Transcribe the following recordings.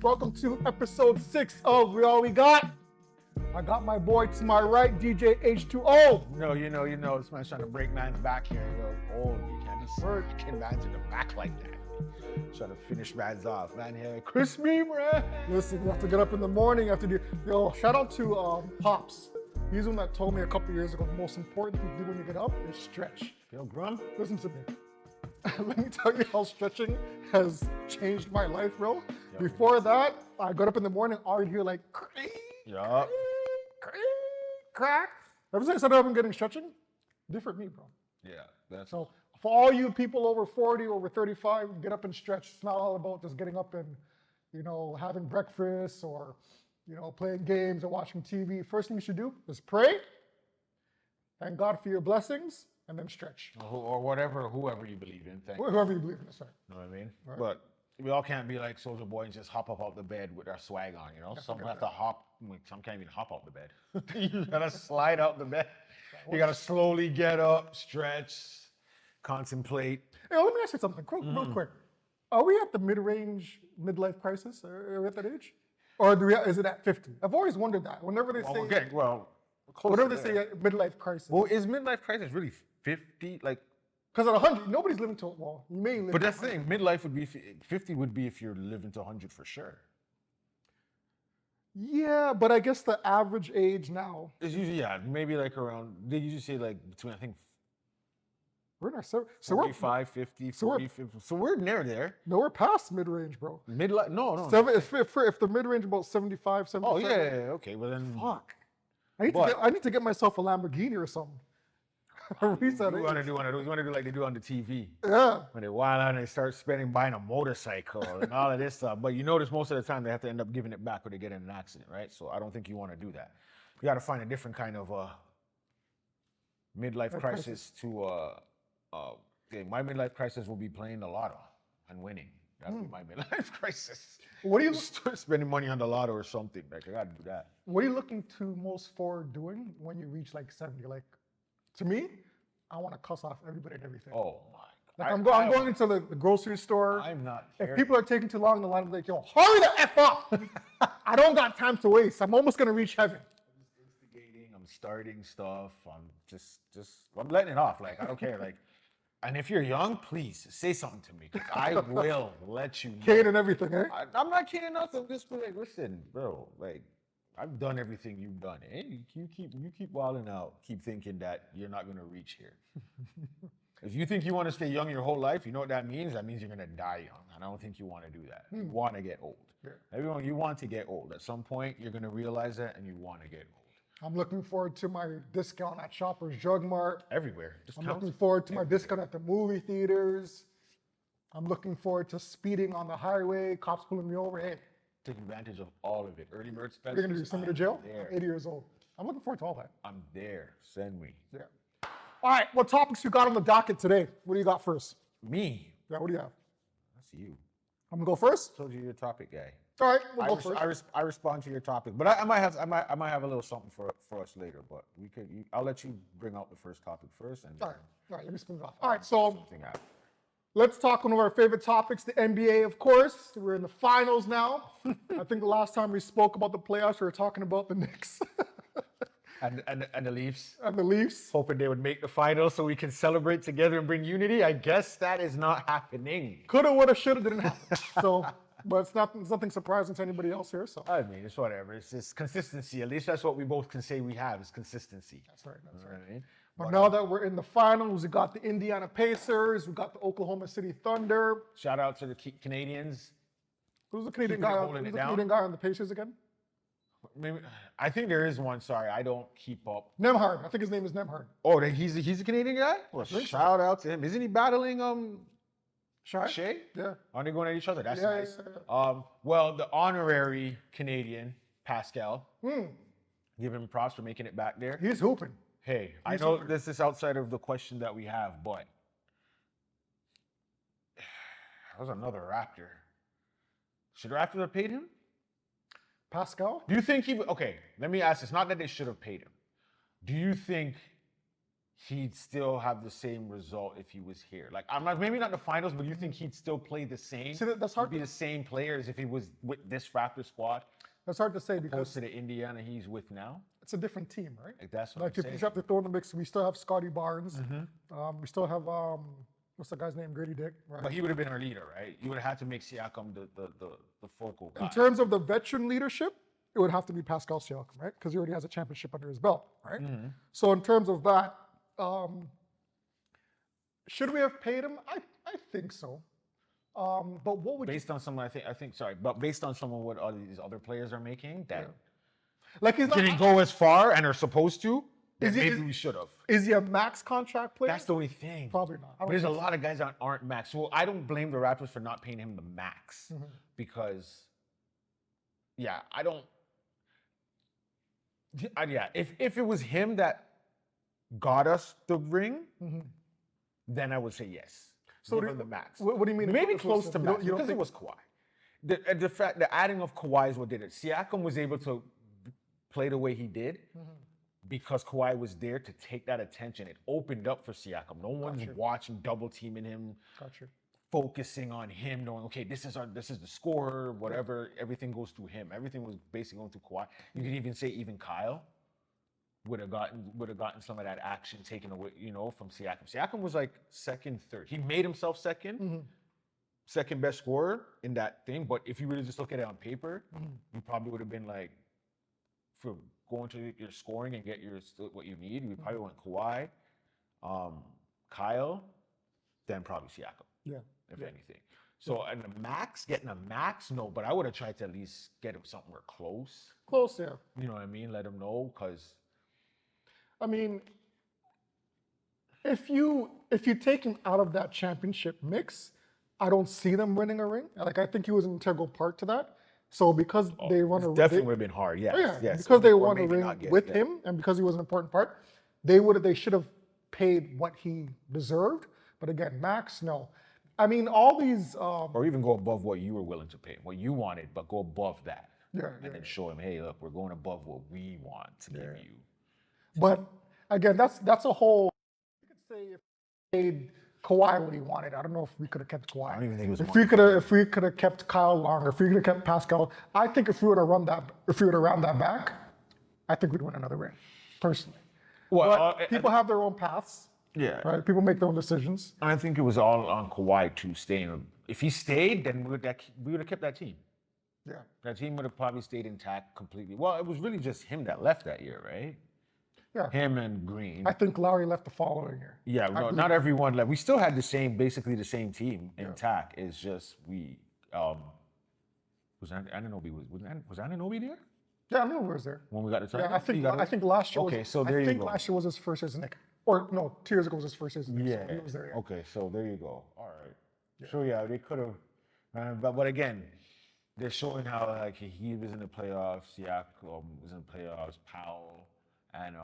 Welcome to episode 6 of We All We Got. I got my boy to my right, DJ H2O. You know, this man's trying to break man's back here. Yo, old, you can't be kicking man's in the back like that. Trying to finish man's off. Man, here, Chris me, man. Listen, you have to get up in the morning. You have to do. Yo, shout out to Pops. He's the one that told me a couple years ago the most important thing to do when you get up is stretch. Yo, Grum. Listen to me. Let me tell you how stretching has changed my life, bro. Yep. Before that, I got up in the morning, already hear like yup. Crack. Ever since I started up and getting stretching, different me, bro. Yeah, that's so. For all you people over 40, over 35, get up and stretch. It's not all about just getting up and, having breakfast or, playing games or watching TV. First thing you should do is pray, thank God for your blessings, and then stretch. Or whoever you believe in. Whoever you believe in, that's right. You know what I mean? Right. But we all can't be like Soldier Boy and just hop up out the bed with our swag on, Some have to hop. Some can't even hop out the bed. You gotta slide out the bed. You gotta slowly get up, stretch, contemplate. Hey, let me ask you something real quick. Are we at the mid-range midlife crisis? Are we at that age? Or is it at 50? I've always wondered that. Whenever they say midlife crisis. Well, is midlife crisis really 50? Like, because at 100, nobody's living to, you may live. But that's the thing, midlife would be, 50 would be if you're living to 100 for sure. Yeah, but I guess the average age now is usually, maybe like around, they usually say like between, I think, we're in our 45, 50, 40, 50. So we're near there. No, we're past mid-range, bro. Midlife? No. If the mid-range about 75, 75. Oh, yeah, okay. Well, then. Fuck. I need to get myself a Lamborghini or something. You want to do like they do on the TV. Yeah. When they wild out and they start buying a motorcycle and all of this stuff. But you notice most of the time they have to end up giving it back or they get in an accident, right? So I don't think you want to do that. You got to find a different kind of midlife crisis to. My midlife crisis will be playing the lotto and winning. That'll be my midlife crisis. What do you start spending money on the lotto or something? Like I gotta do that. What are you looking to most forward doing when you reach like 70? Like, to me, I want to cuss off everybody and everything. Oh my! Like I'm going into the grocery store. I'm not. If people are taking too long in the line, I'm like, yo, hurry the F up! I don't got time to waste. I'm almost gonna reach heaven. I'm instigating. I'm starting stuff. I'm just I'm letting it off. Like I don't care. Like. And if you're young, please say something to me. I will let you know. Cane and everything, eh? I'm not kidding nothing. I'm just like, listen, bro. Like, I've done everything you've done. Hey, you keep wilding out. Keep thinking that you're not gonna reach here. If you think you want to stay young your whole life, you know what that means? That means you're gonna die young. And I don't think you want to do that. You want to get old. Yeah. Everyone, you want to get old. At some point, you're gonna realize that, and you want to get old. I'm looking forward to my discount at Shoppers Drug Mart. Everywhere. I'm looking forward to my discount at the movie theaters. I'm looking forward to speeding on the highway, cops pulling me over. Hey, take advantage of all of it. Early bird specials. You're going to send me to jail? I'm 80 years old. I'm looking forward to all that. I'm there. Send me. Yeah. All right, what topics you got on the docket today? What do you got first? Me? Yeah, what do you have? That's you. I'm going to go first? Told you you're a topic guy. All right, we'll go first. I respond to your topic, but I might have a little something for us later. But I'll let you bring out the first topic first, and all right. Let me spin it off. All right, so let's talk one of our favorite topics, the NBA, of course. We're in the finals now. I think the last time we spoke about the playoffs, we were talking about the Knicks and the Leafs. And the Leafs, hoping they would make the finals so we can celebrate together and bring unity. I guess that is not happening. Coulda, woulda, shoulda, didn't happen. So. But it's nothing surprising to anybody else here. So I mean, it's whatever. It's just consistency. At least that's what we both can say we have is consistency. That's right. I mean? But now that we're in the finals, we got the Indiana Pacers, we got the Oklahoma City Thunder. Shout out to the Canadians. Who's the Canadian guy? Canadian guy on the Pacers again? Maybe I think there is one. Sorry, I don't keep up. Nemhard. I think his name is Nemhard. Oh, he's a Canadian guy. Well, shout out to him. Isn't he battling Shea? Yeah. Aren't they going at each other? That's nice. Yeah. Well, the honorary Canadian, Pascal, give him props for making it back there. He's hooping. Hey, I know this is outside of the question that we have, but that was another Raptor. Should Raptors have paid him? Pascal? Do you think okay, let me ask this. Not that they should have paid him. Do you think he'd still have the same result if he was here? Like, I'm not, maybe not the finals, but you think he'd still play the same? See, that's hard He'd be the same player as if he was with this Raptor squad, That's hard to say opposed because to the Indiana he's with now? it's a different team, right? Like, that's what Like I'm if you saying. have to throw in the mix, we still have Scotty Barnes. We still have what's the guy's name? Grady Dick. Right? But he would have been our leader, right? You would have had to make Siakam the focal guy. In terms of the veteran leadership, it would have to be Pascal Siakam, right? Because he already has a championship under his belt, right? So in terms of that, should we have paid him? I think so. But what would Based on some, but based on some of what all these other players are making, that like he's not? didn't go as far and are supposed to, then Is he- maybe is- we should have. Is he a max contract player? That's the only thing. Probably not. I don't There's a think lot of guys that aren't max. Well, I don't blame the Raptors for not paying him the max because, yeah, I don't. Yeah, if it was him that got us the ring, then I would say yes. So Give do him you- the max. what do you mean if Maybe it was close him? to You don't- max you don't because think- it was Kawhi. The adding of Kawhi is what did it. Siakam was able to play the way he did because Kawhi was there to take that attention. It opened up for Siakam. No one's watching, double teaming him, Gotcha. focusing on him, knowing, okay, this is the scorer, whatever. Everything goes through him. Everything was basically going through Kawhi. You could even say even Kyle would have gotten some of that action taken away, from Siakam. Siakam was like second, third. He made himself second best scorer in that thing. But if you really just look at it on paper, you probably would have been like, for going to your scoring and get what you need, you probably went Kawhi, Kyle, then probably Siakam. Yeah. If anything. So and getting a max, no, but I would have tried to at least get him somewhere close. Close, yeah. You know what I mean? Let him know, because I mean, if you take him out of that championship mix, I don't see them winning a ring. Like I think he was an integral part to that. So because they won a ring, definitely would have been hard. Yes, yeah, yes. because they Or won a maybe ring not get it, with yeah. him, and because he was an important part, they should have paid what he deserved. But again, max, no. I mean, all these. Or even go above what you were willing to pay, what you wanted, but go above that. Yeah, And then show him, hey, look, we're going above what we want to give you. But again, that's a whole. You could say if we paid Kawhi what he wanted. I don't know if we could have kept Kawhi. I don't even think it was If we could have kept Kyle longer, if we could have kept Pascal, I think if we would have round that back, I think we'd win another ring, personally. Well, But people have their own paths, yeah. right? People make their own decisions. I think it was all on Kawhi to staying. If he stayed, then we would have kept that team. Yeah. That team would have probably stayed intact completely. Well, it was really just him that left that year, right? Yeah. Him and Green. I think Lowry left the following year. Yeah, no, not everyone left. We still had basically the same team intact. It's just we was Anunoby was Anunoby there Yeah, I remember he was there. when we got the title? Yeah, I think last year. Okay, was, so there you I think go. last year was his first year as a Knick. Or no, 2 years ago was his first year as a Knick. Yeah. So he was there. Yeah. Okay, so there you go. All right. So yeah, they could have. But again, they're showing how like he was in the playoffs. Siakam was in the playoffs. Powell and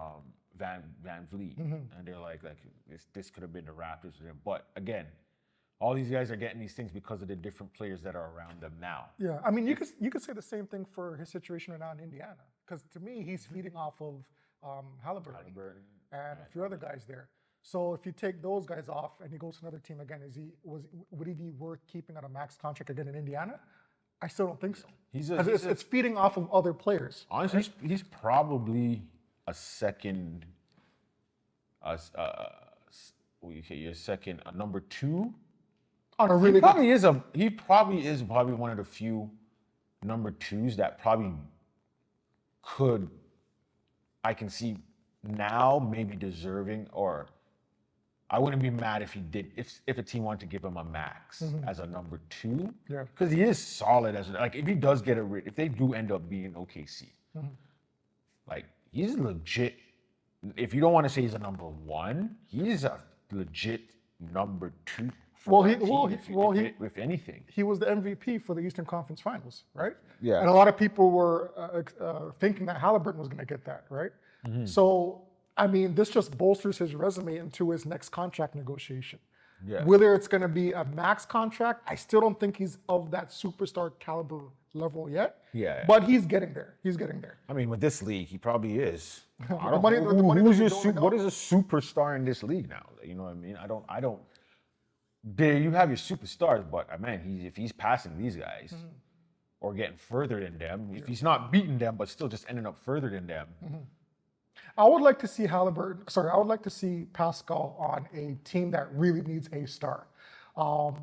Van Vliet, and they're like this could have been the Raptors. But again, all these guys are getting these things because of the different players that are around them now. Yeah, I mean, you could say the same thing for his situation right now in Indiana, because to me, he's feeding off of Halliburton and a few other guys there. So if you take those guys off and he goes to another team again, would he be worth keeping on a max contract again in Indiana? I still don't think so. It's feeding off of other players. Honestly, he's probably a second, your second, number two. On a really He probably is one of the few number twos that probably could, I can see now maybe deserving, or I wouldn't be mad if he did, if a team wanted to give him a max as a number two. Yeah. Because he is solid like if he does get if they do end up being OKC, like he's legit. If you don't want to say he's a number one, he's a legit number two. If anything, he was the MVP for the Eastern Conference Finals, right? Yeah. And a lot of people were thinking that Halliburton was going to get that, right? So, I mean, this just bolsters his resume into his next contract negotiation. Yeah. Whether it's going to be a max contract, I still don't think he's of that superstar caliber level yet. Yeah. But he's getting there. He's getting there. I mean, with this league, he probably is. I The don't money- know the money who's that your he's doling what out. is a superstar in this league now. You know what I mean? I don't. There you have your superstars, but man, if he's passing these guys or getting further than them, if he's not beating them, but still just ending up further than them, I would like to see I would like to see Pascal on a team that really needs a star. You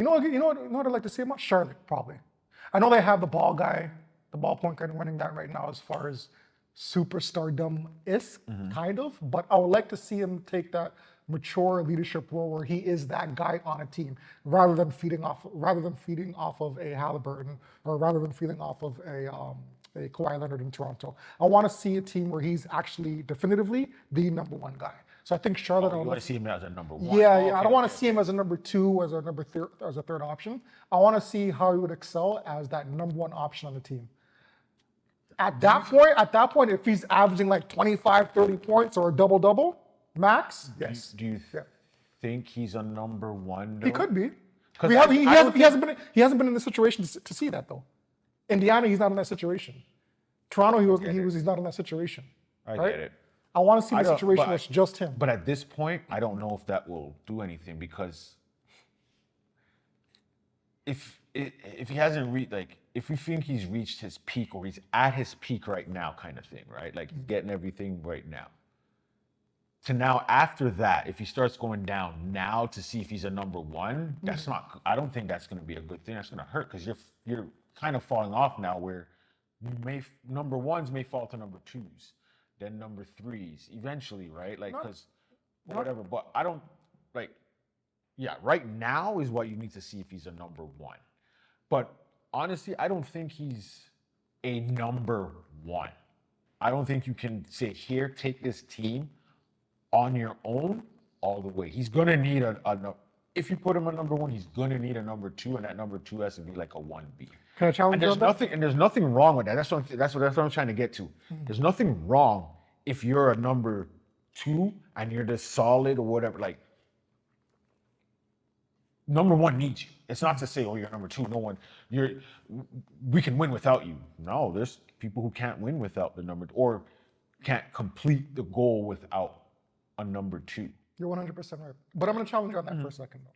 know what I'd like to see about Charlotte, probably. I know they have the ball guy, the ball point guy running that right now as far as superstardom is, kind of, but I would like to see him take that mature leadership role where he is that guy on a team rather than feeding off of a Halliburton or rather than feeding off of a Kawhi Leonard in Toronto. I want to see a team where he's actually definitively the number one guy. So I think Charlotte. you want to see him as a number one. Yeah, Oh, I don't want to see him as a number two, as a third option. I want to see how he would excel as that number one option on the team. At that point, if he's averaging like 25, 30 points or a double-double max, yes. Do you think he's a number one? He could be. 'Cause He hasn't been in the situation to see that though. Indiana, he's not in that situation. Toronto, he's not in that situation. I right? get it. I want to see the don't- situation but- where it's just him. But at this point, I don't know if that will do anything because if he hasn't reached, like, if we think he's reached his peak or he's at his peak right now, kind of thing, right? Like he's getting everything right now. To now after that, if he starts going down now to see if he's a number one, that's not. I don't think that's going to be a good thing. That's going to hurt because you're kind of falling off now where number ones may fall to number twos, then number threes eventually, right? Like because whatever. But I don't like. Yeah, right now is what you need to see if he's a number one. But honestly, I don't think he's a number one. I don't think you can say, here, take this team on your own all the way. He's going to need if you put him at number one, he's going to need a number two, and that number two has to be like a 1B. Can I challenge you on that? There's nothing wrong with that. That's what I'm trying to get to. There's nothing wrong if you're a number two and you're just solid or whatever. Like, number one needs you. It's not to say, oh, you're number two. We can win without you. No, there's people who can't win without the number or can't complete the goal without a number two. You're 100% right. But I'm going to challenge you on that for a second, though.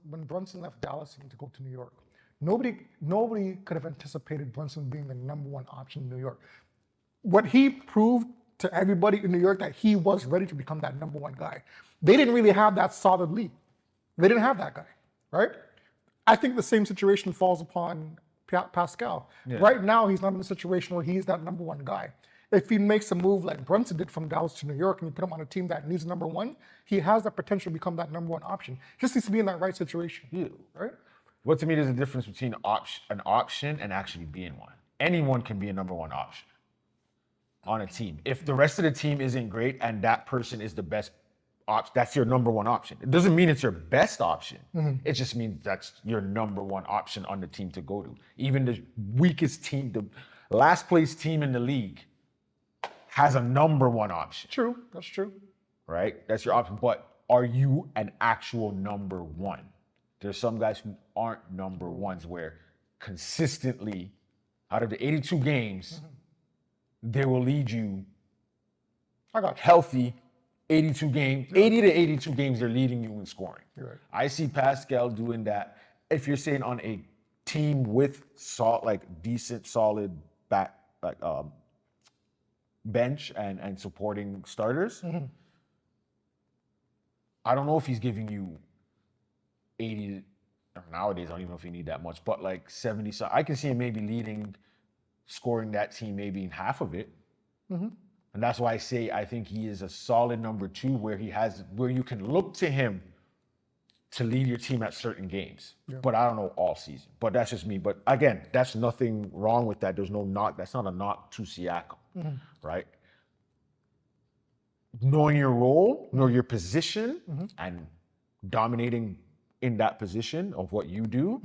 When Brunson left Dallas to go to New York, nobody could have anticipated Brunson being the number one option in New York. What he proved to everybody in New York that he was ready to become that number one guy. They didn't really have that solid lead. They didn't have that guy, right? I think the same situation falls upon Pascal. Yeah. Right now, he's not in a situation where he's that number one guy. If he makes a move like Brunson did from Dallas to New York and you put him on a team that needs a number one, he has the potential to become that number one option. He just needs to be in that right situation, right? Well, to me, there's a difference between an option and actually being one. Anyone can be a number one option on a team. If the rest of the team isn't great and that person is the best option, that's your number one option. It doesn't mean it's your best option. It just means that's your number one option on the team to go to. Even the weakest team, the last place team in the league has a number one option. True, that's true. Right? That's your option. But are you an actual number one? There's some guys who aren't number ones where consistently out of the 82 games, they will lead you healthy 82 games, 80 to 82 games, they're leading you in scoring. You're right. I see Pascal doing that. If you're saying on a team with decent, solid bench and supporting starters, I don't know if he's giving you 80. Nowadays, I don't even know if you need that much, but like 70. So I can see him maybe scoring that team maybe in half of it. And that's why I say I think he is a solid number two where you can look to him to lead your team at certain games. Yeah. But I don't know all season. But that's just me. But again, that's nothing wrong with that. There's no knock. That's not a knock to Siakam, right? Knowing your role, know your position, and dominating in that position of what you do,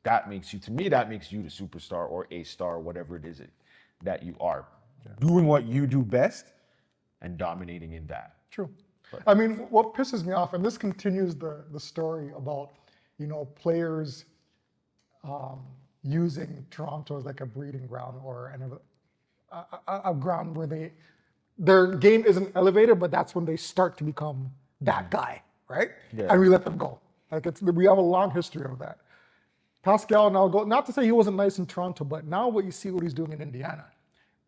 that makes you the superstar or a star, whatever it is that you are. Yeah. Doing what you do best and dominating in that. True. I mean, what pisses me off, and this continues the story about, players using Toronto as like a breeding ground or a ground where their game isn't elevated, but that's when they start to become that guy, right? Yeah. And we let them go. Like we have a long history of that. Pascal now go. Not to say he wasn't nice in Toronto, but now what you see what he's doing in Indiana.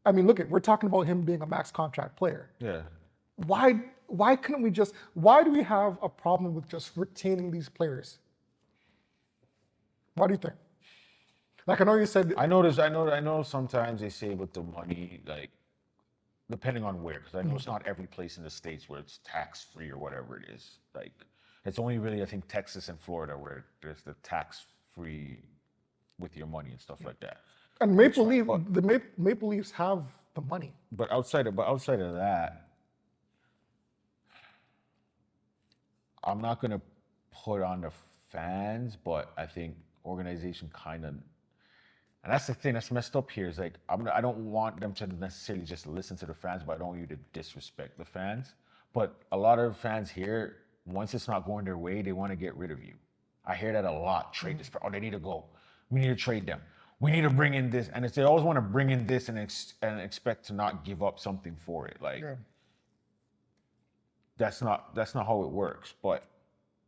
I mean, look, we're talking about him being a max contract player. Yeah. Why couldn't we just? Why do we have a problem with just retaining these players? What do you think? Like I know you said. I know sometimes they say with the money, like, depending on where, because I know it's not every place in the States where it's tax-free or whatever it is. Like, it's only really, I think, Texas and Florida where there's the tax-free with your money and stuff like that. And Maple Leafs have the money. But outside of that, I'm not gonna put on the fans, but I think organization kind of, and that's the thing that's messed up here is like I don't want them to necessarily just listen to the fans, but I don't want you to disrespect the fans. But a lot of fans here, once it's not going their way, they want to get rid of you. I hear that a lot. Trade this. Oh, they need to go. We need to trade them. We need to bring in this, and they always want to bring in this and expect to not give up something for it. Like that's not how it works. But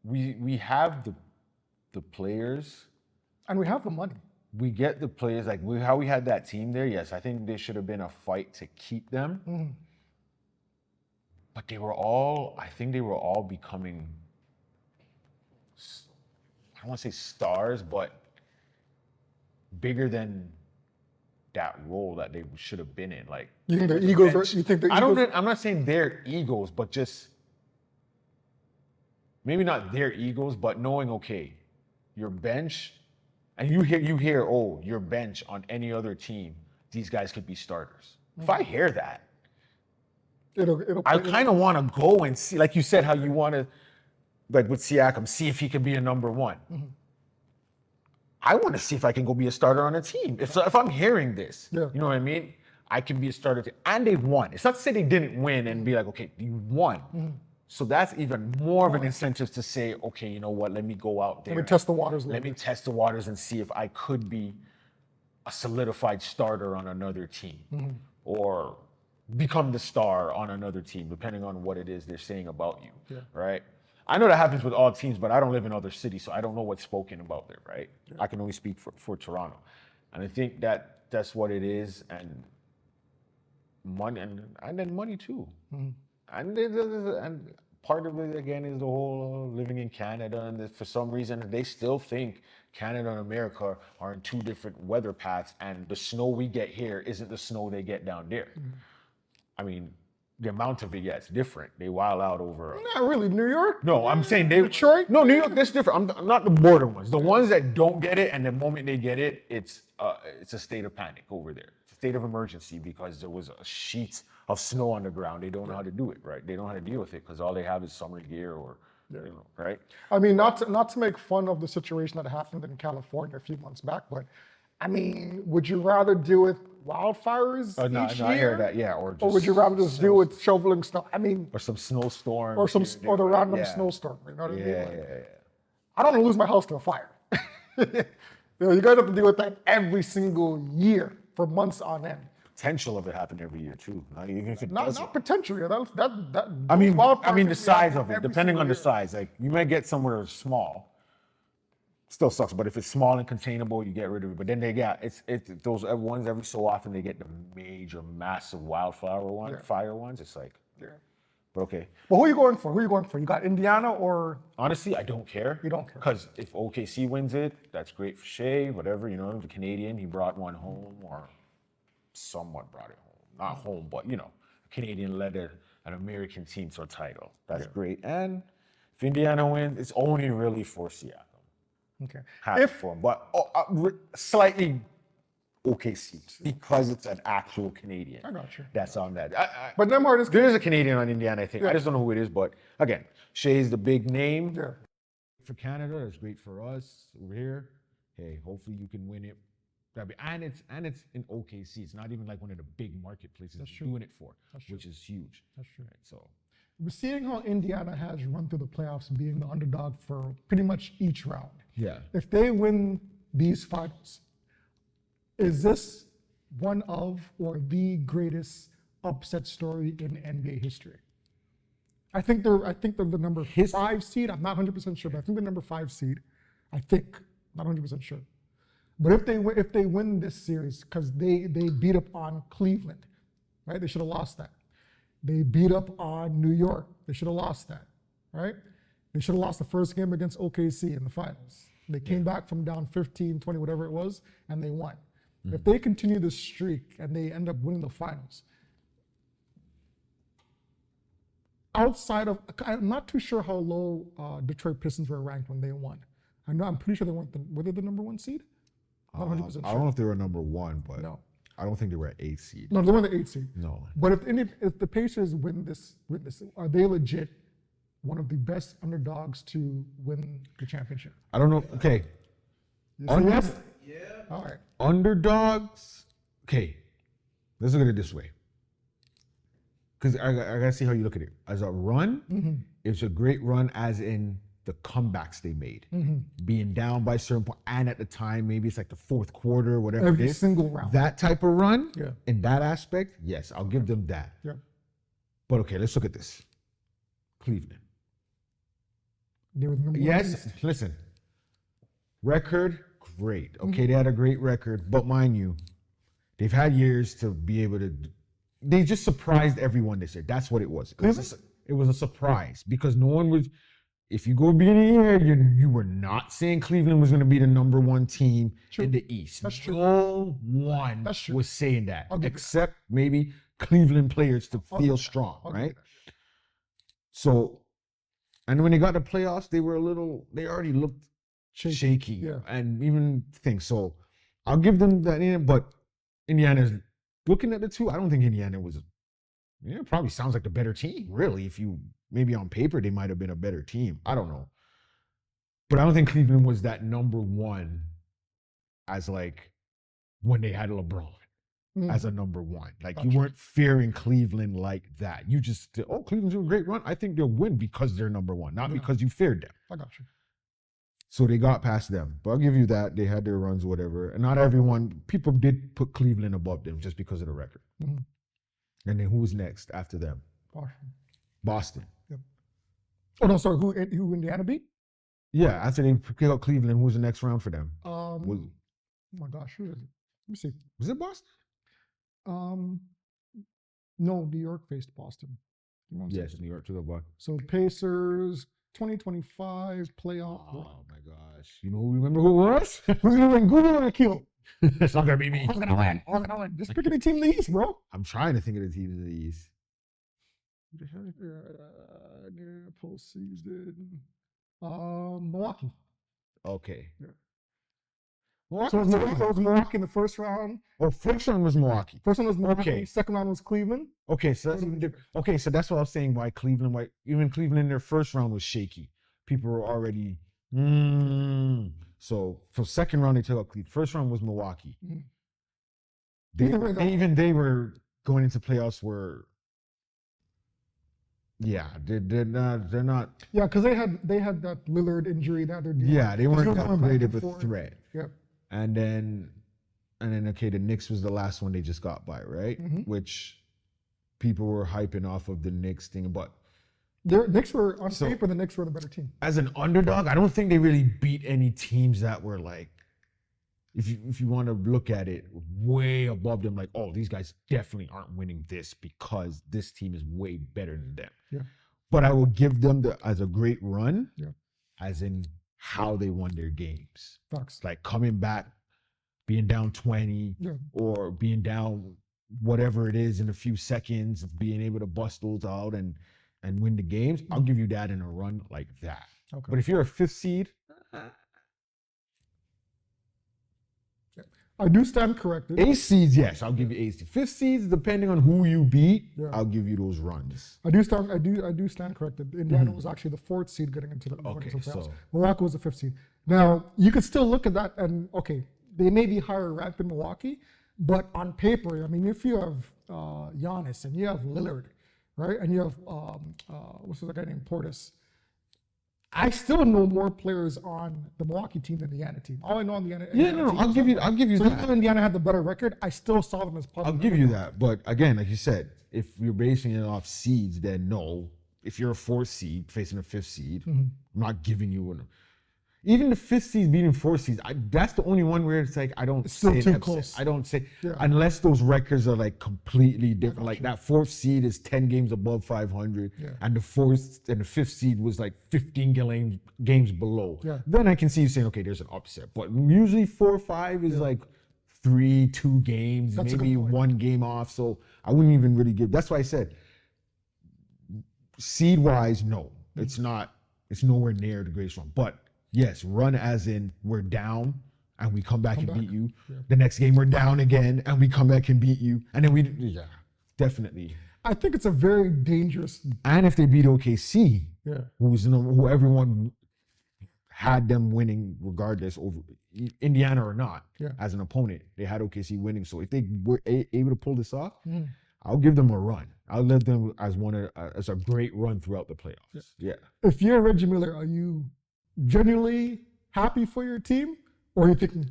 we have the players, and we have the money. We get the players like how we had that team there. Yes, I think there should have been a fight to keep them. But I think they were all becoming, I don't want to say stars, but bigger than that role that they should have been in. Like, you think their egos? You think their egos? I'm not saying their egos, but just maybe not their egos, but knowing, okay, your bench, and you hear, oh, your bench on any other team, these guys could be starters. If I hear that, I kind of want to go and see, like you said, how you want to, like with Siakam, see if he can be a number one. I want to see if I can go be a starter on a team. If I'm hearing this, you know what I mean? I can be a starter, and they've won. It's not to say they didn't win and be like, okay, you won. So that's even more of an incentive to say, okay, you know what? Let me go out there. Let me test the waters. Let me test the waters and see if I could be a solidified starter on another team, or become the star on another team, depending on what it is they're saying about you, right? I know that happens with all teams, but I don't live in other cities, so I don't know what's spoken about there, right? I can only speak for Toronto. And I think that's what it is, and money, and then money too. And part of it, again, is the whole living in Canada, and for some reason, they still think Canada and America are in two different weather paths, and the snow we get here isn't the snow they get down there. I mean, the amount of it, yeah, it's different. They wild out over. Not really, New York. No, I'm saying Detroit. No, New York. That's different. I'm not the border ones. The ones that don't get it, and the moment they get it, it's a state of panic over there. It's a state of emergency because there was a sheet of snow on the ground. They don't know how to do it, right? They don't know how to deal with it because all they have is summer gear or, right? I mean, not to make fun of the situation that happened in California a few months back, but I mean, would you rather deal with wildfires each year? I hear that, yeah. Or would you rather just deal with shoveling snow? I mean, or some snowstorm. Or the random snowstorm. You know what I mean? I don't want to lose my house to a fire. You guys have to deal with that every single year for months on end. Potential of it happened every year too. Even if it doesn't. Not potentially. I mean the size of it, depending on the size. Like you might get somewhere small. Still sucks, but if it's small and containable, you get rid of it. But then it's those ones every so often they get the major, massive fire ones. It's like, but okay. But who are you going for? You got Indiana or? Honestly, I don't care. You don't care. Because if OKC wins it, that's great for Shea, whatever, the Canadian, he brought one home or somewhat brought it home. Not home, but, a Canadian led an American team to a title. That's great. And if Indiana wins, it's only really for Seattle. Okay. Happy for him, but slightly OKC because it's an actual Canadian. I got you. That's on that. But Nemhard there is a Canadian on Indiana, I think. I just don't know who it is, but again, Shea's the big name. Yeah. For Canada, it's great for us over here. Hey, hopefully you can win it. And it's in OKC. It's not even like one of the big marketplaces you're doing it for, which is huge. That's true. Right, so. We're seeing how Indiana has run through the playoffs being the underdog for pretty much each round. Yeah. If they win these finals. Is this one of or the greatest upset story in NBA history? I think they're the number 5 seed. I'm not 100% sure, but I think they're number 5 seed. I think, not 100% sure. But if they win this series, because they beat up on Cleveland, right? They should have lost that. They beat up on New York. They should have lost that, right? They should have lost the first game against OKC in the finals. They came back from down 15, 20, whatever it was, and they won. If they continue this streak and they end up winning the finals, outside of, I'm not too sure how low Detroit Pistons were ranked when they won. I'm pretty sure they weren't were they the number 1 seed? Not 100% sure. I don't know if they were number 1, but No. I don't think they were at 8 seed. No, they weren't the 8 seed. No. But if the Pacers win this, are they legit one of the best underdogs to win the championship? I don't know. Okay. You say yes? Yeah. All right. Underdogs. Okay. Let's look at it this way. Because I gotta see how you look at it. As a run, it's a great run as in the comebacks they made. Being down by a certain point, and at the time, maybe it's like the fourth quarter, whatever Every it is. single round. That type of run, Yeah. in that aspect, yes, I'll give them that. Yeah. But okay, let's look at this. Cleveland. They were the number 1 Yes, East. listen. Record, great. Okay, they had a great record, but mind you, they've had years to be able to. They just surprised everyone this year. That's what it was. It was a surprise because no one was. If you go beginning of the year, you were not saying Cleveland was going to be the number 1 team in the East. That's true. No one That's true. was saying that, I'll give you except maybe Cleveland players to feel strong, I'll give you right? that. So, and when they got the playoffs, they already looked shaky, Yeah. and even things. So I'll give them that, but Indiana's looking at the two. I don't think Indiana was, probably sounds like the better team, really. If you, maybe on paper, they might have been a better team. I don't know. But I don't think Cleveland was that number 1 as like when they had LeBron as a number 1. Like Gotcha. you weren't fearing Cleveland like that. You just, Cleveland's doing a great run. I think they'll win because they're number 1, not because you feared them. I got you. So they got past them. But I'll give you that. They had their runs, whatever. And not everyone, people did put Cleveland above them just because of the record. And then who was next after them? Boston. Yep. Oh, no, sorry. Who Indiana beat? Yeah, after they picked out Cleveland, who was the next round for them? Oh my gosh, who is it? Let me see. Was it Boston? No, New York faced Boston. Give me one Yes, second. New York took a buck. So Pacers 2025 playoff. Oh my gosh. You know, remember who it was? Who's gonna win? Google or Akil? It's not gonna be me. Who's gonna win? Who's gonna win? Just pick any team in the East, bro. I'm trying to think of the teams in the East. Near postseason. Milwaukee. Okay. Yeah. Milwaukee. So it was Milwaukee in the first round. Oh, first round was Milwaukee. First one was Milwaukee. Okay. Second round was Cleveland. Okay, so that's even different. Okay, so that's what I was saying. Why Cleveland? Why even Cleveland in their first round was shaky. People were already. So for second round they took out Cleveland. First round was Milwaukee. They were going into playoffs where. Yeah, they're not. Yeah, because they had that Lillard injury that they're dealing with. They weren't that going great back of and a forth. threat. Yep. And then okay, the Knicks was the last one they just got by, right? Which people were hyping off of the Knicks thing, but The Knicks were on paper. The Knicks were the better team. as an underdog, I don't think they really beat any teams that were like, if you want to look at it, way above them. Like, oh, these guys definitely aren't winning this because this team is way better than them. Yeah. But I will give them as a great run, Yeah. as in how they won their games. Facts. Like coming back, being down 20, Yeah. or being down whatever it is in a few seconds, being able to bust those out and win the games. I'll give you that in a run like that. Okay. But if you're a 5th seed, I do stand corrected. 8 seeds, yes, I'll give you 8 seeds. 5th seeds, depending on who you beat, Yeah. I'll give you those runs. I do stand corrected. Indiana was actually the 4th seed getting into the Okay, playoffs. so- Milwaukee was the 5th seed. Now you could still look at that and okay, they may be higher ranked than Milwaukee, but on paper, I mean, if you have Giannis and you have Lillard, right, and you have what's the guy named Portis, I still know more players on the Milwaukee team than the Indiana team. All I know on the Indiana team. I'll give you So that. even though Indiana had the better record, I still saw them as part I'll of the give you underdog. that. But again, like you said, if you're basing it off seeds, then no. If you're a 4th seed facing a 5th seed, Mm-hmm. I'm not giving you one. Even the 5th seed beating 4th seeds, that's the only one where it's like I don't still say an too upset. close. I don't say Yeah. unless those records are like completely different. Like that 4th seed is 10 games above 500, Yeah. and the 4th and the 5th seed was like 15 games below. Yeah. Then I can see you saying, okay, there's an upset. But usually 4 or 5 is like 2 games, That's a good maybe point. 1 game off. So I wouldn't even really give. That's why I said seed wise, no, it's not. It's nowhere near the greatest run. But yes, run as in we're down and we come back and beat you. Yeah. The next game we're down again and we come back and beat you. And then definitely. I think it's a very dangerous. And if they beat OKC, Yeah. who everyone had them winning regardless over Indiana or not, Yeah. as an opponent, they had OKC winning. So if they were able to pull this off, Mm. I'll give them a run. I'll let them as a great run throughout the playoffs. Yeah. If you're Reggie Miller, are you genuinely happy for your team, or are you thinking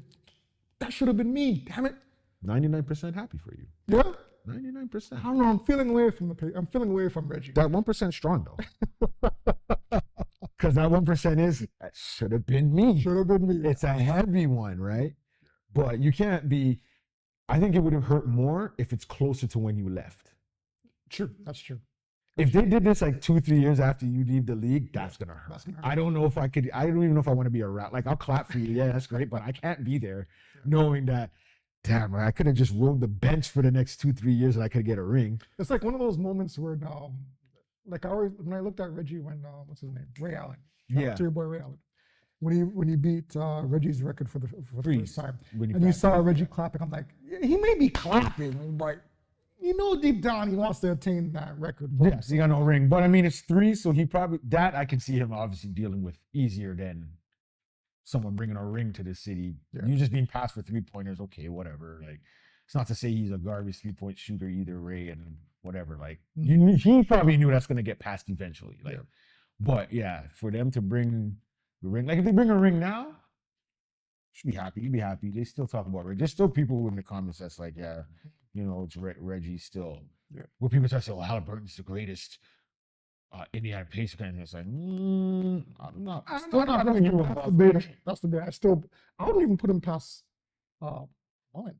that should have been me? Damn it! 99% happy for you. Yeah. 99%. I don't know. I'm feeling away from I'm feeling away from Reggie. That 1% strong though. Because that 1% that should have been me. Should have been me. It's a heavy one, right? But you can't be. I think it would have hurt more if it's closer to when you left. True. That's true. If they did this like 2-3 years after you leave the league, that's gonna hurt. That's gonna hurt. I don't know if I could. I don't even know if I want to be around. Like I'll clap for you, yeah, that's great, but I can't be there, knowing that. Damn, I could have just rode the bench for the next 2-3 years and I could get a ring. It's like one of those moments where, like when I looked at Reggie when what's his name, Ray Allen. Yeah. To your boy Ray Allen. When he beat Reggie's record for the first time, When he and you passed saw Reggie clapping, I'm like, he may be clapping, but deep down he wants to attain that record. Yes, he got no ring. But I mean, it's 3, so he probably, that I can see him obviously dealing with easier than someone bringing a ring to the city. Yeah. You just being passed for 3-pointers, okay, whatever. Like, it's not to say he's a garbage 3-point shooter either, Ray, and whatever. Like, he probably knew that's going to get passed eventually. Like, Yeah. But yeah, for them to bring the ring, like if they bring a ring now, should be happy. You'd be happy. They still talk about Reggie. There's still people in the comments that's like, yeah, it's Reggie still. Yeah. Where people try to say, well, Halliburton's the greatest Indiana Pacer kind of. It's like, I'm not. Still not putting you above. That's the bit. I wouldn't even put him past Mullen.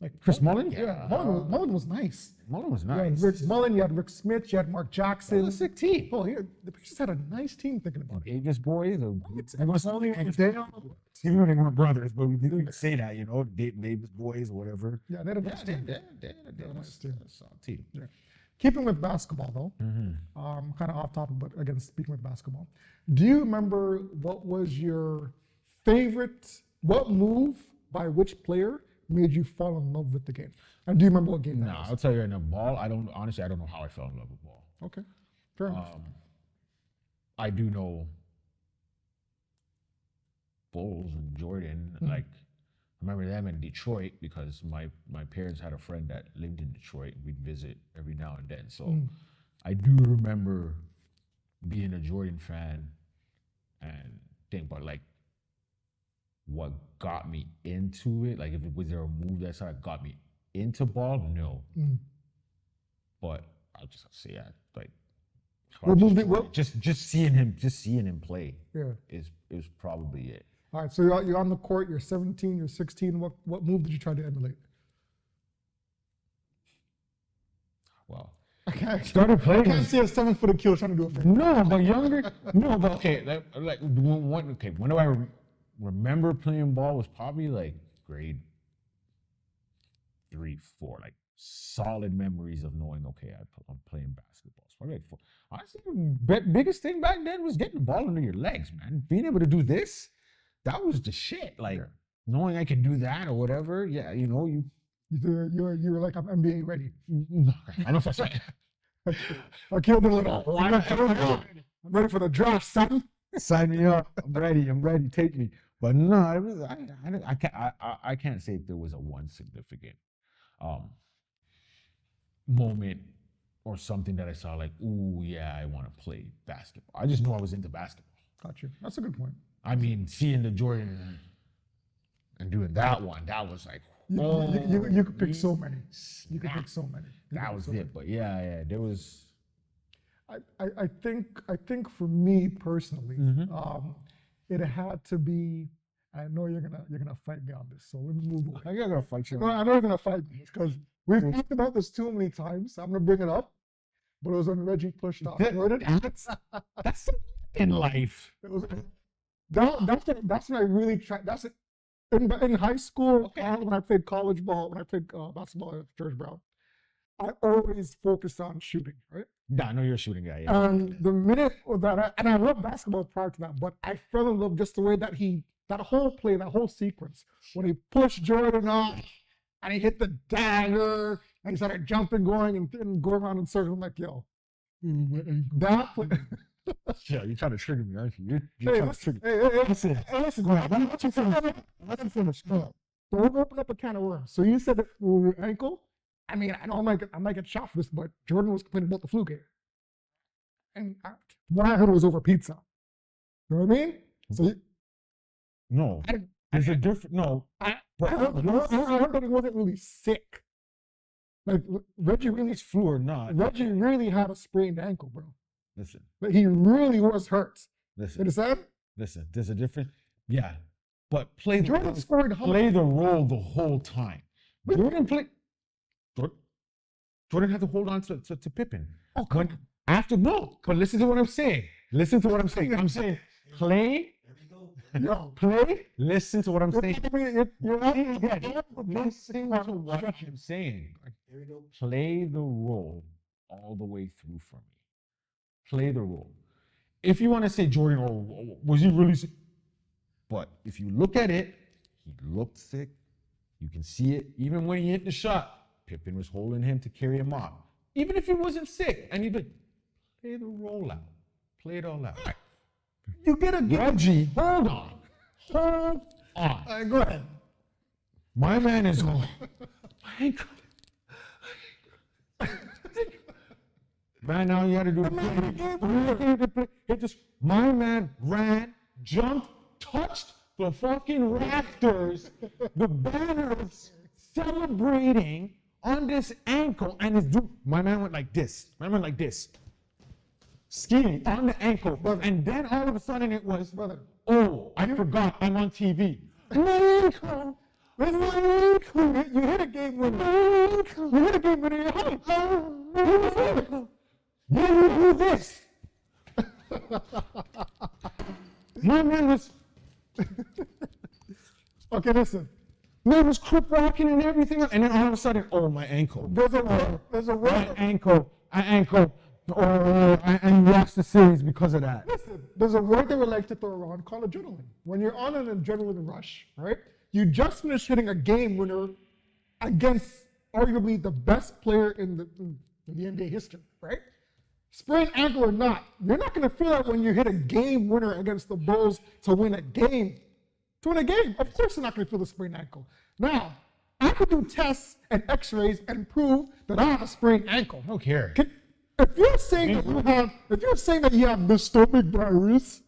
Like Chris Mullen? Yeah. Mullen was nice. Mullen was You had nice. Rick Mullen, you had Rick Smith, you had Mark It Jackson. was a sick team. Oh, the Pacers had a nice team thinking about it. Davis boys. It was only Even though they weren't brothers, but we didn't even say that, Davis boys or whatever. Yeah, they had a nice team. Nice team. Solid team. Yeah. Keeping with basketball, though, Mm-hmm. kind of off topic, but again, speaking with basketball, do you remember what was your favorite, what move by which player made you fall in love with the game? And do you remember what game that No, was? I'll tell you right now, ball, I don't know how I fell in love with ball. Okay, fair enough. I do know Bulls and Jordan, like, I remember them in Detroit because my parents had a friend that lived in Detroit. We'd visit every now and then. So I do remember being a Jordan fan and think about like what got me into it. Like if it was there a move that sort of got me into ball? No. But I'll just say like What moved it- what- just seeing him play Yeah. is probably it. All right, so you're on the court, you're 17, you're 16. What move did you try to emulate? Well, Okay. started I playing. can't see a 7-foot kid trying to do a thing. No, but younger. No, but okay. When do I remember playing ball was probably like grade 3, 4. Like solid memories of knowing, okay, I'm playing basketball. It's probably like 4. Honestly, biggest thing back then was getting the ball under your legs, man. Being able to do this, that was the shit. Like knowing I can do that or whatever. Yeah, you You were like, I'm NBA ready. I don't know if that's right. I killed it all. I'm ready for the draft, son. Sign me up. I'm ready. Take me. But no, I can't say if there was a one significant moment or something that I saw like, ooh, yeah, I want to play basketball. I just know I was into basketball. Got you. That's a good point. I mean, seeing the Jordan and doing that one, that was like, You could pick so many. You could pick so many. that was it. But yeah, there was. I think for me personally, it had to be. I know you're gonna fight me on this, so let me move away. I gotta fight you. No, I know you're gonna fight me because we've talked about this too many times. I'm gonna bring it up, but it was when Reggie pushed off Jordan. That's in life. It was, that's when I really tried. That's it. In high school, when I played college ball, when I played basketball at George Brown, I always focused on shooting, right? Yeah, I know you're a shooting guy. Yeah. And the minute that I love basketball prior to that, but I fell in love just the way that that whole play, that whole sequence, when he pushed Jordan off and he hit the dagger and he started jumping, going and going around in circles. I'm like, yo, that play. Yeah, you're trying to trigger me, aren't you? Hey, listen, listen, man, let me finish. Don't open up a can of worms. So you said that your ankle. I mean, I know I might get shot for this, but Jordan was complaining about the flu game. And what I heard was over pizza. You know what I mean? So no, there's a different. No, I heard that he wasn't really sick. Like Reggie really flu or not. Reggie really had a sprained ankle, bro. Listen, but he really was hurt. Listen, you understand? Listen, there's a difference. Yeah, but play the role the whole time. Jordan played. Jordan had to hold on to Pippen. Oh, but listen to what I'm saying. Listen to what I'm saying. I'm saying play. Play. Listen to what I'm saying. Listen to what I'm saying. Play the role all the way through for me. Play the role. If you want to say Jordan, or was he really sick? But if you look at it, he looked sick. You can see it. Even when he hit the shot, Pippen was holding him to carry him off. Even if he wasn't sick, and he'd play the role out. Play it all out. You get a Reggie, hold on. Hold on. Go ahead. My man is going. Man, now you got to do the play. My man ran, jumped, touched the fucking rafters, the banners, celebrating on this ankle, and my man went like this. My man went like this. Skiing on the ankle. And then all of a sudden it was, oh, I forgot I'm on TV. My ankle. You hit a game winner. You hit a game winner. You do this. My man was. Okay, listen. Man was crip walking and everything, and then all of a sudden, oh, my ankle. There's a word. My ankle. And lost the series because of that. Listen, there's a word they would like to throw around called adrenaline. When you're on an adrenaline rush, right? You just finished hitting a game winner against arguably the best player in the NBA history, right? Sprained ankle or not, you're not going to feel that when you hit a game winner against the Bulls to win a game. To win a game, of course you're not going to feel the sprained ankle. Now, I could do tests and x-rays and prove that I have a sprained ankle. I don't care. If you're saying that you have the stomach virus,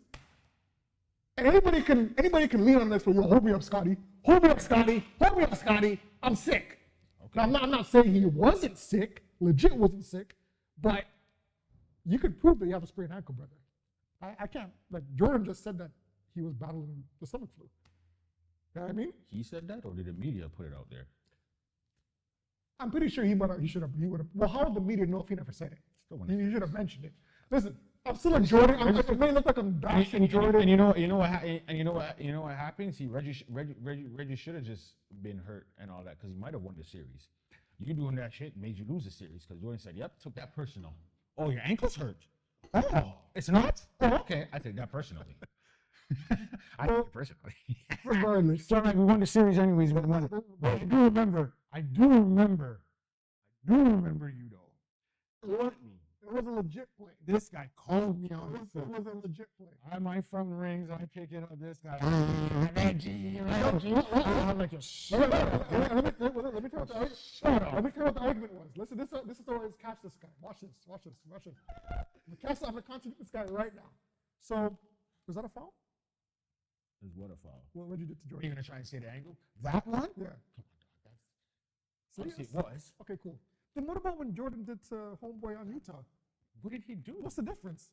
and anybody can lean on this, well, hold me up, Scotty. Hold me up, Scotty. Hold me up, Scotty. I'm sick. Okay. Now, I'm not saying he wasn't sick, legit wasn't sick, but you could prove that you have a sprained ankle, brother. I can't. Like Jordan just said that he was battling the stomach flu. You know what I mean? He said that, or did the media put it out there? I'm pretty sure he would have. Well, how would the media know if he never said it? He should have mentioned it. Listen, I'm still a Jordan. It may look like I'm bashing Jordan. And you know what happens? Reggie should have just been hurt and all that because he might have won the series. You doing that shit made you lose the series because Jordan said, "Yep, took that personal." Oh, your ankle's hurt. Oh, it's not. Oh, okay, I take that personally. I take it personally. Regardless, so like we won the series anyways. But I do remember you though. It was a legit play. This guy called me on the phone. It was a legit play. I'm from the rings. I pick it up. This guy. Reggie. I'm like, shut up. Let me tell you what the argument was. Listen, this is how I catch this guy. Watch this. I'm gonna contradict this guy right now. So Was that a foul? Is what a foul. What did you do to Are you Jordan? gonna try and say the angle? That one? Yeah. So See, it was. Okay, cool. Then what about when Jordan did to Homeboy on Utah? What did he do? What's the difference?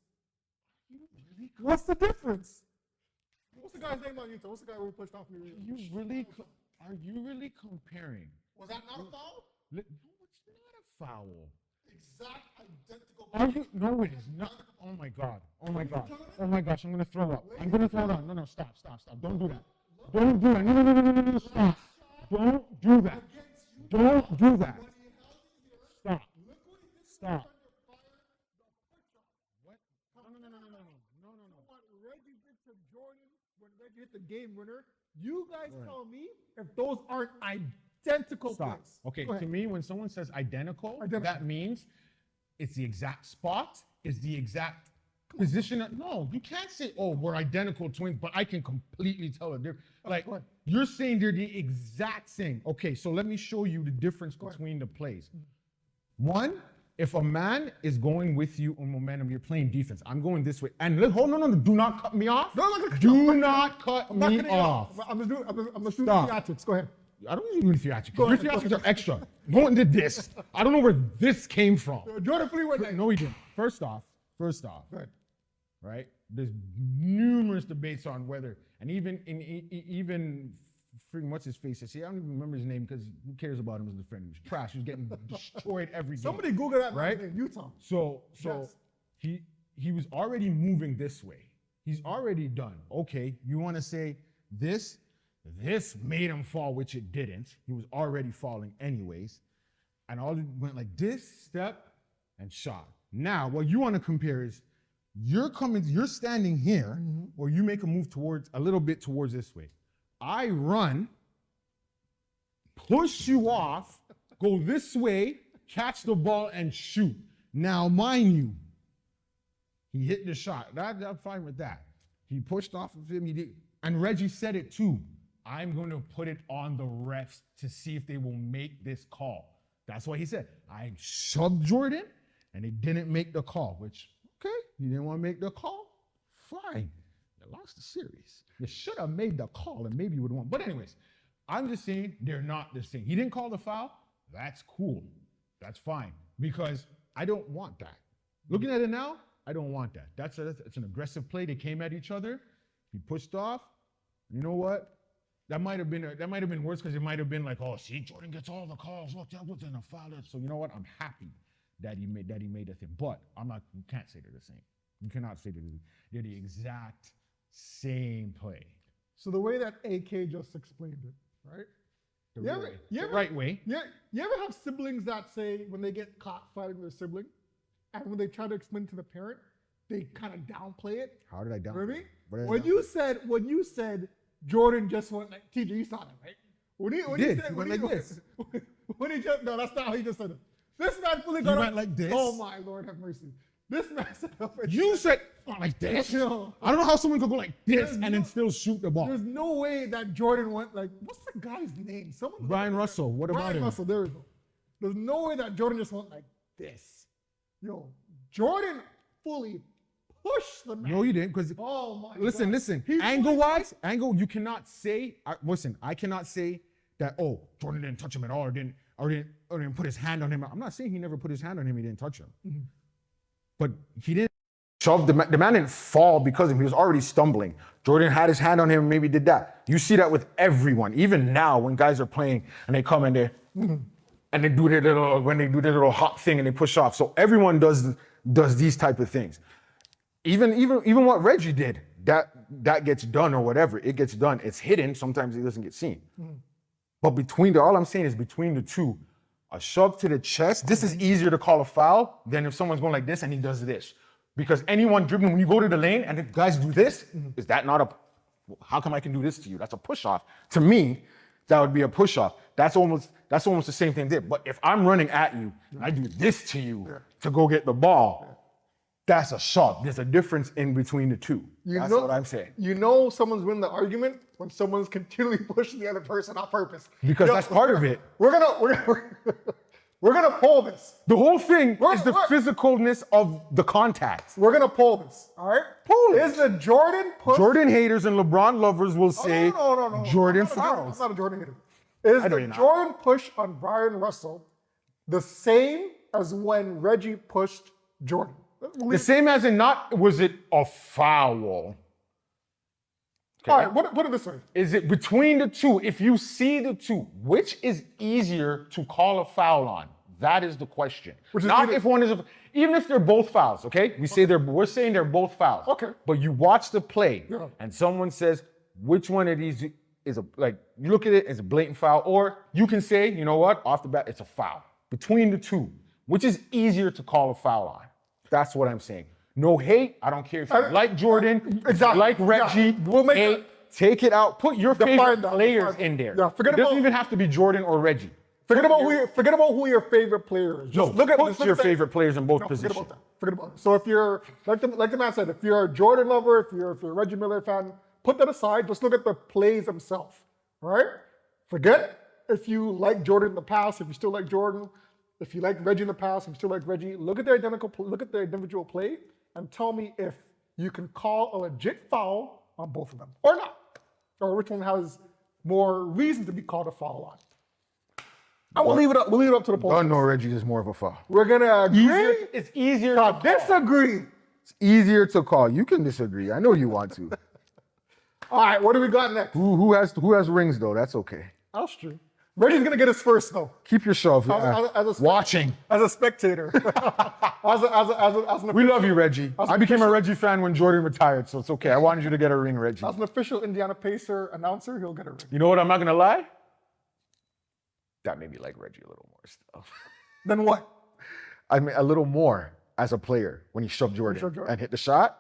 You really? What's the difference? What's the guy's name on Utah? What's the guy we pushed off? Are you really comparing? Was that not a foul? No, it's not a foul. Exact identical. Are you? No, it is not. Oh my god. Oh my god. Oh my gosh. I'm gonna throw up. I'm gonna throw up. No, stop. Don't do that. Don't do that. No, stop. Don't do that. Don't do that. Stop. Stop. What? No. What Reggie did to Jordan when Reggie hit the game winner? You guys tell me if those aren't identical Stop. plays. Okay, Go to ahead. me, when someone says identical, Identical. that means it's the exact spot, it's the exact position. No, you can't say, oh, we're identical twins, but I can completely tell it. Like, go ahead. you're saying they're the exact same. Okay, so let me show you the difference ahead. between the plays. One, if a man is going with you on momentum, you're playing defense. I'm going this way. And hold on, no, do not cut me off. No, I'm not gonna cut do you off. not cut I'm not me cutting you off. I'm just doing the Stop. theatrics. Go ahead. I don't need theatrics. Go Your ahead, go theatrics are extra. Going to this. I don't know where this came from. Jordan Fleet went there. No, he didn't. First off, Go ahead. right? There's numerous debates on whether, and even freaking what's his face? I don't even remember his name because who cares about him as a friend? He was trash. He was getting destroyed every game. Somebody Google that Right? man's name, Utah. So Yes. he was already moving this way. He's already done. Okay, you want to say this made him fall, which it didn't. He was already falling anyways. And all it went like this, step, and shot. Now, what you want to compare is you're standing here, or you make a move a little bit towards this way. I run, push you off, go this way, catch the ball, and shoot. Now, mind you, he hit the shot. I'm fine with that. He pushed off of him. He did, and Reggie said it too. I'm going to put it on the refs to see if they will make this call. That's what he said. I shoved Jordan, and they didn't make the call, which, okay, you didn't want to make the call? Fine. You lost the series. You should have made the call, and maybe you would have won. But anyways, I'm just saying they're not the same. He didn't call the foul. That's cool. That's fine, because I don't want that. Looking at it now, I don't want that. It's an aggressive play. They came at each other. He pushed off. You know what? That might have been worse because it might have been like, oh, see, Jordan gets all the calls. Look, that wasn't a foul. So you know what? I'm happy that he made a thing. But you can't say they're the same. You cannot say they're the exact same play. So the way that AK just explained it, right? The right way. You ever have siblings that say when they get caught fighting with their sibling, and when they try to explain to the parent, they kind of downplay it? How did I downplay Remember? it? When you said Jordan just went like, TJ, you saw that, right? He went like this. No, that's not how he just said it. This man fully got He up. went like this? Oh my Lord, have mercy. This man said up. You said like this? No. I don't know how someone could go like this There's and then still shoot the ball. There's no way that Jordan went like, what's the guy's name? Brian Russell. What about Brian him? Russell, there we go. There's no way that Jordan just went like this. Yo, Jordan fully pushed the man. No, you didn't. Because Oh my listen. God. Angle. You cannot say. Listen, I cannot say that. Oh, Jordan didn't touch him at all, or didn't put his hand on him. I'm not saying he never put his hand on him. He didn't touch him, but he didn't shove the man. The man didn't fall because of him. He was already stumbling. Jordan had his hand on him. Maybe did that. You see that with everyone. Even now, when guys are playing and they come in there. And they do their little hop thing and they push off. So everyone does these type of things. Even what Reggie did, that gets done or whatever. It gets done. It's hidden. Sometimes it doesn't get seen. But all I'm saying is between the two, a shove to the chest. This is easier to call a foul than if someone's going like this and he does this. Because anyone dribbling, when you go to the lane and the guys do this, is that not how come I can do this to you? That's a push off. To me, that would be a push off. That's almost the same thing there. But if I'm running at you and I do this to you to go get the ball, that's a shove. There's a difference in between the two. That's what I'm saying. You know someone's winning the argument when someone's continually pushing the other person on purpose. Because that's part of it. We're gonna We're gonna poll this. The whole thing is the we're- physicalness of the contact. We're gonna poll this. All right. Poll it. Is the Jordan push? Jordan haters and LeBron lovers will say No. Jordan I'm fouls. not a Jordan hater. Is I know the you're not. Jordan push on Brian Russell the same as when Reggie pushed Jordan? The same as in not, was it a foul? All right, put it this way. Is it between the two? If you see the two, which is easier to call a foul on? That is the question. Which is Not either- if one is, even if they're both fouls, okay? We're saying they're both fouls. Okay. But you watch the play, Yeah. and someone says, which one of these is you look at it as a blatant foul, or you can say, you know what, off the bat, it's a foul. Between the two, which is easier to call a foul on? That's what I'm saying. No hate. I don't care if you like Jordan, Exactly. like Reggie. Yeah. We'll make hate, take it out. Put your Define favorite that. players Define- in there. Yeah, forget it doesn't about- even have to be Jordan or Reggie. Forget about who your favorite player is. Just Put just your at the- favorite players in both No, positions. Forget about it. So if you're like the man said, if you're a Jordan lover, if you're a Reggie Miller fan, put that aside. Just look at the plays themselves. Right? Forget if you like Jordan in the past, if you still like Jordan, if you like Reggie in the past, if you still like Reggie. Look at their individual play, and tell me if you can call a legit foul on both of them or not, or which one has more reason to be called a foul on. And we'll leave it up. We'll leave it up to the poll. Oh no, Reggie is more of a foul. We're gonna agree. It's easier to to disagree. It's easier to call. You can disagree. I know you want to. All right, what do we got next? Who has rings though? That's okay. That's true. Reggie's gonna get his first though, Keep yourself as a- watching. as a spectator. as an We love you, Reggie. I became a Reggie fan when Jordan retired, so it's okay. I wanted you to get a ring, Reggie. as an official Indiana Pacer announcer, he'll get a ring. You know what? I'm not gonna lie. That made me like Reggie a little more still. Then what? I mean, a little more as a player when he shoved Jordan, shoved Jordan. and hit the shot.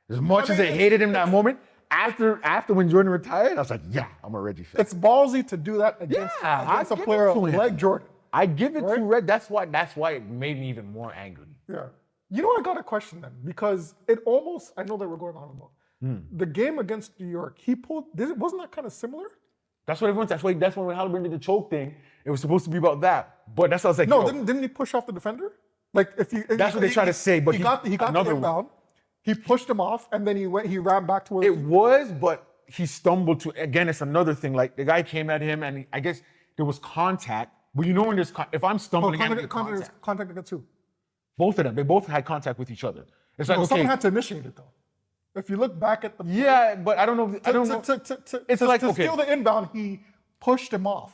As much as I mean, hated him that moment, after when Jordan retired, I was like, yeah, I'm a Reggie fan. It's ballsy to do that against I a give it player to him. like Jordan. I give it Right? to Red. That's why it made me even more angry. Yeah. You know what? I got a question then, because it almost, I know that we're going on about the game against New York. He pulled. Wasn't that kind of similar? That's what everyone's. That's when Halliburton did the choke thing. It was supposed to be about that, but that's what I was like. No, yo, didn't he push off the defender? Like That's what they try to say, but he got another the inbound. He pushed him off, and then he ran back to where It was, but he stumbled to. Again, it's another thing. Like the guy came at him, and I guess there was contact. But you know when there's if I'm stumbling at contact against who? both of them, they both had contact with each other. It's like No, okay, someone had to initiate it though. If you look back at the yeah, but I don't know. I don't know. It's like, to okay. steal the inbound, he pushed him off,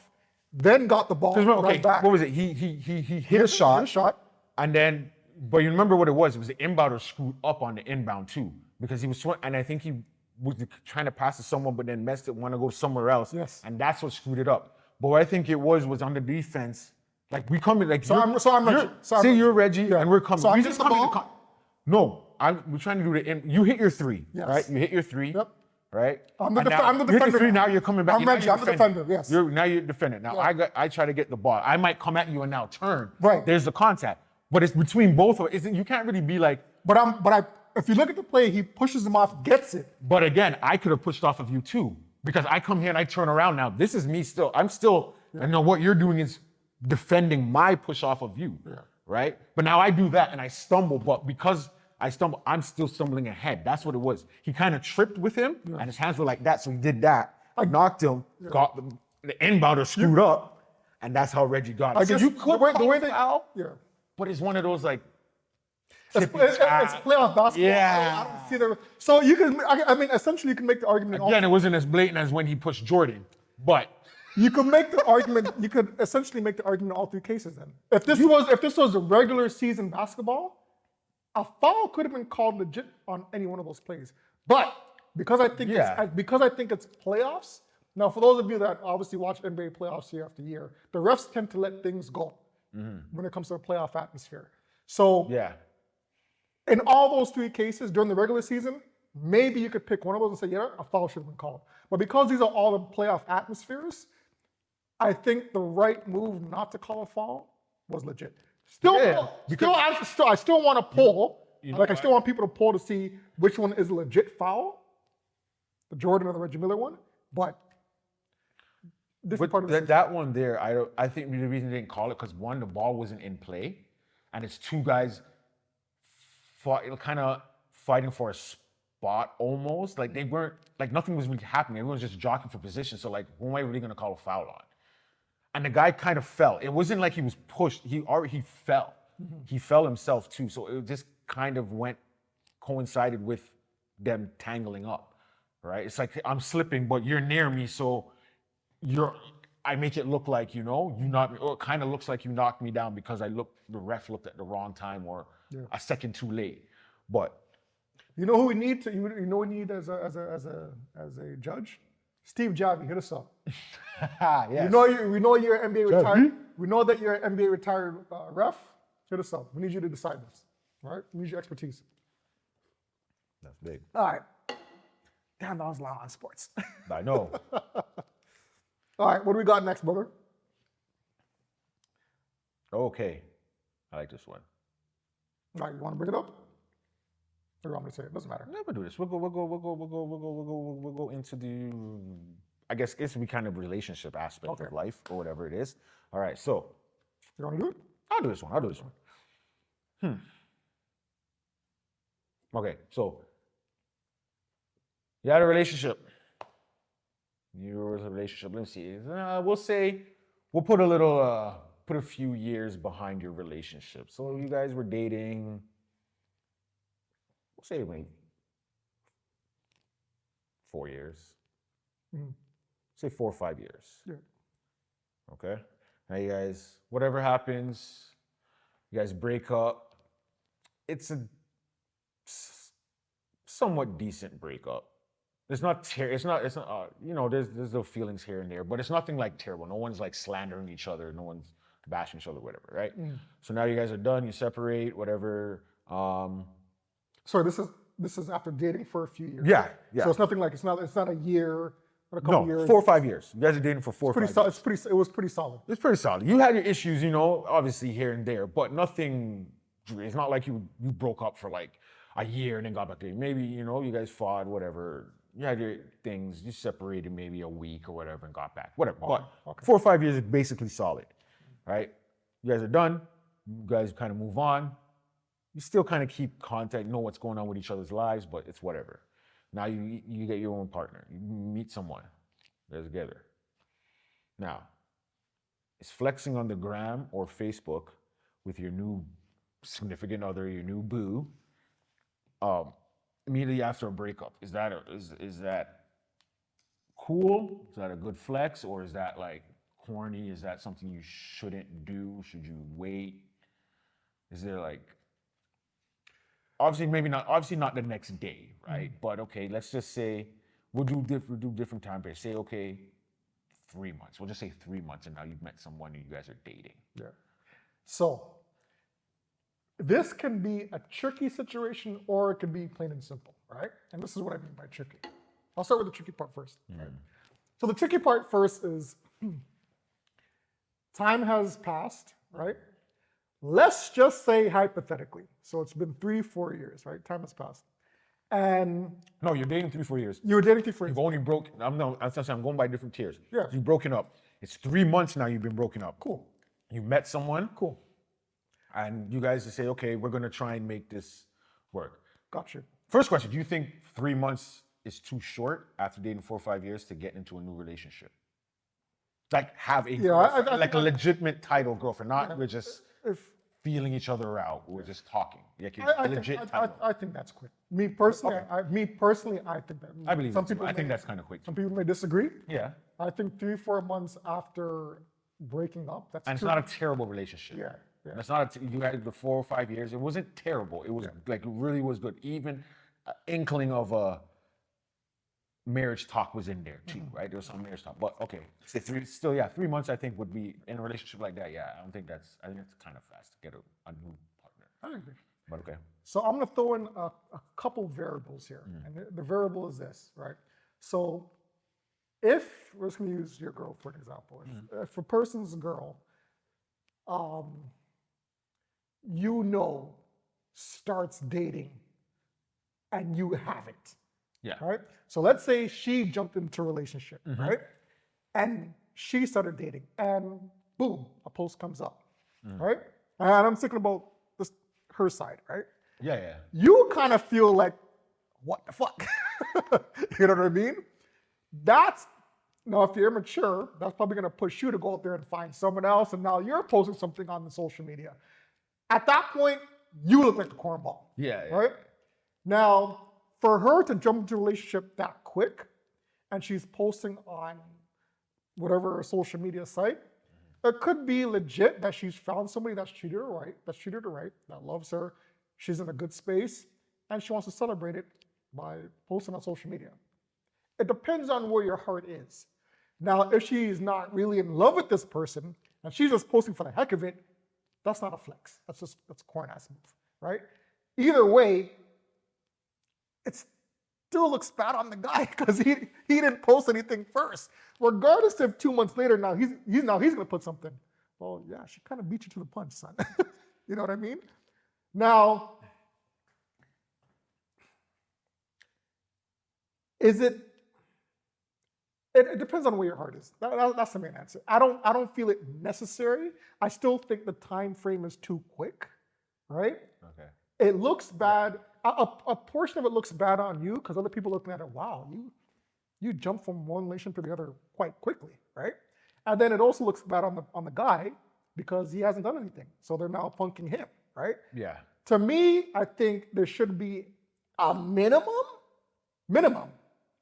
then got the ball Remember, right okay, back. what was it? He hit a shot, and then, but you remember what it was? It was the inbounder screwed up on the inbound too, because he was and I think he was trying to pass to someone, but then messed it, want to go somewhere else, Yes. and that's what screwed it up. But what I think it was on the defense. Like we come in, like So I'm Reggie. say you're Reggie, and we're coming. So I'm we getting just the come in ball? No, we're trying to do the. You hit your three, Yes. right? You hit your three, Yep. right? I'm the And def- I'm the you hit your defender three, now. now you're coming back. I'm now Reggie, you're I'm the defending. defender, yes. Now you're defending. Now Yeah. I try to get the ball. I might come at you and now turn. Right. There's the contact, but it's between both of it. You can't really be like. If you look at the play, he pushes him off, gets it. But again, I could have pushed off of you too, because I come here and I turn around now. This is me still. I'm still. I know what you're doing is defending my push off of you, right? But now I do that and I stumble, but because I stumble, I'm still stumbling ahead. That's what it was. He kind of tripped with him, and his hands were like that, so he did that. I knocked him, got the inbounder screwed up, and that's how Reggie got it. I So guess you could the way they foul, yeah. but it's one of those like. It's playoff basketball. Yeah. I don't see the. So you can. I mean, essentially, you can make the argument. Again, it wasn't as blatant as when he pushed Jordan, but. You could make the argument. You could essentially make the argument in all three cases. Then, if this was a regular season basketball, a foul could have been called legit on any one of those plays. But because I think it's playoffs. Now, for those of you that obviously watch NBA playoffs year after year, the refs tend to let things go when it comes to the playoff atmosphere. So Yeah. in all those three cases during the regular season, maybe you could pick one of those and say, yeah, a foul should have been called. But because these are all the playoff atmospheres, I think the right move not to call a foul was legit. I still want to poll. I still want people to poll to see which one is a legit foul, the Jordan or the Reggie Miller one. But different But part of the season. that one there, I think the reason they didn't call it because one, the ball wasn't in play, and it's two guys kind of fighting for a spot almost. Like they weren't like nothing was really happening. Everyone was just jockeying for position. So like, when were they gonna call a foul on? And the guy kind of fell. It wasn't like he was pushed. He fell. He fell himself too. So it just kind of coincided with them tangling up, right? It's like I'm slipping, but you're near me, so I make it look like you knocked me, or it kind of looks like you knocked me down because the ref looked at the wrong time or a second too late. But You know who we need to? You know we need as a judge? Steve Javi, hit us up. yes. We know you're NBA retired. We know that you're an NBA retired ref. Hit us up. We need you to decide this. All right? We need your expertise. That's big. All right. Damn, that was long on sports. I know. All right, what do we got next, brother? Okay. I like this one. All right, you want to bring it up? Or you want me to say it? Doesn't matter. Never do this. We'll go into the, I guess it's be kind of relationship aspect of life or whatever it is. All right, so. You want to do it? I'll do this one. Okay, so. You had a relationship. You were in a relationship. Let me see. We'll put a few years behind your relationship. So you guys were dating. We'll say maybe 4 years. Say 4 or 5 years. Yeah. Okay. Now you guys, whatever happens, you guys break up. It's a somewhat decent breakup. There's there's little feelings here and there, but it's nothing like terrible. No one's like slandering each other. No one's bashing each other, whatever, right? So now you guys are done. You separate, whatever. Sorry, this is after dating for a few years. Yeah. So it's nothing like it's not a year, but a couple years. 4 or 5 years. You guys are dating for 4 or 5 years. It was pretty solid. It's pretty solid. You had your issues, obviously here and there, but nothing. It's not like you broke up for like a year and then got back together. Maybe you guys fought, whatever. You had your things. You separated maybe a week or whatever and got back, whatever. But 4 or 5 years is basically solid, right? You guys are done. You guys kind of move on. You still kind of keep contact, know what's going on with each other's lives, but it's whatever. Now you get your own partner. You meet someone. They're together. Now, is flexing on the gram or Facebook with your new significant other, your new boo, immediately after a breakup, is that cool? Is that a good flex, or is that like corny? Is that something you shouldn't do? Should you wait? Is there like obviously not the next day, right? But okay, let's just say we'll do different time periods. Say okay, 3 months. We'll just say 3 months, and now you've met someone and you guys are dating. Yeah. So this can be a tricky situation, or it can be plain and simple, right? And this is what I mean by tricky. I'll start with the tricky part first. Right? So the tricky part first is time has passed, right? Let's just say hypothetically. So it's been 3-4 years, right? Time has passed. And no, you're dating 3-4 years. You were dating 3-4 years. You've only broken. I'm going by different tiers. Yeah. You've broken up. It's 3 months now. You've been broken up. Cool. You met someone. Cool. And you guys say, okay, we're gonna try and make this work. Got you. First question: do you think 3 months is too short after dating 4 or 5 years to get into a new relationship? Like have a girlfriend, like a legitimate title girlfriend, not we're just feeling each other out. We're just talking. Like I think that's quick. Me personally, I think that. I believe some people. I think that's kind of quick. Some people may disagree. Yeah. I think 3-4 months after breaking up, that's. And it's not a terrible relationship. Yeah. It's not. You had the 4 or 5 years. It wasn't terrible. It was like really was good. Even an inkling of a marriage talk was in there too, right? There was some marriage talk, but okay. Say 3 months. I think would be in a relationship like that. Yeah, I think that's kind of fast to get a new partner. I agree. But okay. So I'm going to throw in a couple variables here, and the variable is this, right? So if we're just going to use your girl for an example, if a person's a girl, starts dating and you haven't. Yeah. Right? So let's say she jumped into a relationship, right? And she started dating, and boom, a post comes up, right? And I'm thinking about this her side, right? Yeah. You kind of feel like, what the fuck? You know what I mean? That's now if you're immature, that's probably gonna push you to go out there and find someone else, and now you're posting something on the social media. At that point, you look like a cornball. Yeah. Right? Now, for her to jump into a relationship that quick, and she's posting on whatever social media site, it could be legit that she's found somebody that's treated her right, that loves her, she's in a good space, and she wants to celebrate it by posting on social media. It depends on where your heart is. Now, if she's not really in love with this person, and she's just posting for the heck of it, that's not a flex. That's a corn ass move, right? Either way, it still looks bad on the guy because he didn't post anything first. Regardless if 2 months later now he's gonna put something. Well, yeah, she kind of beat you to the punch, son. You know what I mean? Now, is it depends on where your heart is. That's the main answer. I don't feel it necessary. I still think the time frame is too quick, right? Okay. It looks bad. A portion of it looks bad on you because other people looking at it. Wow, you jump from one relation to the other quite quickly, right? And then it also looks bad on the guy because he hasn't done anything. So they're now punking him, right? Yeah. To me, I think there should be a minimum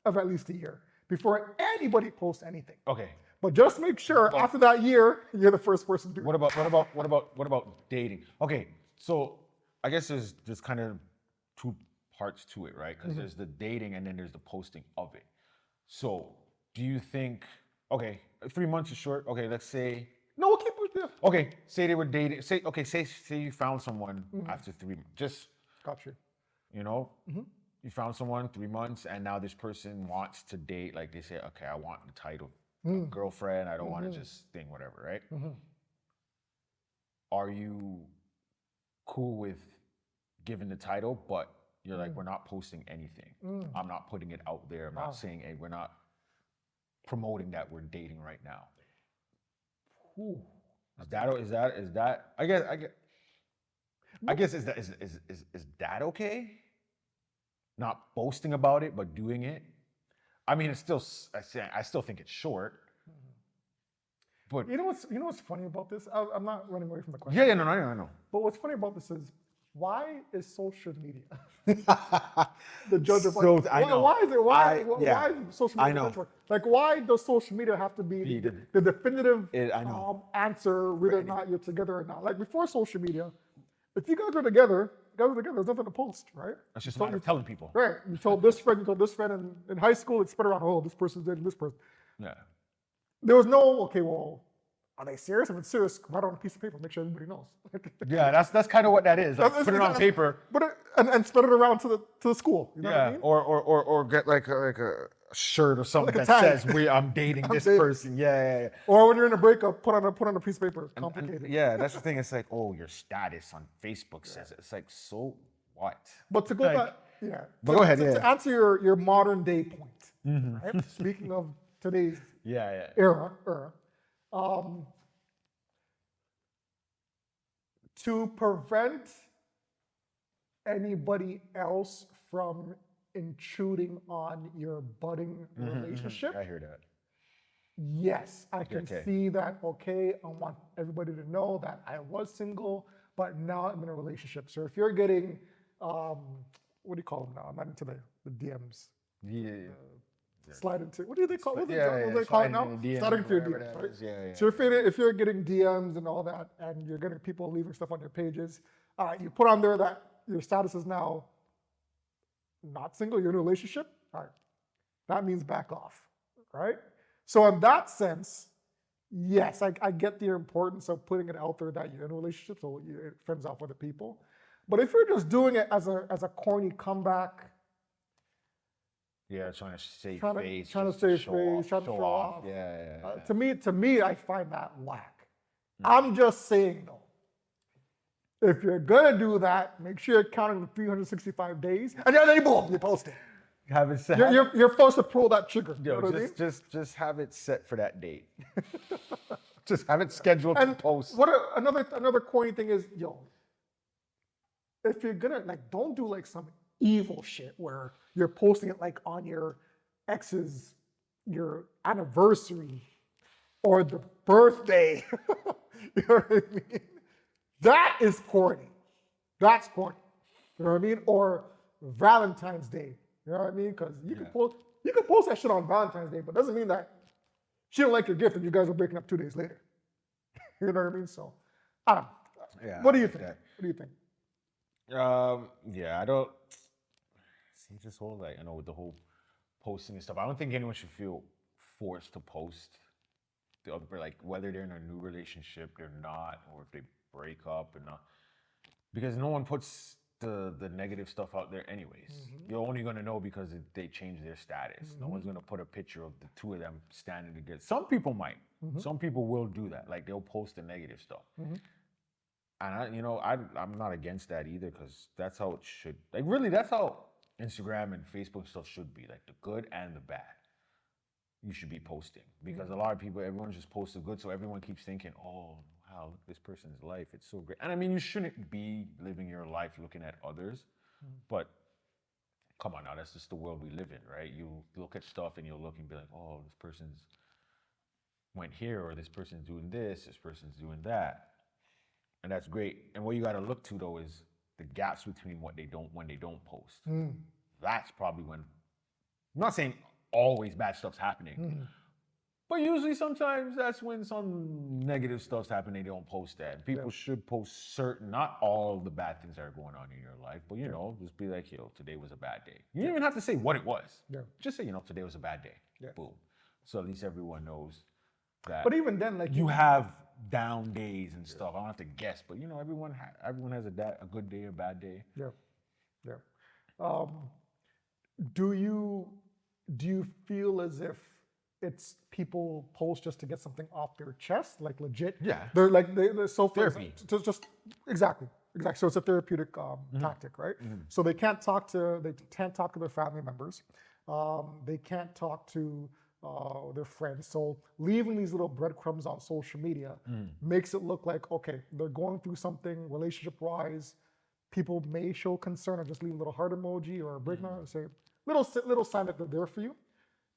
of at least a year before anybody posts anything. Okay. But just make sure after that year, you're the first person to do it. What about dating? Okay, so I guess there's kind of two parts to it, right? Because there's the dating and then there's the posting of it. So do you think, okay, 3 months is short. Okay, let's say. No, we'll keep it there. Okay, say they were dating. Say you found someone after 3 months. Just Got you. you know, you found someone 3 months, and now this person wants to date. Like they say, okay, I want the title of girlfriend. I don't want to just thing whatever, right? Are you cool with giving the title, but you're like, we're not posting anything. I'm not putting it out there. I'm not saying, hey, we're not promoting that we're dating right now. Ooh. Is that? I guess is that okay? Not boasting about it, but doing it. I mean, it's still. I still think it's short. But You know what's funny about this? I'm not running away from the question. yeah, no, I know. But what's funny about this is, why is social media the judge of So, like, I know. why is it why is social media I know. the judge? Like, why does social media have to be the definitive I know. answer whether or not you're together or not? Like before social media, if you guys are together, there's nothing to post, right? That's just a matter of telling people. Right. You told this friend, and in high school it's spread around, oh, this person's dating this person. Yeah. There was no, okay, well, are they serious? If it's serious, write it on a piece of paper, make sure everybody knows. Yeah, that's kind of what that is. Like, put it on paper. And spread it around to the school. You know what I mean? Or get like a shirt or something Like a that tag. says I'm dating this dating. person. Yeah. Or when you're in a breakup, put on a piece of paper. Complicated. Yeah, that's the thing. It's like, oh, your status on Facebook says it. It's like, so what? But to go Like, back, yeah. But go ahead, To answer your modern day point, right? Speaking of today's Yeah. era, to prevent anybody else from intruding on your budding relationship, I hear that. yes, I can Okay. see that, okay, I want everybody to know that I was single, but now I'm in a relationship. So if you're getting, what do you call them now? I'm not into the DMs. Yeah. Slide into, what do they call it? Yeah, What do they call it now? sliding into DMs, Sliding into your whatever DMs, that right? is. Yeah. So if you're getting DMs and all that, and you're getting people leaving stuff on your pages, you put on there that your status is now not single, you're in a relationship, all right, that means back off, right? So in that sense, yes, I get the importance of putting it out there that you're in a relationship, so it fends off other people. But if you're just doing it as a corny comeback, Yeah, trying to save trying face. to just save show face, off, trying to show off. Yeah. To me, I find that whack. I'm just saying though, if you're gonna do that, make sure you're counting the 365 days, and then boom, you post it. have it set. You're forced to pull that trigger. You know Yo, what I mean? just have it set for that date. Just have it scheduled to And post. another corny thing is, yo, if you're gonna like, don't do like some evil shit where you're posting it like on your ex's, your anniversary or the birthday. You know what I mean? That is corny. That's corny. You know what I mean? Or Valentine's Day. You know what I mean? Because you can post that shit on Valentine's Day, but it doesn't mean that she don't like your gift and you guys are breaking up 2 days later. You know what I mean? So, I don't know. Yeah. What do you think? Yeah. What do you think? Yeah, I don't see this whole like, with the whole posting and stuff. I don't think anyone should feel forced to post the other, like whether they're in a new relationship, they're not, or if they break up or not, because no one puts the negative stuff out there anyways. You're only gonna know because they change their status. No one's gonna put a picture of the two of them standing together. Some people might. Some people will do that. Like they'll post the negative stuff. And I'm not against that either, because that's how it should. Like really, that's how Instagram and Facebook stuff should be. Like the good and the bad, you should be posting, because a lot of people, everyone just posts the good, so everyone keeps thinking, oh wow, look at this person's life, it's so great. And I mean, you shouldn't be living your life looking at others, but come on now, that's just the world we live in, right? You look at stuff and you'll look and be like, oh, this person's went here, or this person's doing this person's doing that. And that's great. And what you got to look to though is the gaps between when they don't post. That's probably when, I'm not saying always bad stuff's happening, but usually sometimes that's when some negative stuff's happening. They don't post that. People should post certain, not all the bad things that are going on in your life, but just be like, yo, today was a bad day. You don't even have to say what it was. Just say, today was a bad day. Boom. So at least everyone knows that. But even then, like you have down days and stuff. I don't have to guess, but everyone has a good day, a bad day. Do you feel as if it's people post just to get something off their chest, like legit? Yeah. They're like they're so Therapy. just exactly. So it's a therapeutic tactic, right? So they can't talk to their family members. They can't talk to their friends. So leaving these little breadcrumbs on social media makes it look like, okay, they're going through something relationship-wise. People may show concern or just leave a little heart emoji or a break note, say little sign that they're there for you.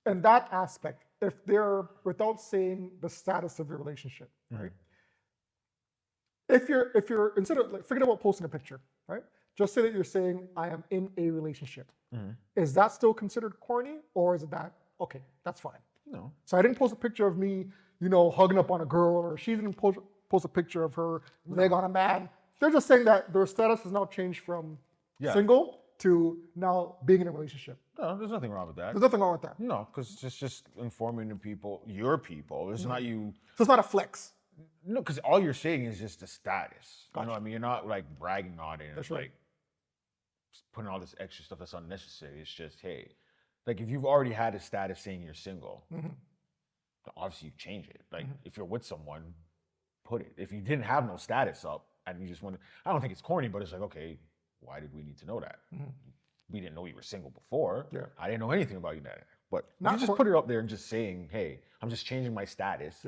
And that aspect, if they're without saying the status of your relationship, right? If you're instead of like, forget about posting a picture, right? Just say that you're saying I am in a relationship. Is that still considered corny, or is it that okay? That's fine. No. So I didn't post a picture of me, hugging up on a girl, or she didn't post a picture of her leg on a man. They're just saying that their status has now changed from single to now being in a relationship. No, there's nothing wrong with that. There's nothing wrong with that. No, because it's just informing the people, your people. It's not you. So it's not a flex. No, because all you're saying is just the status. You know what I mean? You're not like bragging on it. And That's like right. putting all this extra stuff that's unnecessary. It's just, hey, like if you've already had a status saying you're single, obviously you change it. Like if you're with someone, put it. If you didn't have no status up and you just want to, I don't think it's corny, but it's like, okay, why did we need to know that? We didn't know you were single before. I didn't know anything about you that. But you just put it up there and just saying, hey, I'm just changing my status.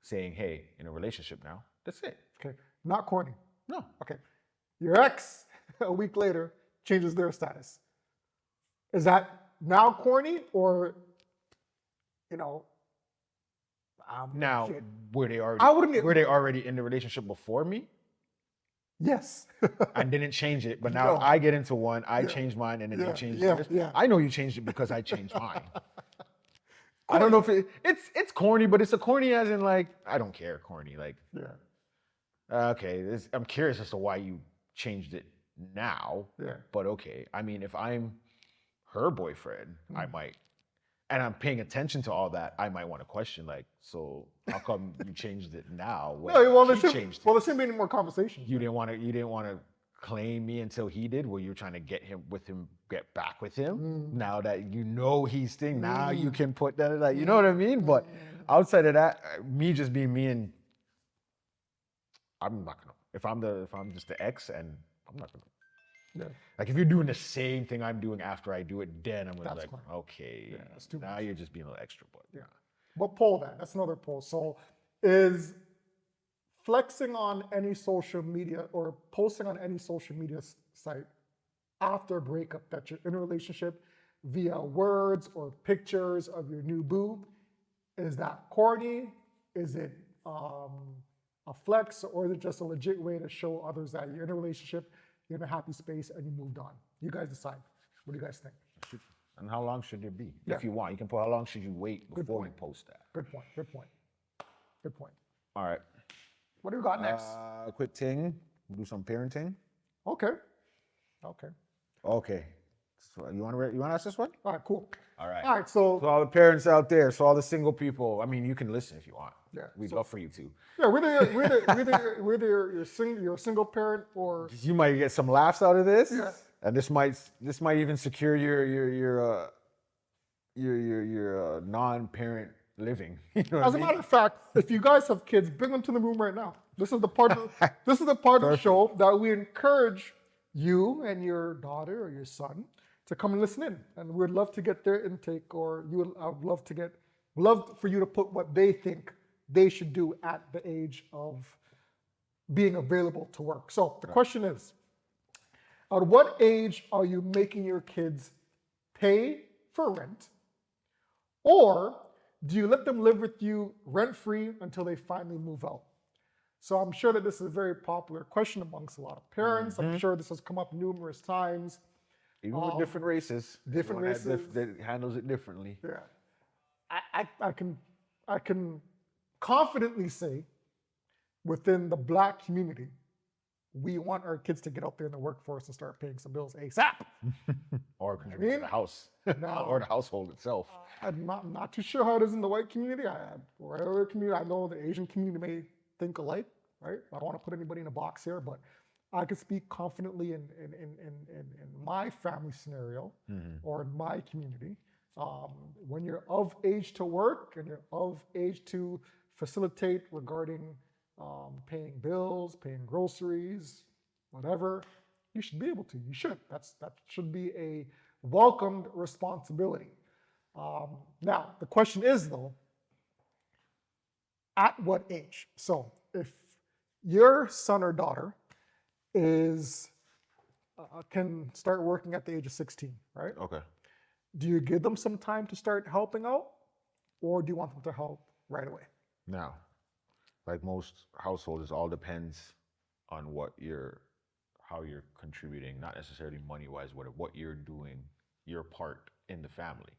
Saying, hey, in a relationship now. That's it. Okay. Not corny. No. Okay. Your ex, a week later, changes their status. Is that now corny, or, now, shit. were they I wouldn't- already in the relationship before me Yes. and didn't change it? But now No. I get into one, I change mine, and then they change theirs. I know you changed it because I changed mine. I don't know if it's corny, but it's a corny as in like, I don't care, corny. Like, okay, I'm curious as to why you changed it now. But okay, I mean, if I'm her boyfriend, I might, and I'm paying attention to all that, I might want to question, like, so how come you changed it now? When there changed it? there shouldn't be any more conversations. You didn't want to claim me until he did. Were you trying to get back with him? Now that he's thing, now you can put that, like, you know what I mean? But outside of that, me just being me, and I'm not gonna. If I'm just the ex, and I'm not gonna. Yeah. Like if you're doing the same thing I'm doing after I do it, then I'm gonna That's like, fine. okay, Yeah, that's too now much. you're just being a little extra. But Yeah. But poll that. That's another poll. So is flexing on any social media or posting on any social media site after a breakup that you're in a relationship via words or pictures of your new boo, is that corny? Is it a flex, or is it just a legit way to show others that you're in a relationship, you're in a happy space, and you moved on? You guys decide. What do you guys think? and how long should it be? Yeah. If you want, you can put how long should you wait Good before you point. post that. Good point. Good point. Good point. All right. What do we got next? Quick thing. Do some parenting. Okay. Okay. Okay. So you want to ask this one? All right. Cool. All right. All right. So So all the parents out there, so all the single people. I mean, you can listen if you want. Yeah, We'd so- love for you to. yeah, whether you're a single parent or You might get some laughs out of this, Yeah. and this might even secure your non-parent living. You know what as I a mean? matter of fact, if you guys have kids, bring them to the room right now. This is the part of the show that we encourage you and your daughter or your son to come and listen in, and we'd love to get their intake, or I would love for you to put what they think they should do at the age of being available to work. So the question is, at what age are you making your kids pay for rent? Or do you let them live with you rent-free until they finally move out? So I'm sure that this is a very popular question amongst a lot of parents. I'm sure this has come up numerous times. Even with different races, different everyone races. that handles it differently. Yeah. I can confidently say within the Black community, we want our kids to get out there in the workforce and start paying some bills ASAP. Or contribute to the house, No. or the household itself. I'm not too sure how it is in the white community. Or other community, I know the Asian community may think alike, right? I don't want to put anybody in a box here, but I could speak confidently in my family scenario or in my community. When you're of age to work and you're of age to facilitate regarding paying bills, paying groceries, whatever, you should be able to. You should. That should be a welcomed responsibility. Now, the question is though, at what age? So if your son or daughter is can start working at the age of 16, right? Okay. Do you give them some time to start helping out, or do you want them to help right away? Now, like most households, it all depends on how you're contributing, not necessarily money-wise, what you're doing, your part in the family.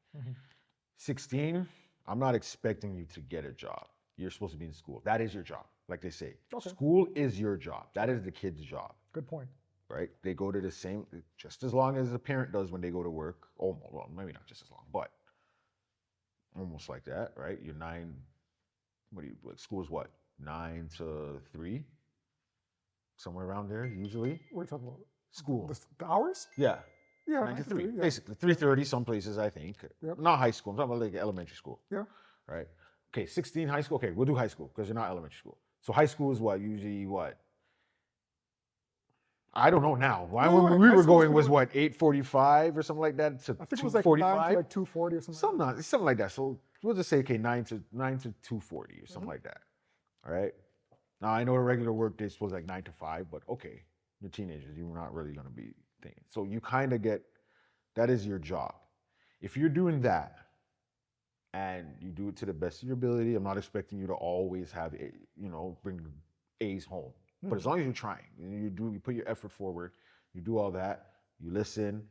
16, I'm not expecting you to get a job. You're supposed to be in school. That is your job, like they say. Okay. School is your job. That is the kid's job, Good point. right? They go to the same, just as long as the parent does when they go to work. Oh, well, maybe not just as long, but almost like that, right? You're 9, like school is what? 9 to 3? Somewhere around there, usually. What are you talking about? School. The hours? Yeah. Yeah, 9 to 3, yeah. basically. 3:30 some places, I think. Yep. Not high school. I'm talking about like elementary school, Yeah. right? Okay, 16 high school. Okay, we'll do high school because you're not elementary school. So high school is what? Usually what? I don't know now. When we high were school's going was cool. what, 8:45 or something like that to I think it was like 9 2:45? to like 2:40 or something. Something like that. So we'll just say, okay, 9 to 2:40 or something like that. All right. Now I know the regular work day is supposed to be like 9 to 5, but okay, you're teenagers. You're not really going to be thinking. So you kind of get, that is your job. If you're doing that and you do it to the best of your ability, I'm not expecting you to always have, bring A's home. But as long as you're trying, you put your effort forward, you do all that, you listen.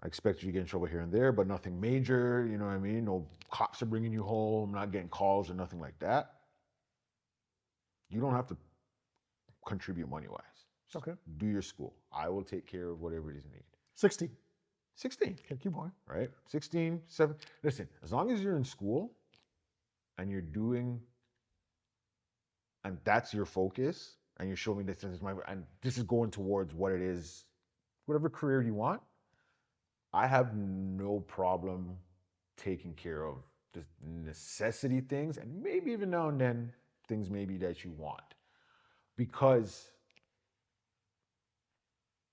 I expect you to get in trouble here and there, but nothing major, you know what I mean? No cops are bringing you home, not getting calls or nothing like that. You don't have to contribute money-wise. Okay. Do your school. I will take care of whatever it is needed. 16. 16, Okay, keep going. right? 16, 7. Listen, as long as you're in school and you're doing, and that's your focus, and you're showing this is and this is going towards what it is, whatever career you want, I have no problem taking care of the necessity things, and maybe even now and then things maybe that you want. Because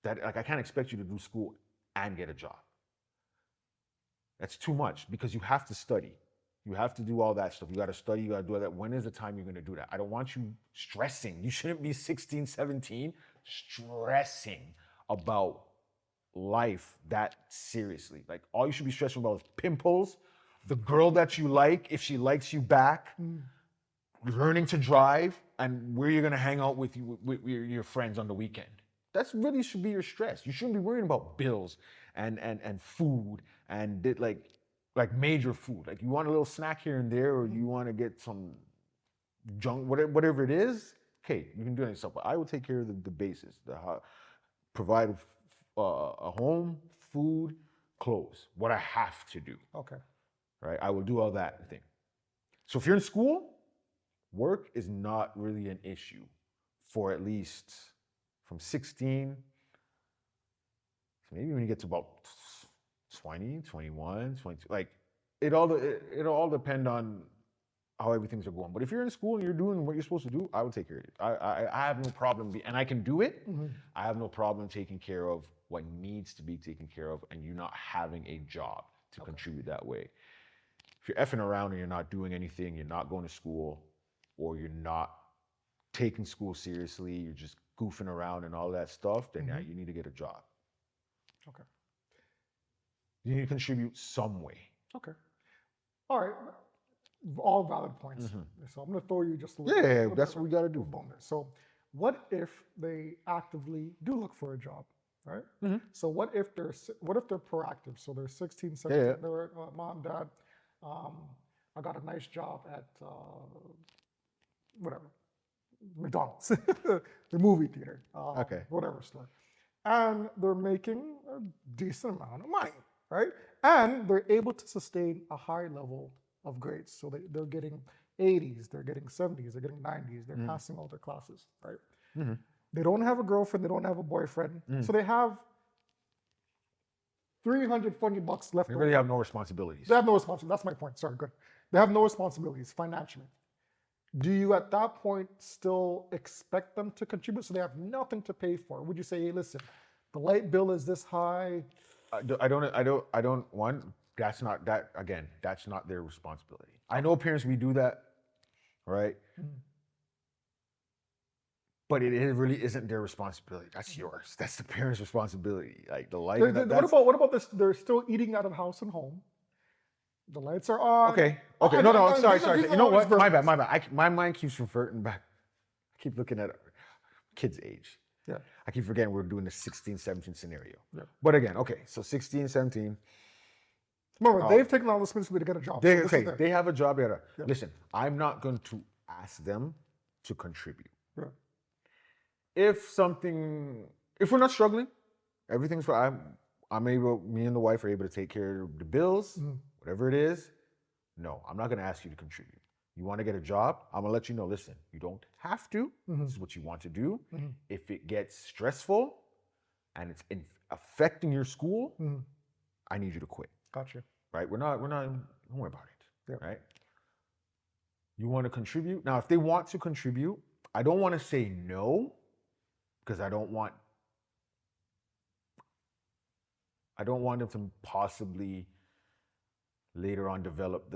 That like I can't expect you to do school and get a job. That's too much because you have to study. You have to do all that stuff. You got to study, you got to do all that. When is the time you're going to do that? I don't want you stressing. You shouldn't be 16, 17 stressing about life that seriously. Like all you should be stressing about is pimples, the girl that you like, if she likes you back, learning to drive, and where you're going to hang out with your friends on the weekend. That's really should be your stress. You shouldn't be worrying about bills and food and like major food. Like you want a little snack here and there, or you want to get some junk, whatever it is. Okay, you can do it yourself. But I will take care of the basis. Provide a home, food, clothes. What I have to do. Okay. Right. I will do all that thing. So if you're in school, work is not really an issue for at least from 16, maybe when you get to about 20, 21, 22, like it'll all depend on how everything's going. But if you're in school and you're doing what you're supposed to do, I will take care of it. I have no problem, and I can do it. I have no problem taking care of what needs to be taken care of, and you not having a job to contribute that way. If you're effing around and you're not doing anything, you're not going to school, or you're not taking school seriously, you're just goofing around and all that stuff, then yeah, you need to get a job. Okay. You need to contribute some way. Okay. All right. All valid points. So I'm going to throw you just a little. Yeah, little that's bit what we got to do. of bonus. So, what if they actively do look for a job, right? So what if they're proactive? So they're 16, 17. Yeah. They're mom, dad. I got a nice job at whatever, McDonald's, the movie theater, whatever store, and they're making a decent amount of money, right? And they're able to sustain a high level of grades. So they're getting 80s, they're getting 70s, they're getting 90s, they're passing all their classes, right? They don't have a girlfriend, they don't have a boyfriend, so they have $340 left. They really have no responsibilities. They have no responsibility. That's my point. Sorry, good. They have no responsibilities financially. Do you at that point still expect them to contribute so they have nothing to pay for? Would you say, hey, listen, the light bill is this high? I don't want, that's not their responsibility. I know parents, we do that, right? But it really isn't their responsibility. That's yours. That's the parents' responsibility. Like the light. What about this? They're still eating out of house and home. The lights are on. Okay. No. Sorry. You know what? My bad. My mind keeps reverting back. I keep looking at kids' age. Yeah. I keep forgetting we're doing the 16, 17 scenario. Yeah. But again, okay. So 16, 17. Remember, they've taken all the responsibility to get a job. They have a job. Listen, I'm not going to ask them to contribute. Yeah. If we're not struggling, everything's fine. Me and the wife are able to take care of the bills, whatever it is. No, I'm not going to ask you to contribute. You want to get a job? I'm going to let you know, listen, you don't have to. This is what you want to do. If it gets stressful and it's affecting your school, I need you to quit. Gotcha. Right? Don't worry about it. Yeah. Right? You want to contribute? Now, if they want to contribute, I don't want to say no, because I don't want them to possibly later on develop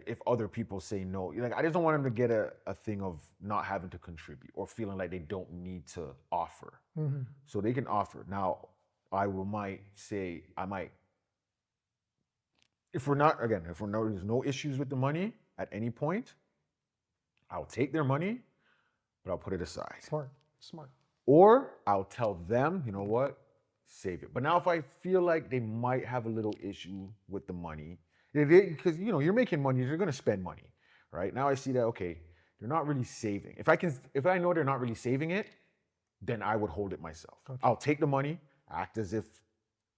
if other people say no. Like I just don't want them to get a thing of not having to contribute or feeling like they don't need to offer. So they can offer. Now, might say, if there's no issues with the money at any point, I'll take their money, but I'll put it aside. Smart. Or I'll tell them, you know what, save it. But now if I feel like they might have a little issue with the money, because you're making money, you're gonna spend money, right? Now I see that, okay, they're not really saving. If I know they're not really saving it, then I would hold it myself. Gotcha. I'll take the money, act as if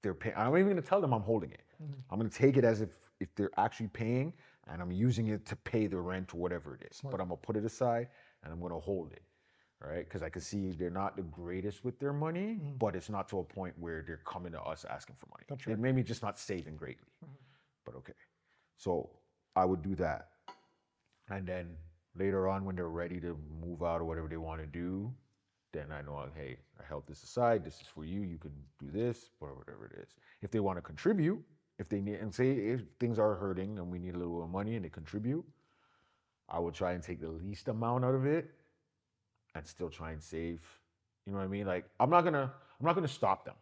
they're paying. I'm not even gonna tell them I'm holding it. I'm gonna take it as if they're actually paying, and I'm using it to pay the rent or whatever it is. Smart. But I'm gonna put it aside and I'm gonna hold it. Right? Because I can see they're not the greatest with their money, but it's not to a point where they're coming to us asking for money. That's right. It may be just not saving greatly, but okay. So I would do that. And then later on when they're ready to move out or whatever they want to do, then I know, hey, I held this aside. This is for you. You can do this or whatever it is. If they want to contribute, if they need, and say if things are hurting and we need a little bit of money and they contribute, I would try and take the least amount out of it and still try and save. You know what I mean? Like I'm not gonna stop them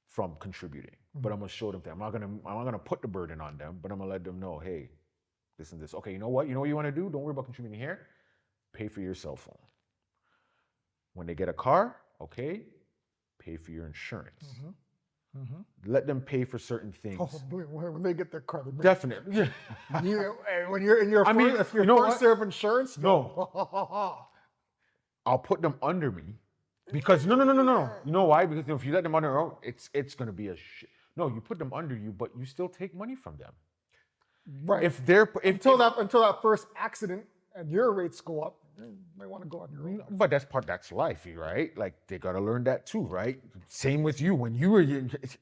from contributing, but I'm gonna show them that I'm not gonna put the burden on them, but I'm gonna let them know, hey, this and this. Okay, you know what you want to do? Don't worry about contributing here. Pay for your cell phone. When they get a car, okay, pay for your insurance. Let them pay for certain things. Oh, when they get their car, they make- Definitely. when you're in your I mean, if you're you know first what? year of insurance, No. I'll put them under me because no. You know why? Because if you let them under, it's gonna be a shit. No, you put them under you, but you still take money from them. right. Until Until that first accident and your rates go up, you may want to go on your own. But that's life, right? Like they gotta learn that too, right? Same with you. When you were,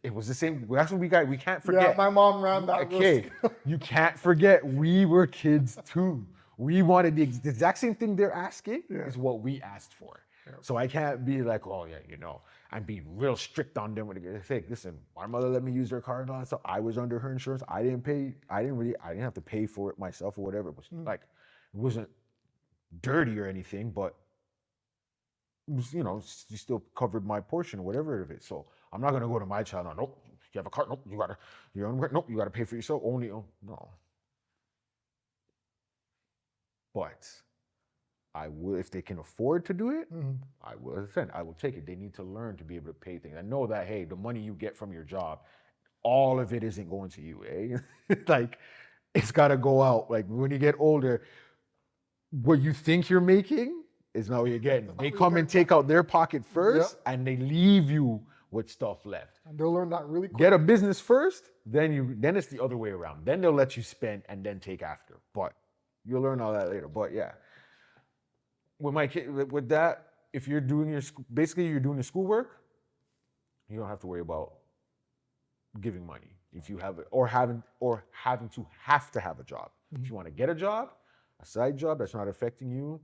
it was the same. That's what we can't forget. Yeah, my mom ran that Okay, risk. you can't forget. We were kids too. We wanted the exact same thing they're asking is what we asked for. Yeah. So I can't be like, oh yeah, I'm being real strict on them when they say, listen, my mother let me use their car and all that stuff. I was under her insurance. I didn't have to pay for it myself or whatever. It was like, it wasn't dirty or anything, but it was, you still covered my portion or whatever of it. So I'm not gonna go to my child. No, nope. You have a car. Nope. Nope. You gotta pay for yourself. No. But I will, if they can afford to do it, I will. As I said, I will take it. They need to learn to be able to pay things. I know that, hey, the money you get from your job, all of it isn't going to you, eh? Like, it's got to go out. Like, when you get older, what you think you're making is not what you're getting. They come and take out their pocket first, and they leave you with stuff left. And they'll learn that really quick. Get a business first, then it's the other way around. Then they'll let you spend and then take after. But you'll learn all that later. But yeah, with my kid, with that, if you're doing you're doing your schoolwork, you don't have to worry about giving money if you have it or having to have a job. If you want to get a job, a side job that's not affecting you,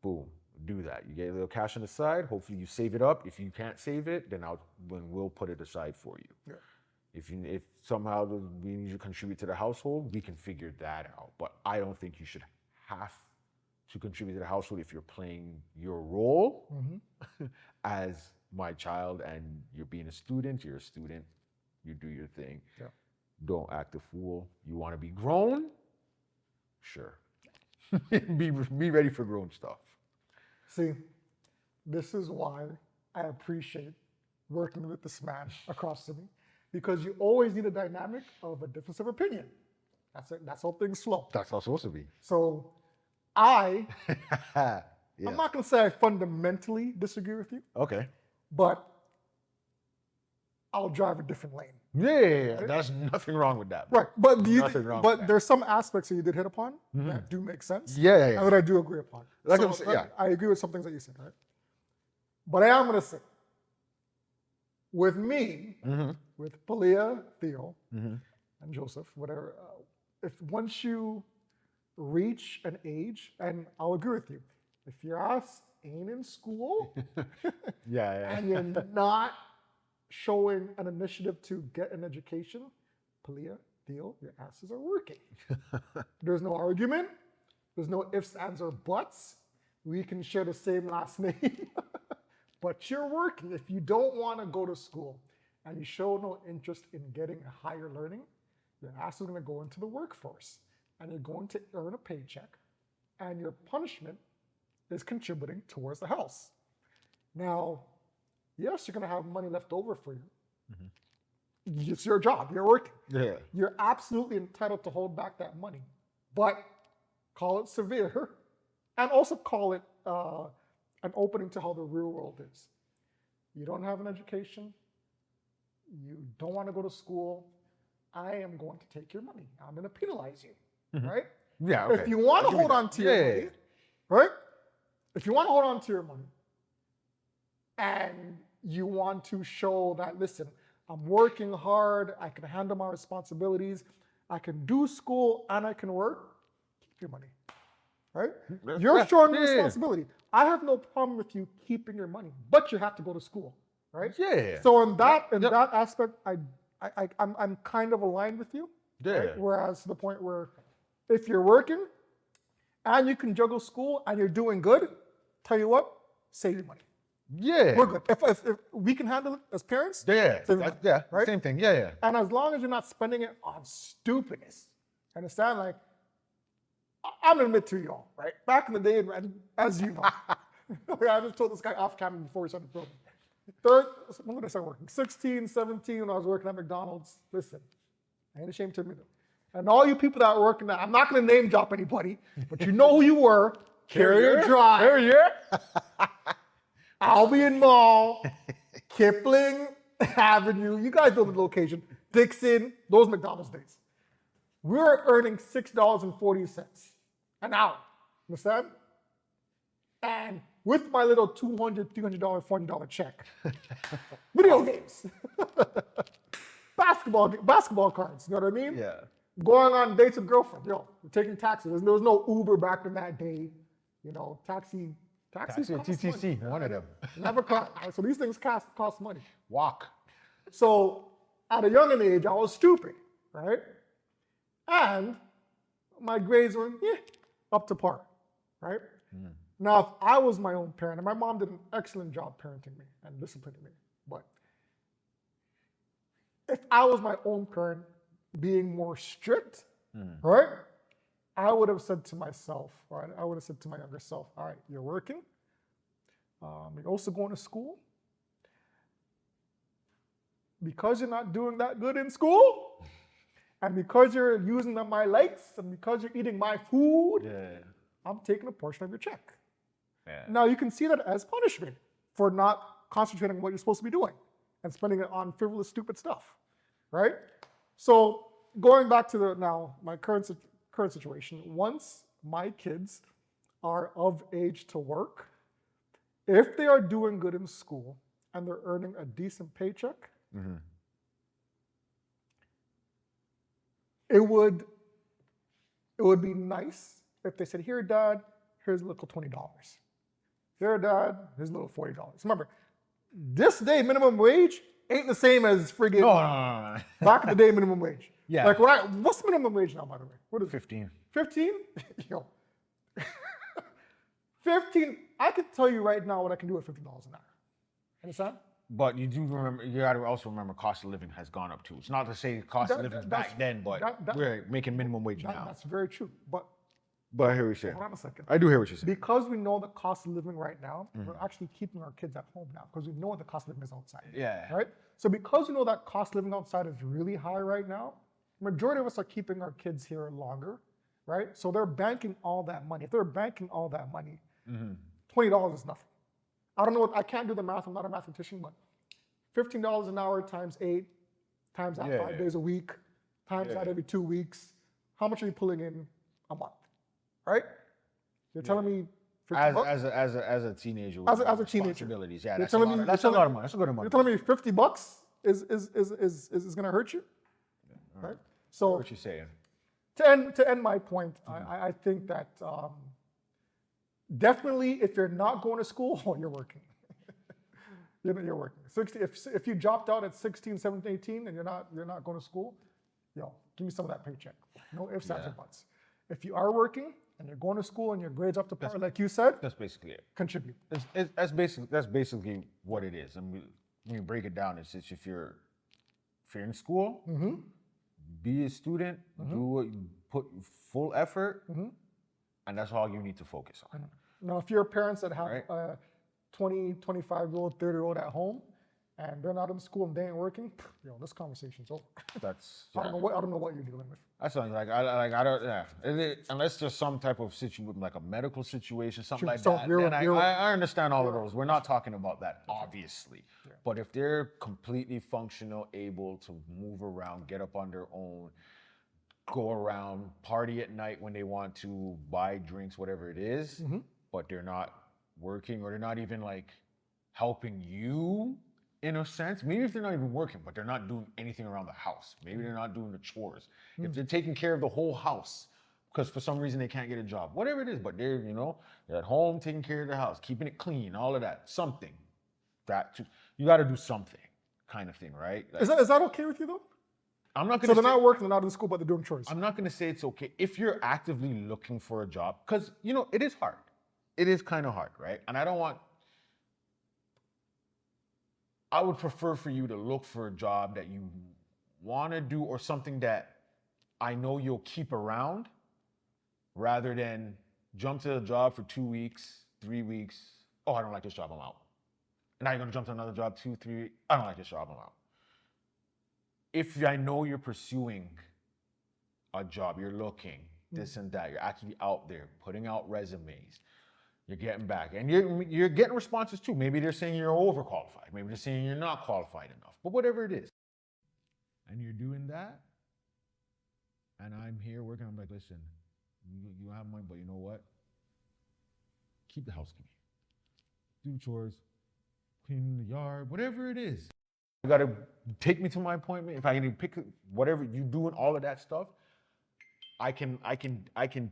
boom, do that. You get a little cash on the side. Hopefully you save it up. If you can't save it, then we'll put it aside for you. Yeah. If somehow we need to contribute to the household, we can figure that out. But I don't think you should have to contribute to the household if you're playing your role as my child and you're being a student. You're a student. You do your thing. Yeah. Don't act a fool. You want to be grown? Sure. be ready for grown stuff. See, this is why I appreciate working with this man across from me. Because you always need a dynamic of a difference of opinion. That's it. That's how things flow. That's how it's supposed to be. So I'm not going to say I fundamentally disagree with you. Okay. But I'll drive a different lane. Yeah. Right? There's nothing wrong with that. Right. But there's some aspects that you did hit upon that do make sense. Yeah. And that I do agree upon. I agree with some things that you said, right? But I am going to say, with me, with Palia, Theo, and Joseph, whatever, once you reach an age, and I'll agree with you, if your ass ain't in school, and you're not showing an initiative to get an education, Palia, Theo, your asses are working. There's no argument. There's no ifs, ands, or buts. We can share the same last name, but you're working. If you don't want to go to school, and you show no interest in getting a higher learning, your ass is going to go into the workforce and you're going to earn a paycheck and your punishment is contributing towards the house. Now, yes, you're going to have money left over for you. It's your job. You're working. Yeah. You're absolutely entitled to hold back that money, but call it severe and also call it an opening to how the real world is. You don't have an education. You don't want to go to school, I am going to take your money. I'm going to penalize you, right? Yeah, okay. If you want to hold on to your money, right? If you want to hold on to your money and you want to show that, listen, I'm working hard, I can handle my responsibilities, I can do school and I can work, keep your money. right? That's- You're yeah, showing yeah, yeah. responsibility. I have no problem with you keeping your money, but you have to go to school, right? Yeah. So in that Yep. that aspect, I'm kind of aligned with you. Yeah. Right? Whereas to the point where if you're working and you can juggle school and you're doing good, tell you what, save your money. Yeah. We're good. If we can handle it as parents, Yeah. save your money, Yeah. right? Same thing. Yeah. Yeah. And as long as you're not spending it on stupidness, understand? Like, I'm gonna admit to y'all, right? Back in the day, and as you know, I just told this guy off camera before we started the program. When did I start working? 16, 17, when I was working at McDonald's. Listen, I ain't ashamed to admit it. And all you people that are working now, I'm not gonna name drop anybody, but you know who you were. Carrier Drive. Carrier. Albion Mall, Kipling Avenue. You guys know the location. Dixon, those McDonald's days. We were earning $6.40 an hour. Understand? And with my little $200, $300, $400 check, video games, basketball cards. You know what I mean? Yeah. Going on dates with girlfriend. Yo, we're taking taxis. There was no Uber back in that day. You know, taxis Taxi or cost TTC, money. one of them. Never cost. So these things cost money. Walk. So at a younger age, I was stupid, right? And my grades were up to par, right? Now, if I was my own parent, and my mom did an excellent job parenting me and disciplining me, but if I was my own parent being more strict, right? I would have said to myself, right? I would have said to my younger self, all right, you're working. You're also going to school. Because you're not doing that good in school, and because you're using my lights, and because you're eating my food, Yeah. I'm taking a portion of your check. Yeah. Now, you can see that as punishment for not concentrating on what you're supposed to be doing and spending it on frivolous, stupid stuff, right? So going back to my current situation, once my kids are of age to work, if they are doing good in school and they're earning a decent paycheck, it would be nice if they said, here, Dad, here's a little $20. Here, Dad, here's a little $40. Remember, this day minimum wage ain't the same as friggin' No. back in the day minimum wage. Yeah. Like, what's minimum wage now, by the way? What is it? 15. 15? Yo. 15, I could tell you right now what I can do at $50 an hour. Understand? But you do remember, you got to also remember cost of living has gone up too. It's not to say cost of living back then, but we're making minimum wage now. That's very true. But But I hear what you're saying. hold on a second. I do hear what you're saying. Because we know the cost of living right now, we're actually keeping our kids at home now because we know the cost of living is outside. Yeah. Right? So because we know that cost of living outside is really high right now, majority of us are keeping our kids here longer, right? So they're banking all that money. If they're banking all that money, $20 is nothing. I don't know I can't do the math. I'm not a mathematician, but $15 an hour times 8, times that 5 days a week, times that every 2 weeks. How much are you pulling in a month? Right? You're telling me 50 bucks? As a teenager. As a teenager. Responsibilities. Yeah, You're that's, telling me- that's a lot of money. That's a good amount. You're telling me 50 bucks is gonna hurt you? Right? So What you're saying. to end my point, I think that definitely if you're not going to school, you're working. You're working. If you dropped out at 16, 17, 18 and you're not going to school, give me some of that paycheck. No ifs, ands, or buts. If you are working and you're going to school and your grades up to par, like you said, That's basically it. contribute. That's basically what it is. And when you break it down, it's just if you're in school, be a student, do what you put full effort, and that's all you need to focus on. Now, if you're parents that have Right. a 20, 25-year-old, 30-year-old at home, and they're not in school and they ain't working, this conversation's over. That's I don't know what you're dealing with. That's something I don't unless there's some type of situation like a medical situation, something like So that. you're- And you're- I understand all of those. We're not talking about that, obviously. But if they're completely functional, able to move around, get up on their own, go around, party at night when they want to, buy drinks, whatever it is, but they're not working or they're not even like helping you in a sense. Maybe if they're not even working, but they're not doing anything around the house. Maybe they're not doing the chores. If they're taking care of the whole house, because for some reason they can't get a job. Whatever it is, but they're, they're at home taking care of the house, keeping it clean, all of that. Something. You got to do something kind of thing, right? Like, Is that okay with you though? I'm not So going to they're not working, they're not in school, but they're doing chores. I'm not going to say it's okay if you're actively looking for a job, because, it is hard. It is kind of hard, right? And I would prefer for you to look for a job that you want to do or something that I know you'll keep around rather than jump to a job for 2 weeks, 3 weeks. Oh, I don't like this job, I'm out. And now you're going to jump to another job 2, 3 weeks. I don't like this job, I'm out. If I know you're pursuing a job, you're looking, this and that, you're actually out there putting out resumes, you're getting back, and you're getting responses too. Maybe they're saying you're overqualified. Maybe they're saying you're not qualified enough. But whatever it is, and you're doing that, and I'm here working. I'm like, listen, you have money, but you know what? Keep the house clean. Do the chores, clean the yard, whatever it is. You gotta take me to my appointment. If I can pick whatever you doing, all of that stuff, I can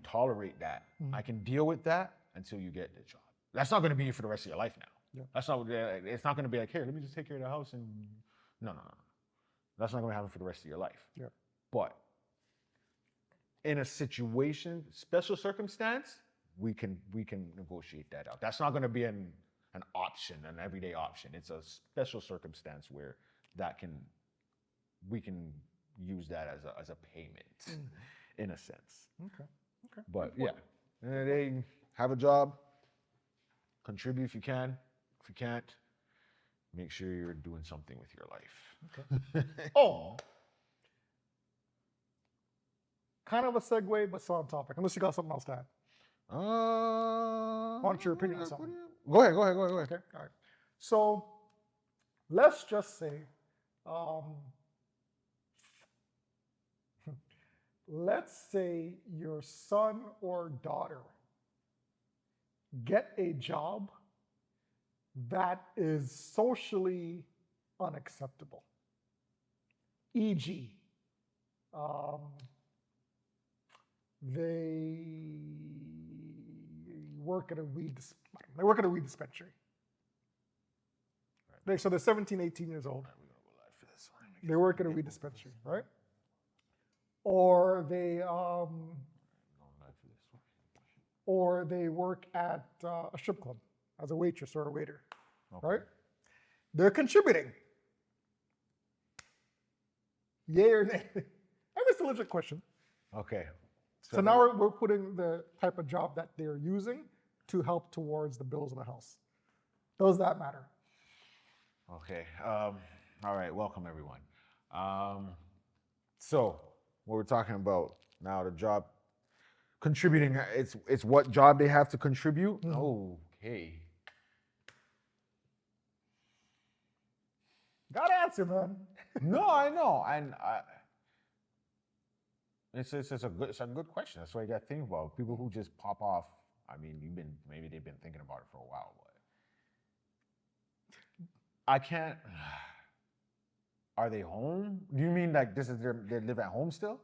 tolerate that. I can deal with that until you get the job. That's not going to be for the rest of your life now. Yeah. That's not. It's not going to be like, here, let me just take care of the house and no. That's not going to happen for the rest of your life. Yeah. But in a situation, special circumstance, we can negotiate that out. That's not going to be an option, an everyday option. It's a special circumstance where we can use that as a payment in a sense. Okay. But yeah, they have a job, contribute if you can. If you can't, make sure you're doing something with your life. Okay. Oh, kind of a segue, but still on topic. Unless you got something else to add. I want your opinion on something. Go ahead. Okay. All right. So let's just say, let's say your son or daughter get a job that is socially unacceptable. E.g., they work at a weed dispensary. So they're 17, 18 years old. They work at a weed dispensary, right? Or they work at a strip club as a waitress or a waiter, right? They're contributing. Yay or nay? And it's a legit question. Okay. So now we're putting the type of job that they're using to help towards the bills of the house. Does that matter? Okay. All right. Welcome, everyone. So what we're talking about now, the job contributing, it's what job they have to contribute. Okay. Gotta answer, man. No, I know. And it's a good question. That's what you got to think about. People who just pop off. I mean, maybe they've been thinking about it for a while, but I can't. Are they home? Do you mean like this is they live at home still?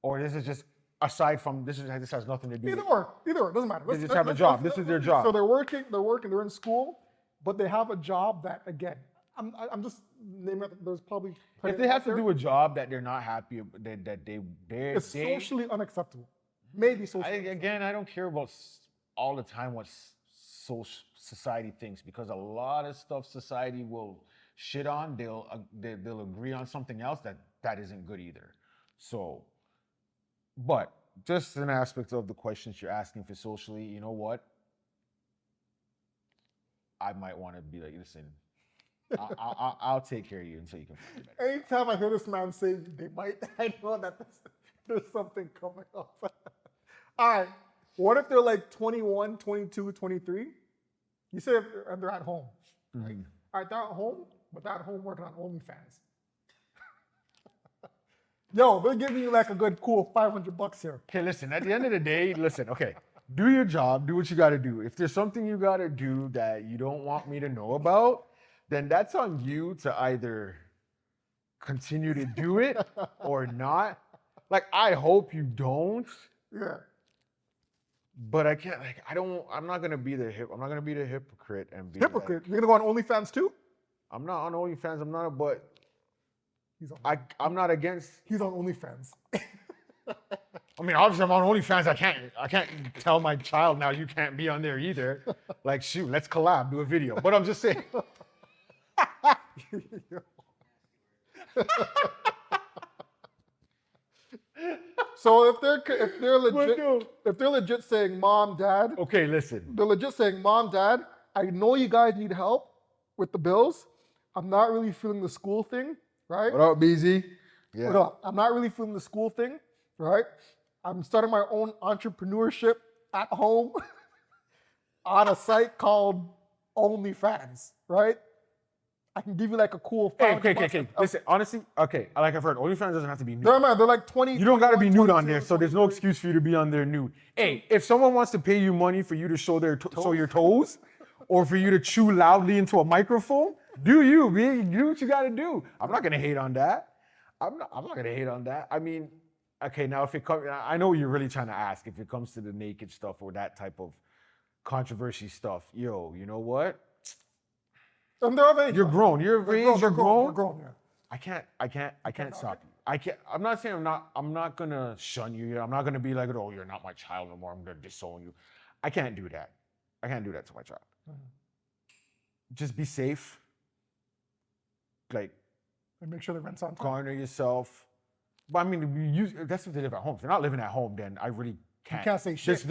Or this is just aside from this has nothing to do Either or, doesn't matter. They just have a job. This is their job. So they're working, they're in school, but they have a job that, again, I'm just naming it, there's probably if they have to do a job that they're not happy that it's socially unacceptable. Maybe socially. Again, I don't care about all the time what society thinks, because a lot of stuff society will shit on, they'll agree on something else that isn't good either. So, but just an aspect of the questions you're asking for socially, you know what? I might want to be like, listen, I'll take care of you until you can find it better. Anytime I hear this man say they might, I know that there's something coming up. All right. What if they're like 21, 22, 23? You say they're at home. Right? All right, they're at home, but they're at home working on OnlyFans. Yo, they're giving you like a good, cool $500 here. Okay, listen, at the end of the day, okay, do your job, do what you got to do. If there's something you got to do that you don't want me to know about, then that's on you to either continue to do it or not. Like, I hope you don't, Yeah. but I can't. Like, I'm not gonna be the I'm not gonna be the hypocrite and be Hypocrite. like, You're gonna go on OnlyFans too? I'm not on OnlyFans. I'm not, but He's on. I'm not against. He's on OnlyFans. I mean, obviously, I'm on OnlyFans. I can't tell my child now you can't be on there either. Like, shoot, let's collab, do a video. But I'm just saying. So if they're legit saying mom, dad, Okay, listen. they're legit saying mom, dad, I know you guys need help with the bills. I'm not really feeling the school thing, right? What up, BZ? Yeah. What up? I'm not really feeling the school thing, right? I'm starting my own entrepreneurship at home on a site called OnlyFans, right? I can give you like a cool. Okay. Listen, honestly, okay, like I've heard, OnlyFans doesn't have to be nude. They're like 20. You don't got to be nude on 22, there, so there's no 23. excuse for you to be on there nude. Hey, if someone wants to pay you money for you to show show your toes, or for you to chew loudly into a microphone, do you, man? Do what you got to do. I'm not gonna hate on that. I'm not gonna hate on that. I mean, okay, now if it comes, I know what you're really trying to ask. If it comes to the naked stuff or that type of controversy stuff, yo, you know what? And they're of age. You're grown. You're of age. You're grown. They're grown, yeah. I can't stop you. I'm not saying I'm not gonna shun you. I'm not gonna be like, oh, you're not my child no more. I'm gonna disown you. I can't do that. I can't do that to my child. Just be safe. Like, And make sure the rent's on time. garner yourself. But I mean, that's if they live at home. If they're not living at home, then I really can't. You can't say shit.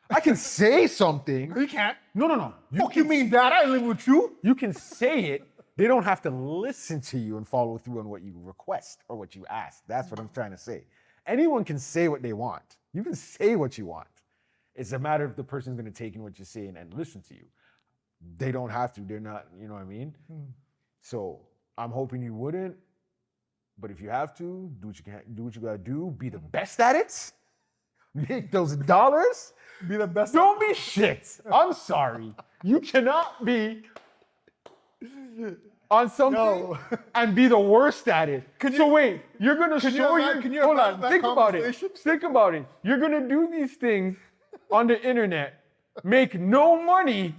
I can say something. You can't. No. Fuck you mean, dad? I live with you. You can say it. They don't have to listen to you and follow through on what you request or what you ask. That's what I'm trying to say. Anyone can say what they want. You can say what you want. It's a matter of the person's going to take in what you're saying and listen to you. They don't have to. They're not, you know what I mean? So I'm hoping you wouldn't. But if you have to, do what you can. Do what you got to do. Be the best at it. Make those dollars. Be the best. Don't be shit. I'm sorry. You cannot be on something and be the worst at it. Wait, you're gonna show your. Hold on. Think about it. Think about it. You're gonna do these things on the internet, make no money,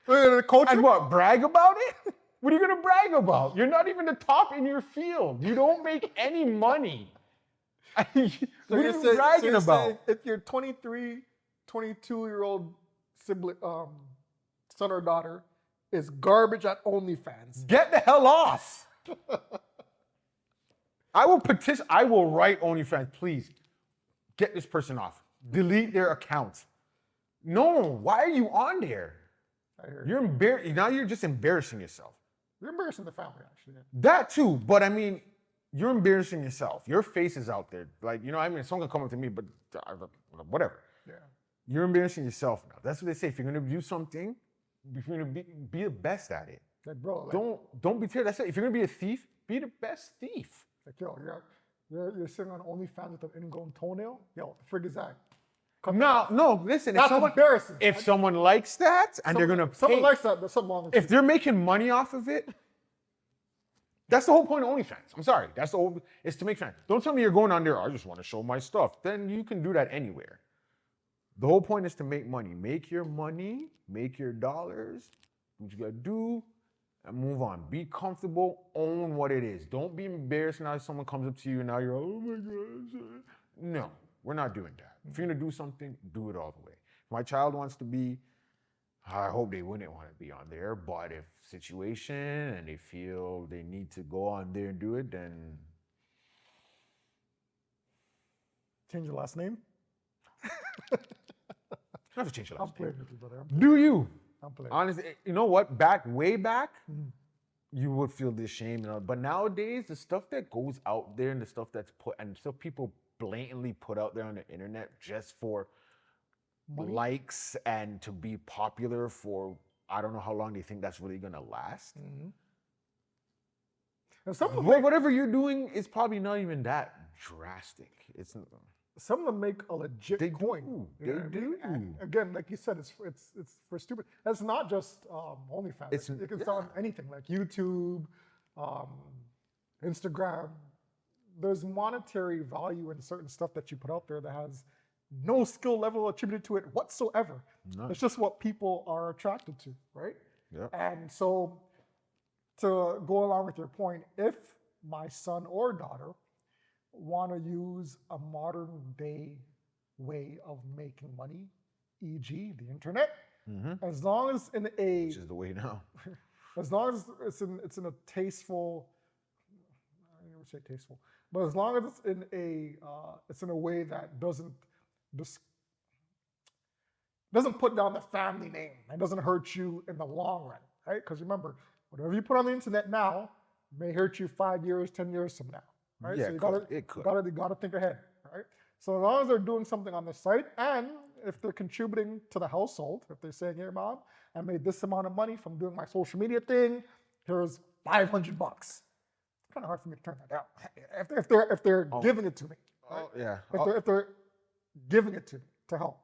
and what? Brag about it? What are you gonna brag about? You're not even the top in your field. You don't make any money. What are you bragging about? If your 23, 22-year-old sibling, son or daughter is garbage at OnlyFans, get the hell off. I will write OnlyFans, please get this person off. Delete their account. No, why are you on there? You're embarrassed. Now you're just embarrassing yourself. You're embarrassing the family, actually. That too, but I mean, you're embarrassing yourself. Your face is out there. Like, you know, I mean, someone can come up to me, but whatever. Yeah. You're embarrassing yourself now. That's what they say. If you're gonna do something, if you're gonna be the best at it. Like, bro, don't be terrible. That's it. If you're gonna be a thief, be the best thief. Like, yo, you're sitting on OnlyFans with an ingrown toenail. Yo, the frig is that? No, listen. That's embarrassing. If someone likes that and they're gonna pay, someone likes that, there's something wrong with if they're making money off of it, that's the whole point of OnlyFans. I'm sorry. That's the whole, it's to make fans. Don't tell me you're going on there, I just want to show my stuff. Then you can do that anywhere. The whole point is to make money. Make your money, make your dollars, do what you gotta do, and move on. Be comfortable, own what it is. Don't be embarrassed now if someone comes up to you and now you're, oh my God. No, we're not doing that. If you're gonna do something, do it all the way. If my child wants to be, I hope they wouldn't want to be on there, but if situation and they feel they need to go on there and do it, then Change your last name? you have to change your I'm last name. playing with you, brother. Do you? I'm playing. Honestly, you know what? Way back, you would feel this shame. But nowadays, the stuff that goes out there and the stuff that's put, and stuff people blatantly put out there on the internet just for likes and to be popular for, I don't know how long they think that's really gonna last. And some of them Whatever you're doing is probably not even that drastic. It's some of them make a legit They coin. do. You know what I mean? And again, like you said, it's for stupid. That's not just OnlyFans. It can sound anything like YouTube, Instagram, there's monetary value in certain stuff that you put out there that has no skill level attributed to it whatsoever. None. It's just what people are attracted to, right? Yeah. And so, to go along with your point, if my son or daughter want to use a modern day way of making money, e.g., the internet, as long as in a, Which is the way now. as long as it's in a tasteful, I never say tasteful, but as long as it's in a way that doesn't put down the family name and doesn't hurt you in the long run, right? Because remember, whatever you put on the internet now may hurt you 5 years, 10 years from now, right? Yeah, So you it could. gotta think ahead, right? So as long as they're doing something on the site, and if they're contributing to the household, if they're saying, "Here, mom, I made this amount of money from doing my social media thing. Here's $500." It's kind of hard for me to turn that down. If they're giving it to me, right? Oh, yeah. If they're giving it to me to help,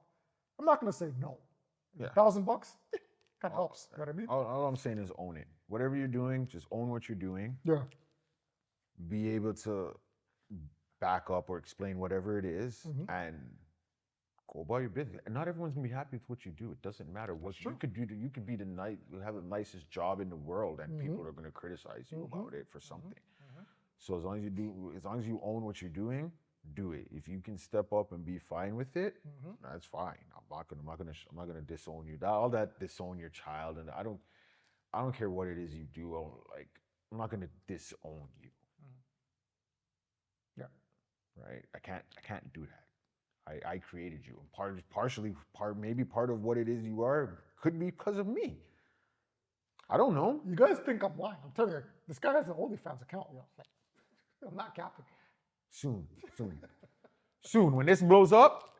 I'm not gonna say no. Yeah. $1,000 kind of helps. You know what I mean? All I'm saying is own it. Whatever you're doing, just own what you're doing. Yeah. Be able to back up or explain whatever it is and go about your business. And not everyone's gonna be happy with what you do. It doesn't matter what you could do. You could be you have the nicest job in the world, and people are gonna criticize you about it for something. So as long as you own what you're doing, do it. If you can step up and be fine with it, that's fine. I'm not gonna disown you. All that disown your child, and I don't care what it is you do. Like, I'm not gonna disown you. Yeah. Right? I can't do that. I created you. Maybe part of what it is you are could be because of me. I don't know. You guys think I'm lying? I'm telling you, this guy has an OnlyFans account. You know, I'm not capping. Soon. When this blows up,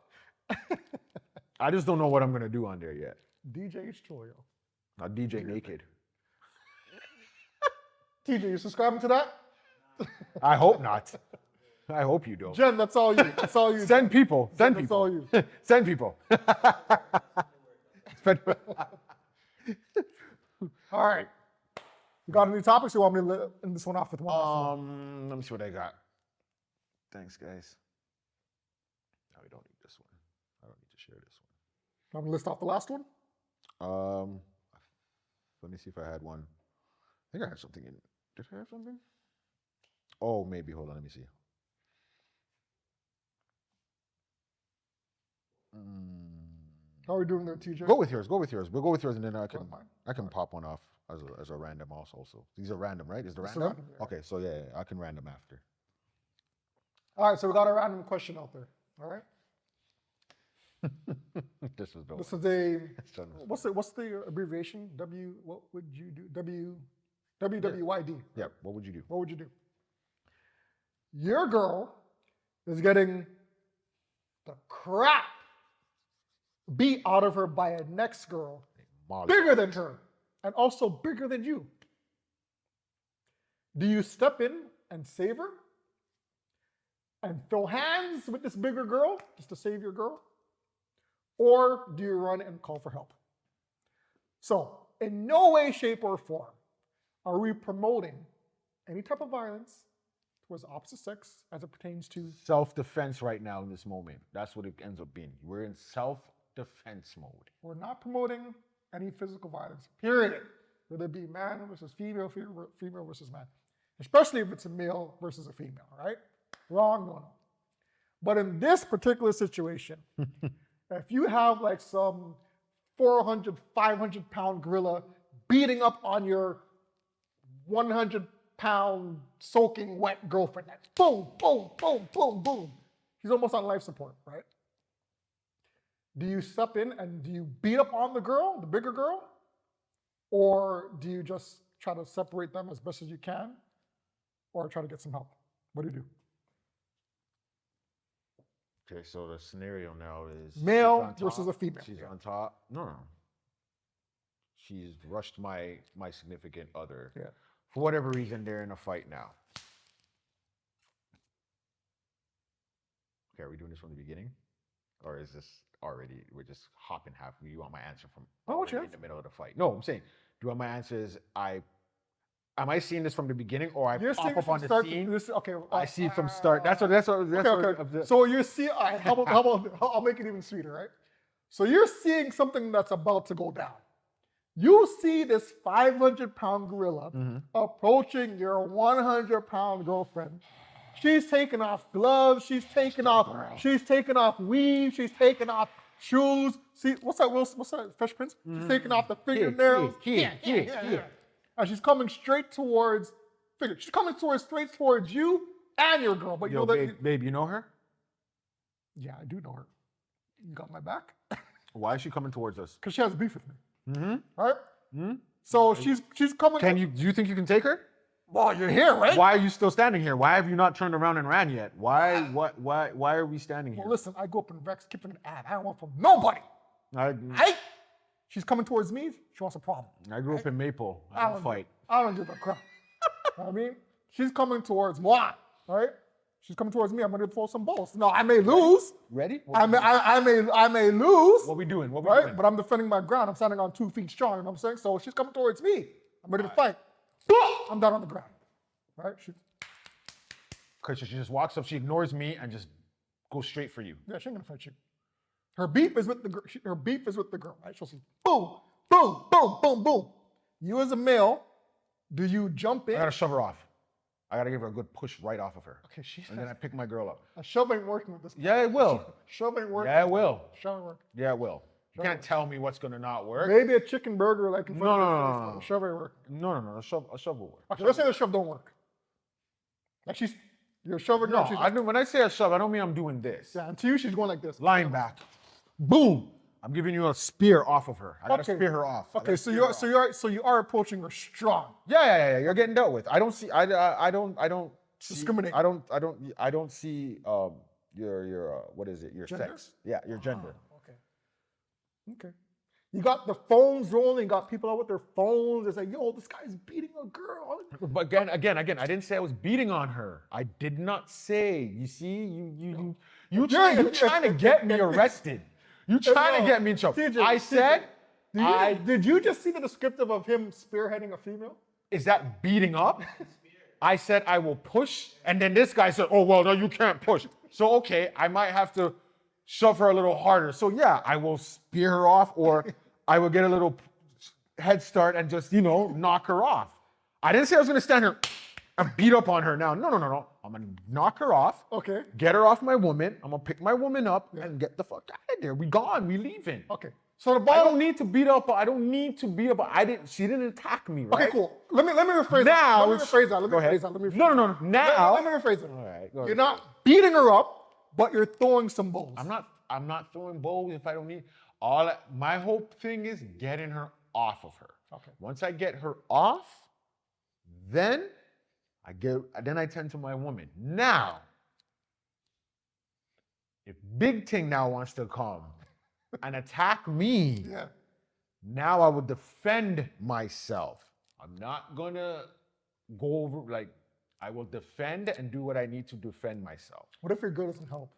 I just don't know what I'm gonna do on there yet. DJ H2O. Not DJ naked. TJ, you subscribing to that? I hope not. I hope you don't. Jen, that's all you. That's all you. Send people. Send That's people. all you. Send people. All right. You got any topics? You want me to end this one off with one? Let me see what I got. Thanks, guys. No, we don't need this one. I don't need to share this one. I'm gonna list off the last one. Let me see if I had one. I think I had something in. Did I have something? Oh, maybe. Hold on. Let me see. How are we doing there, TJ? Go with yours. We'll go with yours, and then I can Mine. pop one off as a random also. These are random, right? Is the It's random? random, yeah. Okay, so yeah, I can random after. All right, so we got a random question out there. All right. This is dope. This is a This one. what's the abbreviation? What would you do? WWYD. Yeah. What would you do? What would you do? Your girl is getting the crap beat out of her by a next girl Molly. bigger than her and also bigger than you. Do you step in and save her and throw hands with this bigger girl just to save your girl? Or do you run and call for help? So, in no way, shape, or form are we promoting any type of violence towards the opposite sex as it pertains to Self-defense right now in this moment. That's what it ends up being. We're in self-defense mode. We're not promoting any physical violence, period. Whether it be man versus female, female versus man. Especially if it's a male versus a female, right? Wrong, no. But in this particular situation, if you have like some 400, 500-pound gorilla beating up on your 100-pound soaking wet girlfriend, that's boom, boom, boom, boom, boom. She's almost on life support, right? Do you step in and do you beat up on the girl, the bigger girl? Or do you just try to separate them as best as you can? Or try to get some help? What do you do? Okay, so the scenario now is Male versus a female. She's on top. No. She's rushed my significant other. Yeah. For whatever reason, they're in a fight now. Okay, are we doing this from the beginning? Or is this already, we're just hopping half? You want my answer from I want your in the middle of the fight? No, I'm saying, do you want my answer is I Am I seeing this from the beginning, or I You're pop seeing up from on the start scene? to this. Okay. I see it from start. That's what. Okay. So you're seeing. All right, how about? I'll make it even sweeter, right? So you're seeing something that's about to go down. You see this 500-pound gorilla approaching your 100-pound girlfriend. She's taking off gloves. She's taking off weave. She's taking off shoes. See, what's that, Fresh Prince? She's taking off the fingernails. Here. And she's coming straight towards straight towards you and your girl. But Yo, you know that. babe, you know her? Yeah, I do know her. You got my back? Why is she coming towards us? Because she has beef with me. Mm-hmm. Right? Mm-hmm. So she's coming. Do you think you can take her? Well, you're here, right? Why are you still standing here? Why have you not turned around and ran yet? Why are we standing here? Well, listen, I grew up in Rex, skipping an ad. I don't want from nobody. Hey, she's coming towards me. She wants a problem. I grew up in Maple. I don't fight. I don't give a crap. You know what I mean, she's coming towards moi, right? She's coming towards me. I'm gonna throw some balls. No, I may lose. Ready? I may lose. What we doing? Right? But I'm defending my ground. I'm standing on 2 feet strong. You know what I'm saying? So she's coming towards me. I'm ready to fight. I'm down on the ground. Right? Because she just walks up, she ignores me, and just goes straight for you. Yeah, she ain't gonna fight you. Her beef is with the girl. Her beef is with the girl. Right? She'll see, boom, boom, boom, boom, boom. You as a male, do you jump in? I gotta shove her off. I gotta give her a good push right off of her. Okay, and then I pick my girl up. A shove ain't working with this. Yeah, it will. Shove ain't working. Yeah, it will. Shove ain't working. Yeah, it will. You can't tell me what's gonna not work. Maybe a chicken burger like in front of No. A shove ain't working. No. A shove will work. Okay, let's say the shove don't work. Like you're shoving her. No, when I say a shove, I don't mean I'm doing this. Yeah, and to you, she's going like this. Lying back. Boom. I'm giving you a spear off of her. I gotta spear her off. Okay, so you are approaching her strong. Yeah. You're getting dealt with. I don't see. I don't discriminate. I don't see your what is it? Your gender? sex. Yeah, your gender. Okay. You got the phones rolling. You got people out with their phones. It's like, yo, this guy's beating a girl. But again, I didn't say I was beating on her. I did not say. You see, you trying to get me arrested. You trying to get me in trouble. I said. Did you just see the descriptive of him spearheading a female? Is that beating up? I said I will push, and then this guy said, "Oh well, no, you can't push." So okay, I might have to shove her a little harder. So yeah, I will spear her off, or I will get a little head start and just knock her off. I didn't say I was gonna stand here and beat up on her now. No. I'm gonna knock her off. Okay. Get her off my woman. I'm gonna pick my woman up and get the fuck out of there. We gone. We leaving. Okay. So I don't need to beat up. I don't need to beat up. She didn't attack me, right? Okay, cool. Let me rephrase now, that. Let me rephrase that. No. Now, let me rephrase it. All right. You're not beating her up, but you're throwing some balls. I'm not throwing balls if I don't need. My whole thing is getting her off of her. Okay. Once I get her off, then I tend to my woman. Now, if Big Ting now wants to come and attack me, now I will defend myself. I'm not gonna go over I will defend and do what I need to defend myself. What if your girl doesn't help?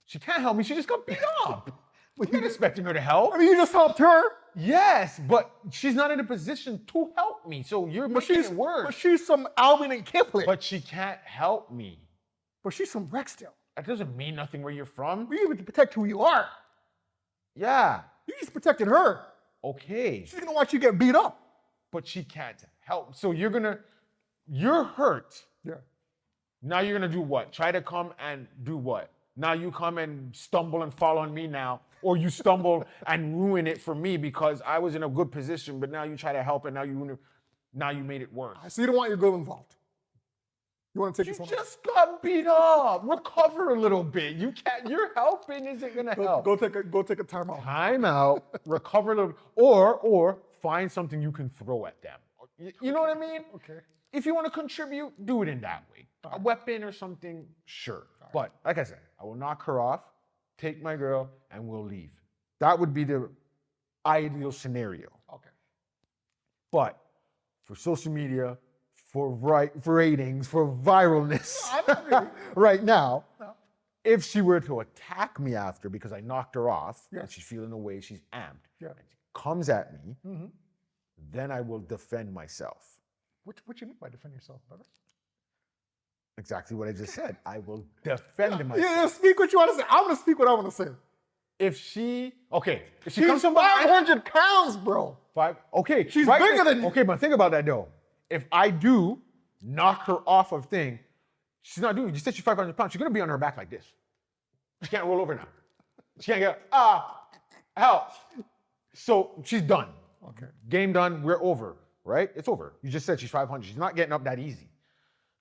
She can't help me. She just got beat up. You're not expecting her to help. I mean, you just helped her. Yes, but she's not in a position to help me. So you're making it worse. But she's some Alvin and Kipling. But she can't help me. But she's from Rexdale. That doesn't mean nothing where you're from. You need to protect who you are. Yeah. You just protected her. Okay. She's gonna watch you get beat up. But she can't help. So you're hurt. Yeah. Now you're gonna do what? Try to come and do what? Now you come and stumble and fall on me now. Or you stumble and ruin it for me because I was in a good position, but now you try to help and now you made it worse. So you don't want your girl involved. You want to take this one? You just got beat up. Recover a little bit. You can't. Your helping isn't gonna help. Go take a timeout. Time out. Recover a little, or find something you can throw at them. You know what I mean? Okay. If you want to contribute, do it in that way. A weapon or something, sure. But like I said, I will knock her off, take my girl, and we'll leave. That would be the ideal scenario. Okay. But for social media, for ratings, for viralness, right now, if she were to attack me after because I knocked her off and she's feeling away, she's amped, and she comes at me, then I will defend myself. What you mean by defend yourself, brother? Exactly what I just said. I will defend myself. Yeah, speak what you want to say. I'm gonna speak what I want to say. If she She's comes from behind 500 pounds, bro. she's bigger than you. Okay, but think about that though. If I do knock her off of thing, she's not doing it. You said she's 500 pounds. She's gonna be on her back like this. She can't roll over now. She can't get help. So she's done. Okay. Game done. We're over. Right? It's over. You just said she's 500. She's not getting up that easy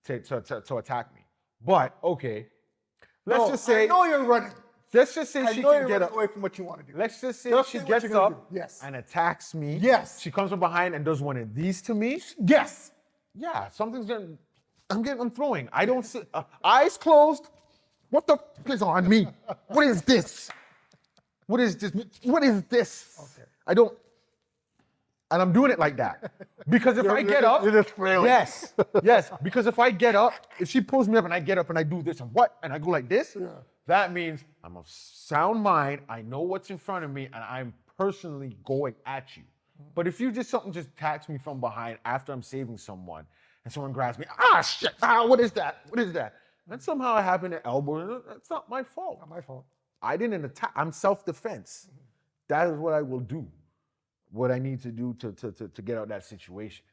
to attack me. But okay, let's just say I know you're running. let's just say I she know can you're get running up. away from what you want to do. Let's just say Just she say what gets you're gonna up do. Yes. and attacks me. Yes. She comes from behind and does one of these to me. Yes. Yeah, something's getting. I'm throwing. I don't see. Eyes closed. What the f is on me? What is this? What is this? What is this? Okay. I don't. And I'm doing it like that. Because if I get up. you're just flailing. Yes. Yes. Because if I get up, if she pulls me up and I get up and I do this and what? And I go like this, Yeah. that means I'm of sound mind. I know what's in front of me and I'm personally going at you. But if you just something just attacks me from behind after I'm saving someone and someone grabs me, shit, what is that? What is that? And somehow I happen to elbow, that's not my fault. Not my fault. I didn't attack, I'm self-defense. That is what I will do. What I need to do to get out of that situation.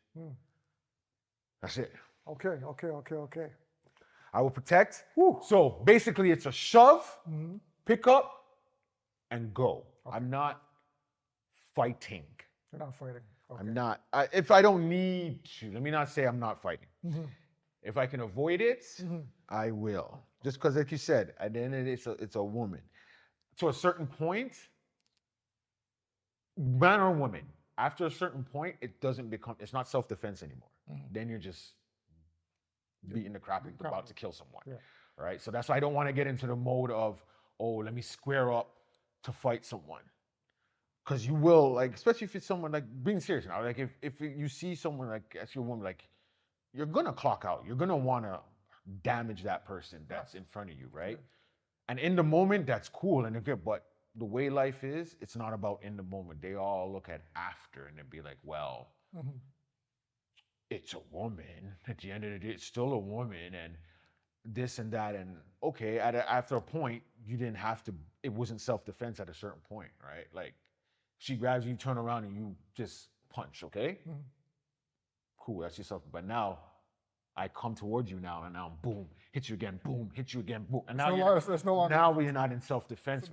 That's it. Okay. I will protect. Whew. So basically it's a shove, pick up, and go. Okay. I'm not fighting. You're not fighting. Okay. I'm not. If I don't need to, let me not say I'm not fighting. If I can avoid it, I will. Just because, like you said, at the end of the day, it's a woman. To a certain point, man or woman, after a certain point, it's not self-defense anymore. Then you're just beating the crap about to kill someone, right? So that's why I don't want to get into the mode of, let me square up to fight someone. Because you will, like, especially if it's someone, like, being serious now, like, if you see someone, like, as your woman, like, you're going to clock out. You're going to want to damage that person that's in front of you, right? And in the moment, that's cool and good, but the way life is, it's not about in the moment. They all look at after and they'd be like, well, it's a woman. At the end of the day, it's still a woman and this and that. And okay, after a point, you didn't have to, it wasn't self-defense at a certain point, right? Like, she grabs you, you turn around and you just punch, okay? Cool, that's yourself. But now, I come towards you now, and now boom, hit you again, boom, hit you again, boom. And now now we're not in self-defense.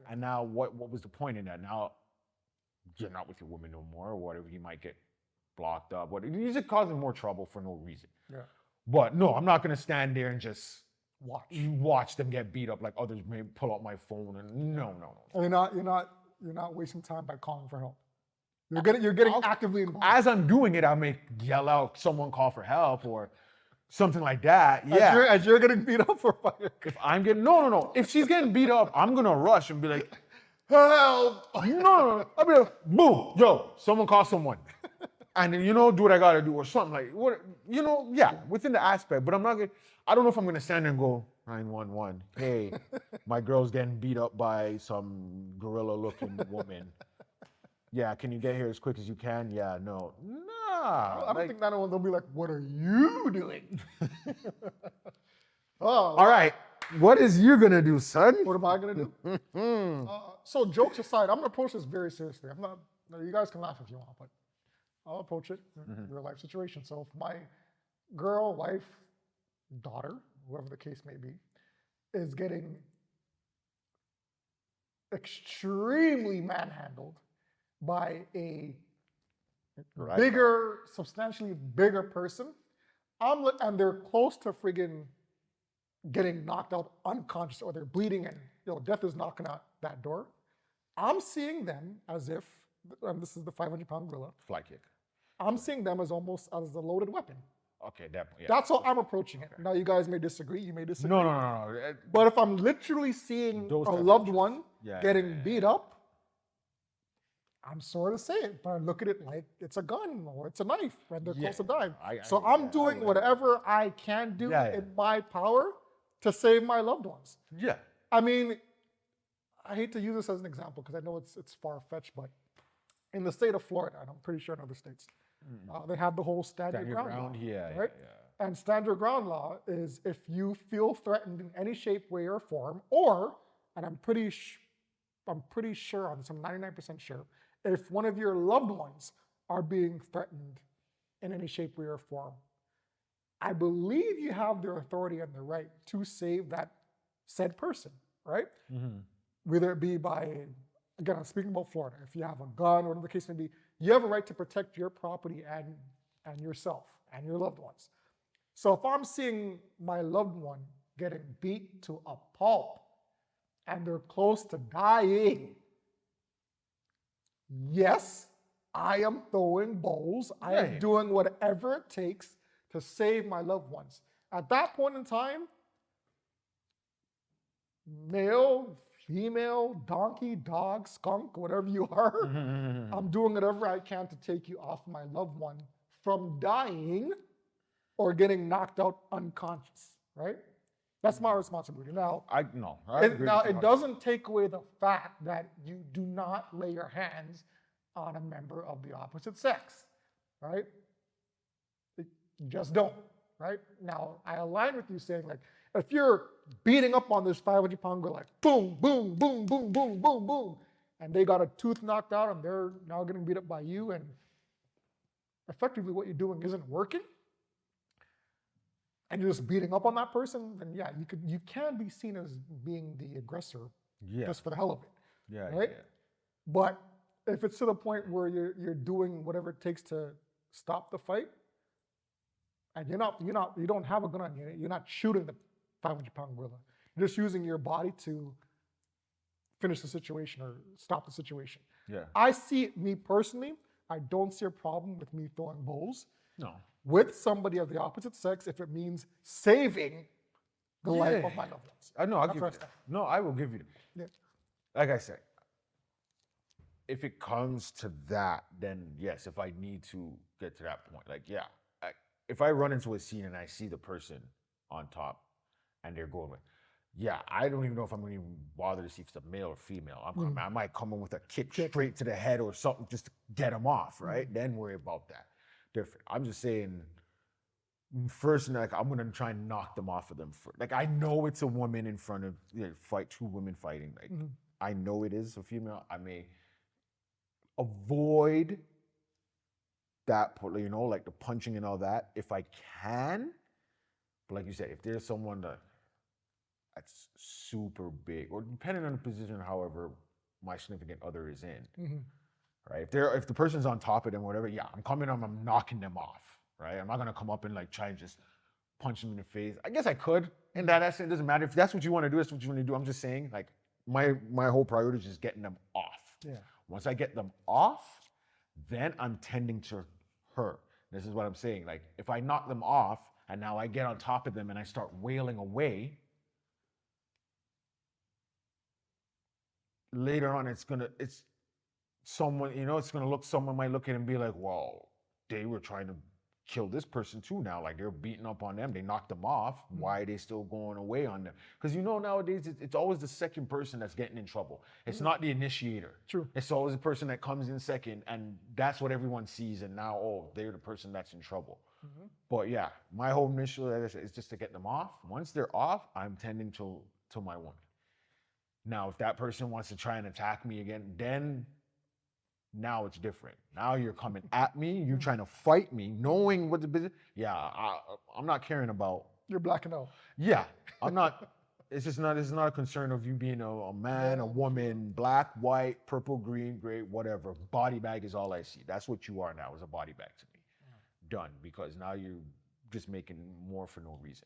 And now what was the point in that? Now you're not with your woman no more, or whatever. You might get blocked up. You're just causing more trouble for no reason. Yeah. But no, I'm not gonna stand there and just watch them get beat up like others may pull out my phone and no. And you're not wasting time by calling for help. You're getting actively involved. As I'm doing it, I may yell out, someone call for help or something like that. Yeah. As you're getting beat up for fire. If I'm getting, no. If she's getting beat up, I'm going to rush and be like, help. No. I'll be like, boom, yo, someone call someone. And then, do what I got to do or something like, within the aspect. But I don't know if I'm going to stand there and go, 911, hey, my girl's getting beat up by some gorilla-looking woman. Yeah, can you get here as quick as you can? Yeah, no. Nah. I don't think that one, they'll be like, what are you doing? All right. What is you going to do, son? What am I going to do? So jokes aside, I'm going to approach this very seriously. You guys can laugh if you want, but I'll approach it in real life situation. So if my girl, wife, daughter, whoever the case may be, is getting extremely manhandled by a substantially bigger person, and they're close to friggin' getting knocked out unconscious or they're bleeding and death is knocking at that door, I'm seeing them as if, and this is the 500-pound gorilla. Fly kick. I'm seeing them as almost as a loaded weapon. Okay, that's how I'm approaching it. Now you guys may disagree, you may disagree. No. But if I'm literally seeing a loved one getting beat up, I'm sorry to say it, but I look at it like it's a gun or it's a knife and they're close to dying. So I'm doing whatever I can do in my power to save my loved ones. Yeah. I mean, I hate to use this as an example because I know it's far-fetched, but in the state of Florida, and I'm pretty sure in other states, They have the whole stand your Stand your ground ground, law, yeah, right? yeah. And stand your ground law is if you feel threatened in any shape, way, or form, or, and I'm pretty sure on this, I'm 99% sure, if one of your loved ones are being threatened in any shape, way, or form, I believe you have the authority and the right to save that said person, right? Whether it be by, again, I'm speaking about Florida, if you have a gun or whatever the case may be, you have a right to protect your property and yourself and your loved ones. So if I'm seeing my loved one getting beat to a pulp and they're close to dying, yes, I am throwing bowls. I am doing whatever it takes to save my loved ones. At that point in time, male, female, donkey, dog, skunk, whatever you are, I'm doing whatever I can to take you off my loved one from dying or getting knocked out unconscious, right? That's my responsibility. Now, I agree now with you it doesn't take away the fact that you do not lay your hands on a member of the opposite sex, right? You just don't, right? Now, I align with you saying, like, if you're beating up on this 500-pound girl, like, boom, boom, boom, boom, boom, boom, boom, and they got a tooth knocked out and they're now getting beat up by you, and effectively what you're doing isn't working, and you're just beating up on that person, then yeah, you can be seen as being the aggressor just for the hell of it, right? But if it's to the point where you're doing whatever it takes to stop the fight, and you don't have a gun on you, you're not shooting the 500-pound gorilla. You're just using your body to finish the situation or stop the situation. Yeah. I see, me personally, I don't see a problem with me throwing bowls. No. With somebody of the opposite sex if it means saving the life of my loved ones. I'll give you that. No, I will give you that. Yeah. Like I said, if it comes to that, then yes, if I need to get to that point, like, yeah, if I run into a scene and I see the person on top and they're going with, yeah, I don't even know if I'm going to even bother to see if it's a male or female. I might come in with a kick straight to the head or something just to get them off, right? Then worry about that. Different. I'm just saying, first, like, I'm going to try and knock them off of them. Like, I know it's a woman in front of, two women fighting. Like, I know it is a female. I may avoid that, like the punching and all that, if I can. But like you said, if there's someone that's super big, or depending on the position, however my significant other is in, right? If the person's on top of them, whatever, yeah, I'm coming on, I'm knocking them off, right? I'm not gonna come up and like try and just punch them in the face. I guess I could, and that's it. Doesn't matter if that's what you want to do. That's what you want to do. I'm just saying, like, my whole priority is just getting them off. Yeah. Once I get them off, then I'm tending to her. This is what I'm saying. Like, if I knock them off and now I get on top of them and I start wailing away, later on it's someone, someone might look at it and be like, well, they were trying to kill this person too now. Like, they're beating up on them. They knocked them off. Why are they still going away on them? Because nowadays it's always the second person that's getting in trouble. It's not the initiator. True. It's always the person that comes in second, and that's what everyone sees. And now, they're the person that's in trouble. But yeah, my whole initial is just to get them off. Once they're off, I'm tending to my woman. Now, if that person wants to try and attack me again, then now it's different. Now you're coming at me, you're trying to fight me, knowing what the business. Yeah, I'm not caring about. You're blacking out. Yeah, I'm not. It's not a concern of you being a man, a woman, black, white, purple, green, gray, whatever. Body bag is all I see. That's what you are now, is a body bag to me. Done, because now you're just making more for no reason.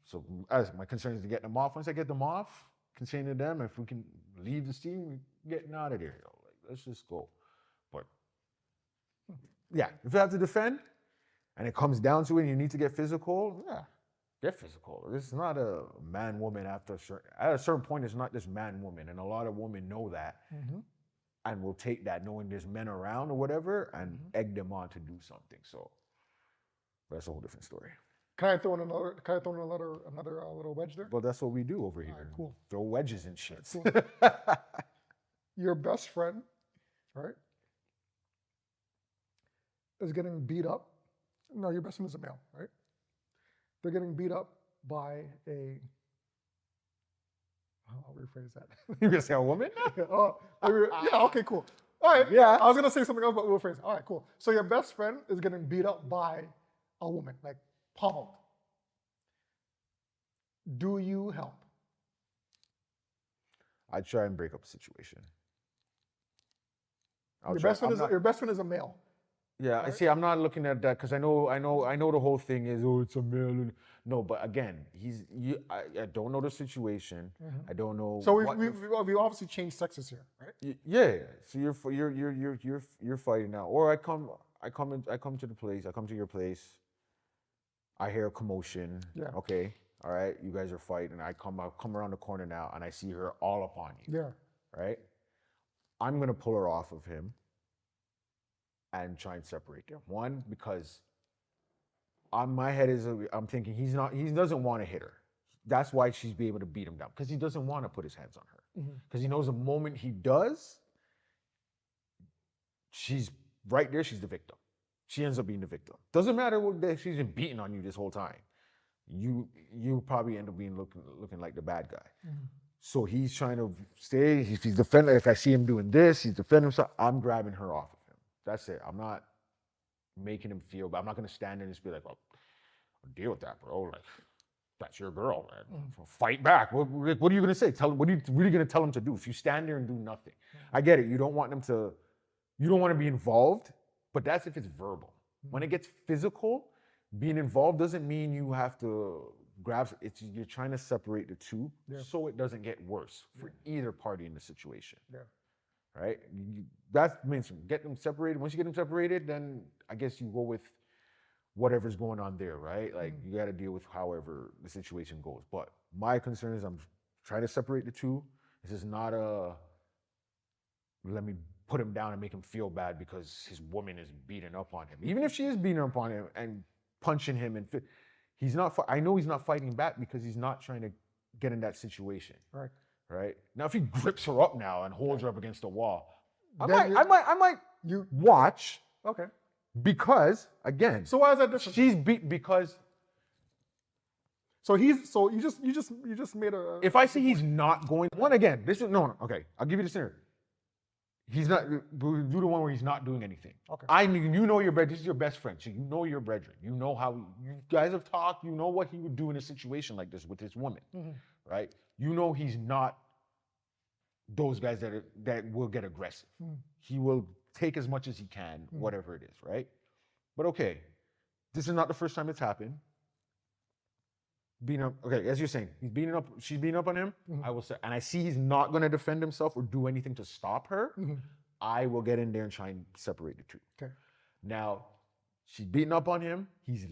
So as my concern is to get them off. Once I get them off, concern to them, if we can leave the scene, we're getting out of there. Like, let's just go. But yeah, if you have to defend and it comes down to it and you need to get physical, yeah, get physical. This is not a man-woman at a certain point, it's not just man-woman. And a lot of women know that and will take that knowing there's men around or whatever and egg them on to do something. So that's a whole different story. Can I throw in another little wedge there? Well, that's what we do over here. Right, cool. Throw wedges and shit. Cool. Your best friend, right? is getting beat up. No, your best friend is a male, right? They're getting beat up by a. I'll rephrase that. You're gonna say a woman? Yeah. Okay. Cool. All right. Yeah. I was gonna say something else, but we'll rephrase. All right. Cool. So your best friend is getting beat up by a woman, like pummeled. Do you help? I'd try and break up the situation. Your best friend is a male. Yeah, I right? see. I'm not looking at that because I know the whole thing is, oh, it's a male. No, but again, I don't know the situation. I don't know. So what we obviously changed sexes here, right? yeah. So you're fighting now, or I come to the place. I come to your place. I hear a commotion. Yeah. Okay. All right. You guys are fighting. I come around the corner now, and I see her all upon you. Yeah. Right. I'm gonna pull her off of him and try and separate them. One, because on my head I'm thinking he doesn't want to hit her. That's why she's be able to beat him down, because he doesn't want to put his hands on her. Because he knows the moment he does, she's right there, she's the victim. She ends up being the victim. Doesn't matter that she's been beating on you this whole time. You probably end up being looking like the bad guy. So he's trying to stay, he's defending, if I see him doing this, he's defending himself, I'm grabbing her off of him. That's it. I'm not making him feel, but I'm not going to stand there and just be like, well, deal with that, bro. Like, that's your girl, man. Fight back. What are you going to say? What are you really going to tell him to do if you stand there and do nothing? I get it. You don't want to be involved, but that's if it's verbal. When it gets physical, being involved doesn't mean you have to grab. You're trying to separate the two so it doesn't get worse for either party in the situation. Yeah. Right? That means get them separated. Once you get them separated, then I guess you go with whatever's going on there, right? Like you got to deal with however the situation goes. But my concern is I'm trying to separate the two. This is not let me put him down and make him feel bad because his woman is beating up on him. Even if she is beating up on him and punching him, and he's not. I know he's not fighting back because he's not trying to get in that situation. Right. Right. Now, if he grips her up now and holds her up against the wall, I might watch. Okay. Because again, so why is that different? She's beat because. So you just made a. If I see he's not going, one again, this is no. Okay, I'll give you the scenario. He's not. Do the one where he's not doing anything. Okay. You know your brethren. This is your best friend, so you know your brethren. You know how you guys have talked. You know what he would do in a situation like this with his woman, right? You know he's not those guys that will get aggressive. He will take as much as he can, whatever it is, right? But okay, this is not the first time it's happened. Beating up, okay, as you're saying, she's beating up on him. I will say, and I see he's not going to defend himself or do anything to stop her. I will get in there and try and separate the two. Okay. Now, she's beating up on him. He's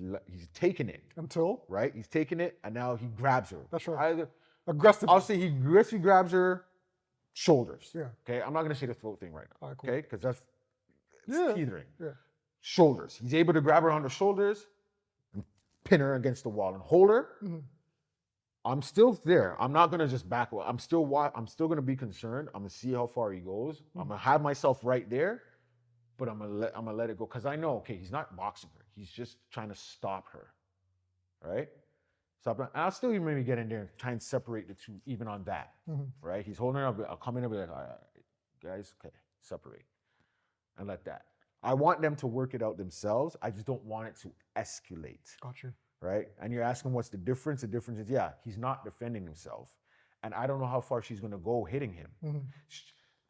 taking it. Until? Right? He's taking it, and now he grabs her. That's right. Aggressive. I'll say he aggressively grabs her shoulders. Yeah. Okay, I'm not going to say the throat thing right now. All right, cool. Okay, because that's teetering. Yeah. Shoulders. He's able to grab her on the shoulders and pin her against the wall and hold her. I'm still there. I'm not going to just back away. I'm still going to be concerned. I'm going to see how far he goes. I'm going to have myself right there, but I'm going to let it go because I know, okay, he's not boxing her. He's just trying to stop her. Right? Stop her. And I'll still maybe get in there and try and separate the two even on that. Right? He's holding her up. I'll come in and be like, all right, guys, okay, separate. And let that. I want them to work it out themselves. I just don't want it to escalate. Gotcha. Right? And you're asking what's the difference? The difference is, he's not defending himself. And I don't know how far she's going to go hitting him.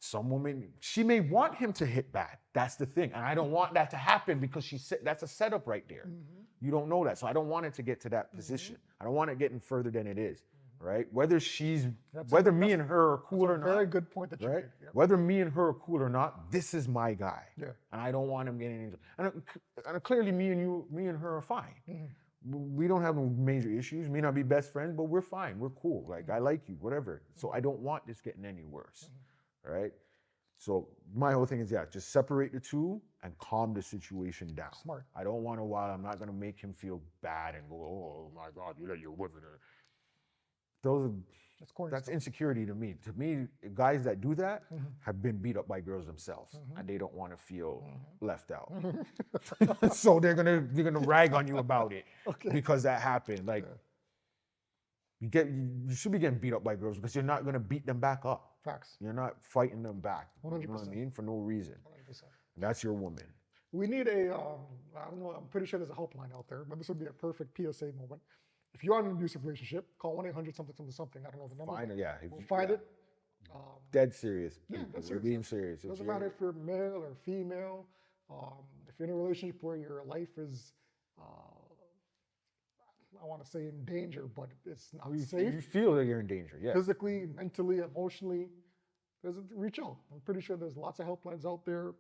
Some woman, she may want him to hit back. That's the thing. And I don't want that to happen because that's a setup right there. You don't know that. So I don't want it to get to that position. I don't want it getting further than it is. Right? Whether me and her are cool or not. Very good point that you made. Yep. Whether me and her are cool or not, this is my guy. Yeah. And I don't want him getting into and clearly me and her are fine. We don't have no major issues. May not be best friends, but we're fine. We're cool. Like I like you, whatever. So I don't want this getting any worse. Right? So my whole thing is just separate the two and calm the situation down. Smart. I don't want I'm not gonna make him feel bad and go, oh my God, you let your woman. It's corny That's stuff. insecurity to me. To me, guys that do that Mm-hmm. have been beat up by girls themselves, and they don't want to feel Mm-hmm. left out. So they're gonna rag on you about it Okay. because that happened. Like you should be getting beat up by girls because you're not gonna beat them back up. Facts. You're not fighting them back. You know what I 100%. mean? For no reason. 100%. That's your woman. We need a, I don't know, I'm pretty sure there's a helpline out there, but this would be a perfect PSA moment. If you're in an abusive relationship, call 1-800 something something something. I don't know the number. Find it, yeah. We'll find it. Dead serious. Yeah, People. that's We're serious. being serious. If Doesn't you're- matter if you're male or female. If you're in a relationship where your life is, I want to say in danger, but it's not safe. You feel that you're in danger, yeah. Physically, mentally, emotionally, reach out. I'm pretty sure there's lots of helplines out there.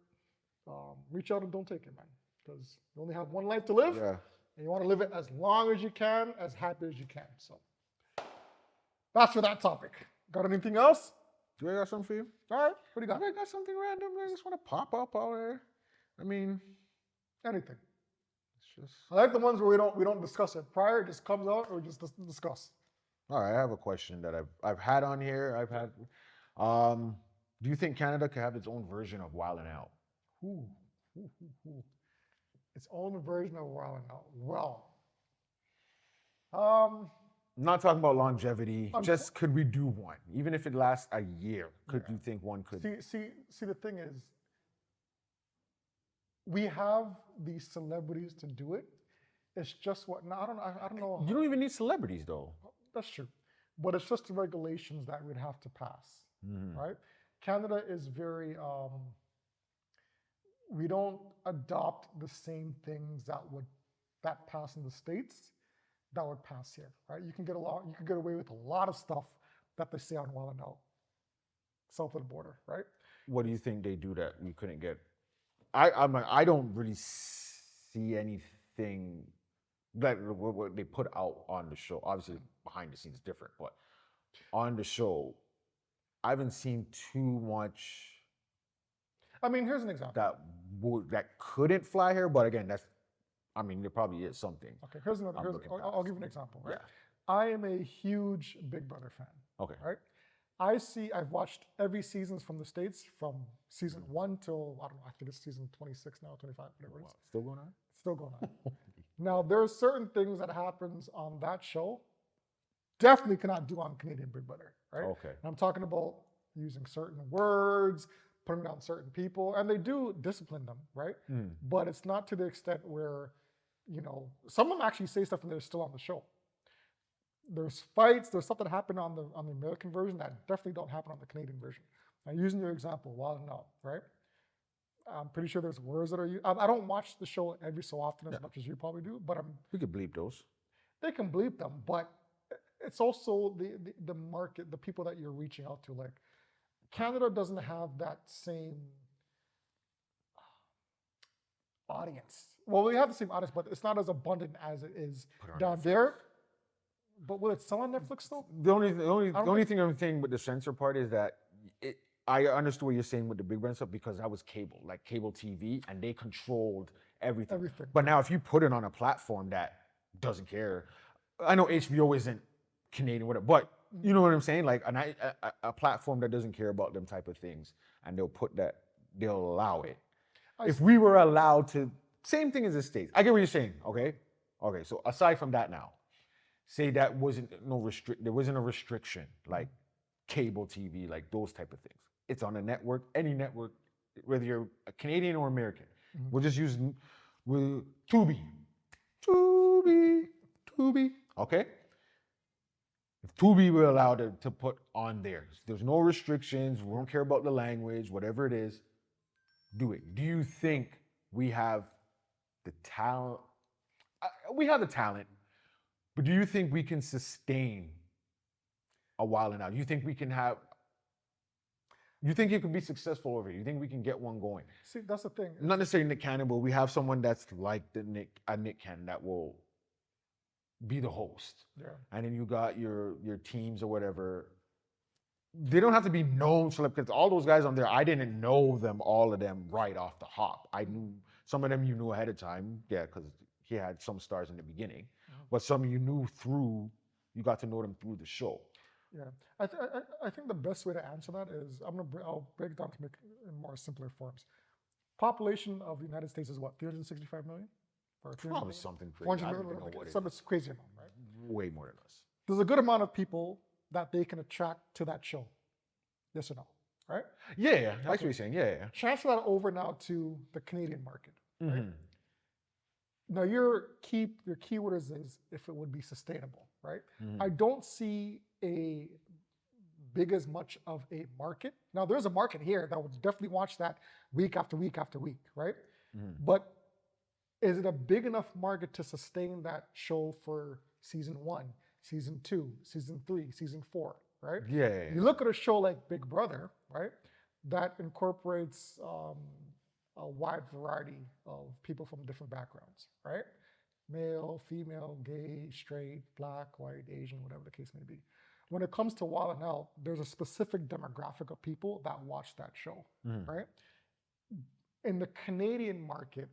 Reach out and don't take it, man, because you only have one life to live, Yeah. and you want to live it as long as you can, as happy as you can. So that's for that topic. Got anything else? Do I got something for you? All right, what do you got? I got something random. I just want to pop up out there. I mean, Anything. it's just. I like the ones where we don't discuss it prior. It just comes out or just discuss. All right, I have a question that I've had on here. I've had. Do you think Canada could have its own version of Wild 'N Out? Ooh, ooh, ooh, ooh. Its own version of Wild 'N Out. Well, I'm not talking about longevity. I'm- Just could we do one, even if it lasts a year? Could you think one could? see. The thing is, we have these celebrities to do it. It's just what I don't know. You don't even need celebrities though. That's true, but it's just the regulations that we'd have to pass, Mhm. right? Canada is very. We don't adopt the same things that pass in the States that would pass here, right? You can get away with a lot of stuff that they say on Wild 'N Out, south of the border, right? What do you think they do that we couldn't get? I don't really see anything that what they put out on the show. Obviously, behind the scenes is different, but on the show, I haven't seen too much I mean, here's an example. that couldn't fly here. But again, there probably is something. Okay, here's another. I'm looking I'll give you an example, right? Yeah. I am a huge Big Brother fan, Okay. right? I've watched every seasons from the States from season 1 till, I don't know, I think it's season 26 now, 25, whatever it is. Still going on? It's still going on. Now, there are certain things that happens on that show definitely cannot do on Canadian Big Brother, right? Okay. And I'm talking about using certain words, putting down certain people, and they do discipline them, right? But it's not to the extent where, some of them actually say stuff and they're still on the show. There's fights, there's stuff that happened on the American version that definitely don't happen on the Canadian version. Now, using your example, Wild 'N Out, right? I'm pretty sure there's words that are used. I don't watch the show every so often as much as you probably do, but We could bleep those. they can bleep them, but it's also the market, the people that you're reaching out to. Like, Canada doesn't have that same audience. Well, we have the same audience, but it's not as abundant as it is Put it on down there. But will it sell on Netflix though? The only don't thing I'm saying with the censor part is that I understood what you're saying with the big brand stuff because that was cable, like cable TV, and they controlled everything. Everything. But now if you put it on a platform that doesn't care, I know HBO isn't Canadian, whatever, but you know what I'm saying? Like a platform that doesn't care about them type of things, and they'll allow it. If we were allowed to, same thing as the States. I get what you're saying, okay? Okay, so aside from that now, say that there wasn't a restriction like cable TV, like those type of things. It's on a network, any network, whether you're a Canadian or American. We'll just use Tubi. Okay? If Tubi were allowed to put on theirs, there's no restrictions, we don't care about the language, whatever it is, do it. Do you think we have the talent? We have the talent, but do you think we can sustain a Wild 'N Out? You think we can you think it could be successful over here? You think we can get one going? See, that's the thing. Not necessarily Nick Cannon, but we have someone that's like Nick Cannon that will be the host. Yeah. And then you got your teams or whatever. They don't have to be known celebrities. Because all those guys on there, I didn't know them, all of them, right off the hop. I knew some of them you knew ahead of time, yeah, because he had some stars in the beginning. But some you knew you got to know them through the show. Yeah, I think the best way to answer that is I'll break it down to make it in more simpler forms. Population of the United States is what, 365 million? Or 300 Probably million? something crazy. 400 I don't million, even know whatever. what it Some is. it's crazy amount, right? Way more than us. There's a good amount of people that they can attract to that show. Yes or no? Right? Yeah, yeah. That's what you're saying. Yeah, yeah. Transfer that over now to the Canadian market. Right? Mhm. Now your keyword is if it would be sustainable, right? Mhm. I don't see a big as much of a market. Now there's a market here that would definitely watch that week after week after week, right? Mhm. But is it a big enough market to sustain that show for season 1, season 2, season 3, season 4, right? Yeah, yeah, You yeah. look at a show like Big Brother, right? That incorporates a wide variety of people from different backgrounds, right? Male, female, gay, straight, black, white, Asian, whatever the case may be. When it comes to Wild 'N Out, there's a specific demographic of people that watch that show, Mhm. right? In the Canadian market,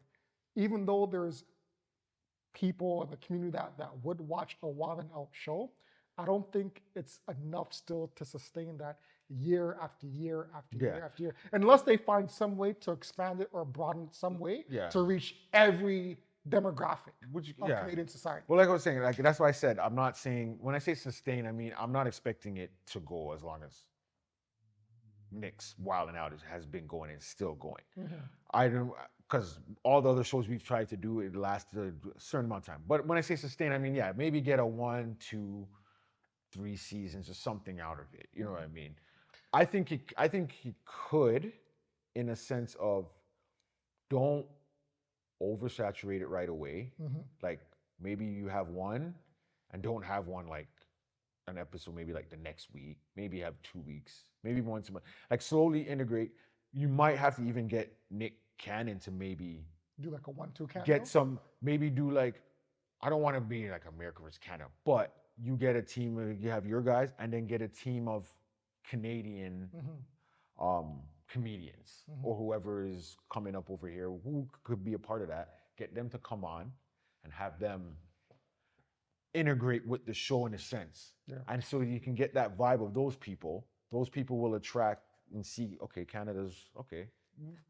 even though there's people in the community that would watch a Wild 'N Out show, I don't think it's enough still to sustain that year after year after Yeah. year after year, unless they find some way to expand it or broaden it some way Yeah. to reach every demographic Which, of yeah. Canadian society. Well, like I was saying, like that's why I said I'm not saying when I say sustain, I mean I'm not expecting it to go as long as Nick's Wild 'N Out has been going and still going. I don't because all the other shows we've tried to do it lasted a certain amount of time. But when I say sustain, I mean yeah, maybe get a 1, 2, 3 seasons or something out of it. You know what I mean? I think he could, in a sense of don't oversaturate it right away. Like maybe you have one and don't have one like an episode maybe like the next week. Maybe have 2 weeks. Maybe once a month. Like slowly integrate. You might have to even get Nick Cannon to maybe Do like a 1-2 cameo. get some. Maybe do like I don't want to be like America versus Canada, but you get a team. You have your guys, and then get a team of Canadian comedians or whoever is coming up over here who could be a part of that. Get them to come on and have them integrate with the show in a sense. Yeah. And so you can get that vibe of those people. Those people will attract and see, okay, Canada's okay.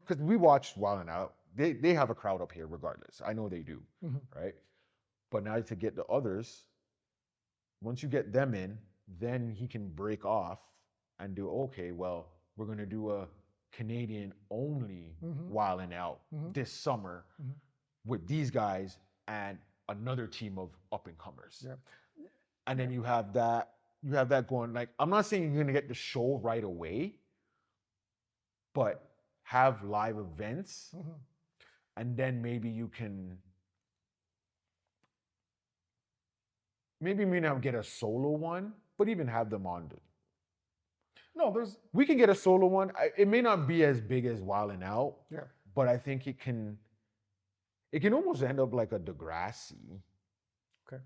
Because we watched Wild 'N Out. They have a crowd up here regardless. I know they do, right? But now to get the others, once you get them in, then he can break off and do, okay, well, we're going to do a Canadian only Wild 'N Out this summer with these guys and another team of up and comers. Yeah. And then you have that going. Like, I'm not saying you're gonna get the show right away, but have live events, and then maybe you can maybe may not get a solo one, but even have them on the. No, there's We can get a solo one. It may not be as big as Wild 'N Out, yeah. but I think it can. It can almost end up like a Degrassi. Okay.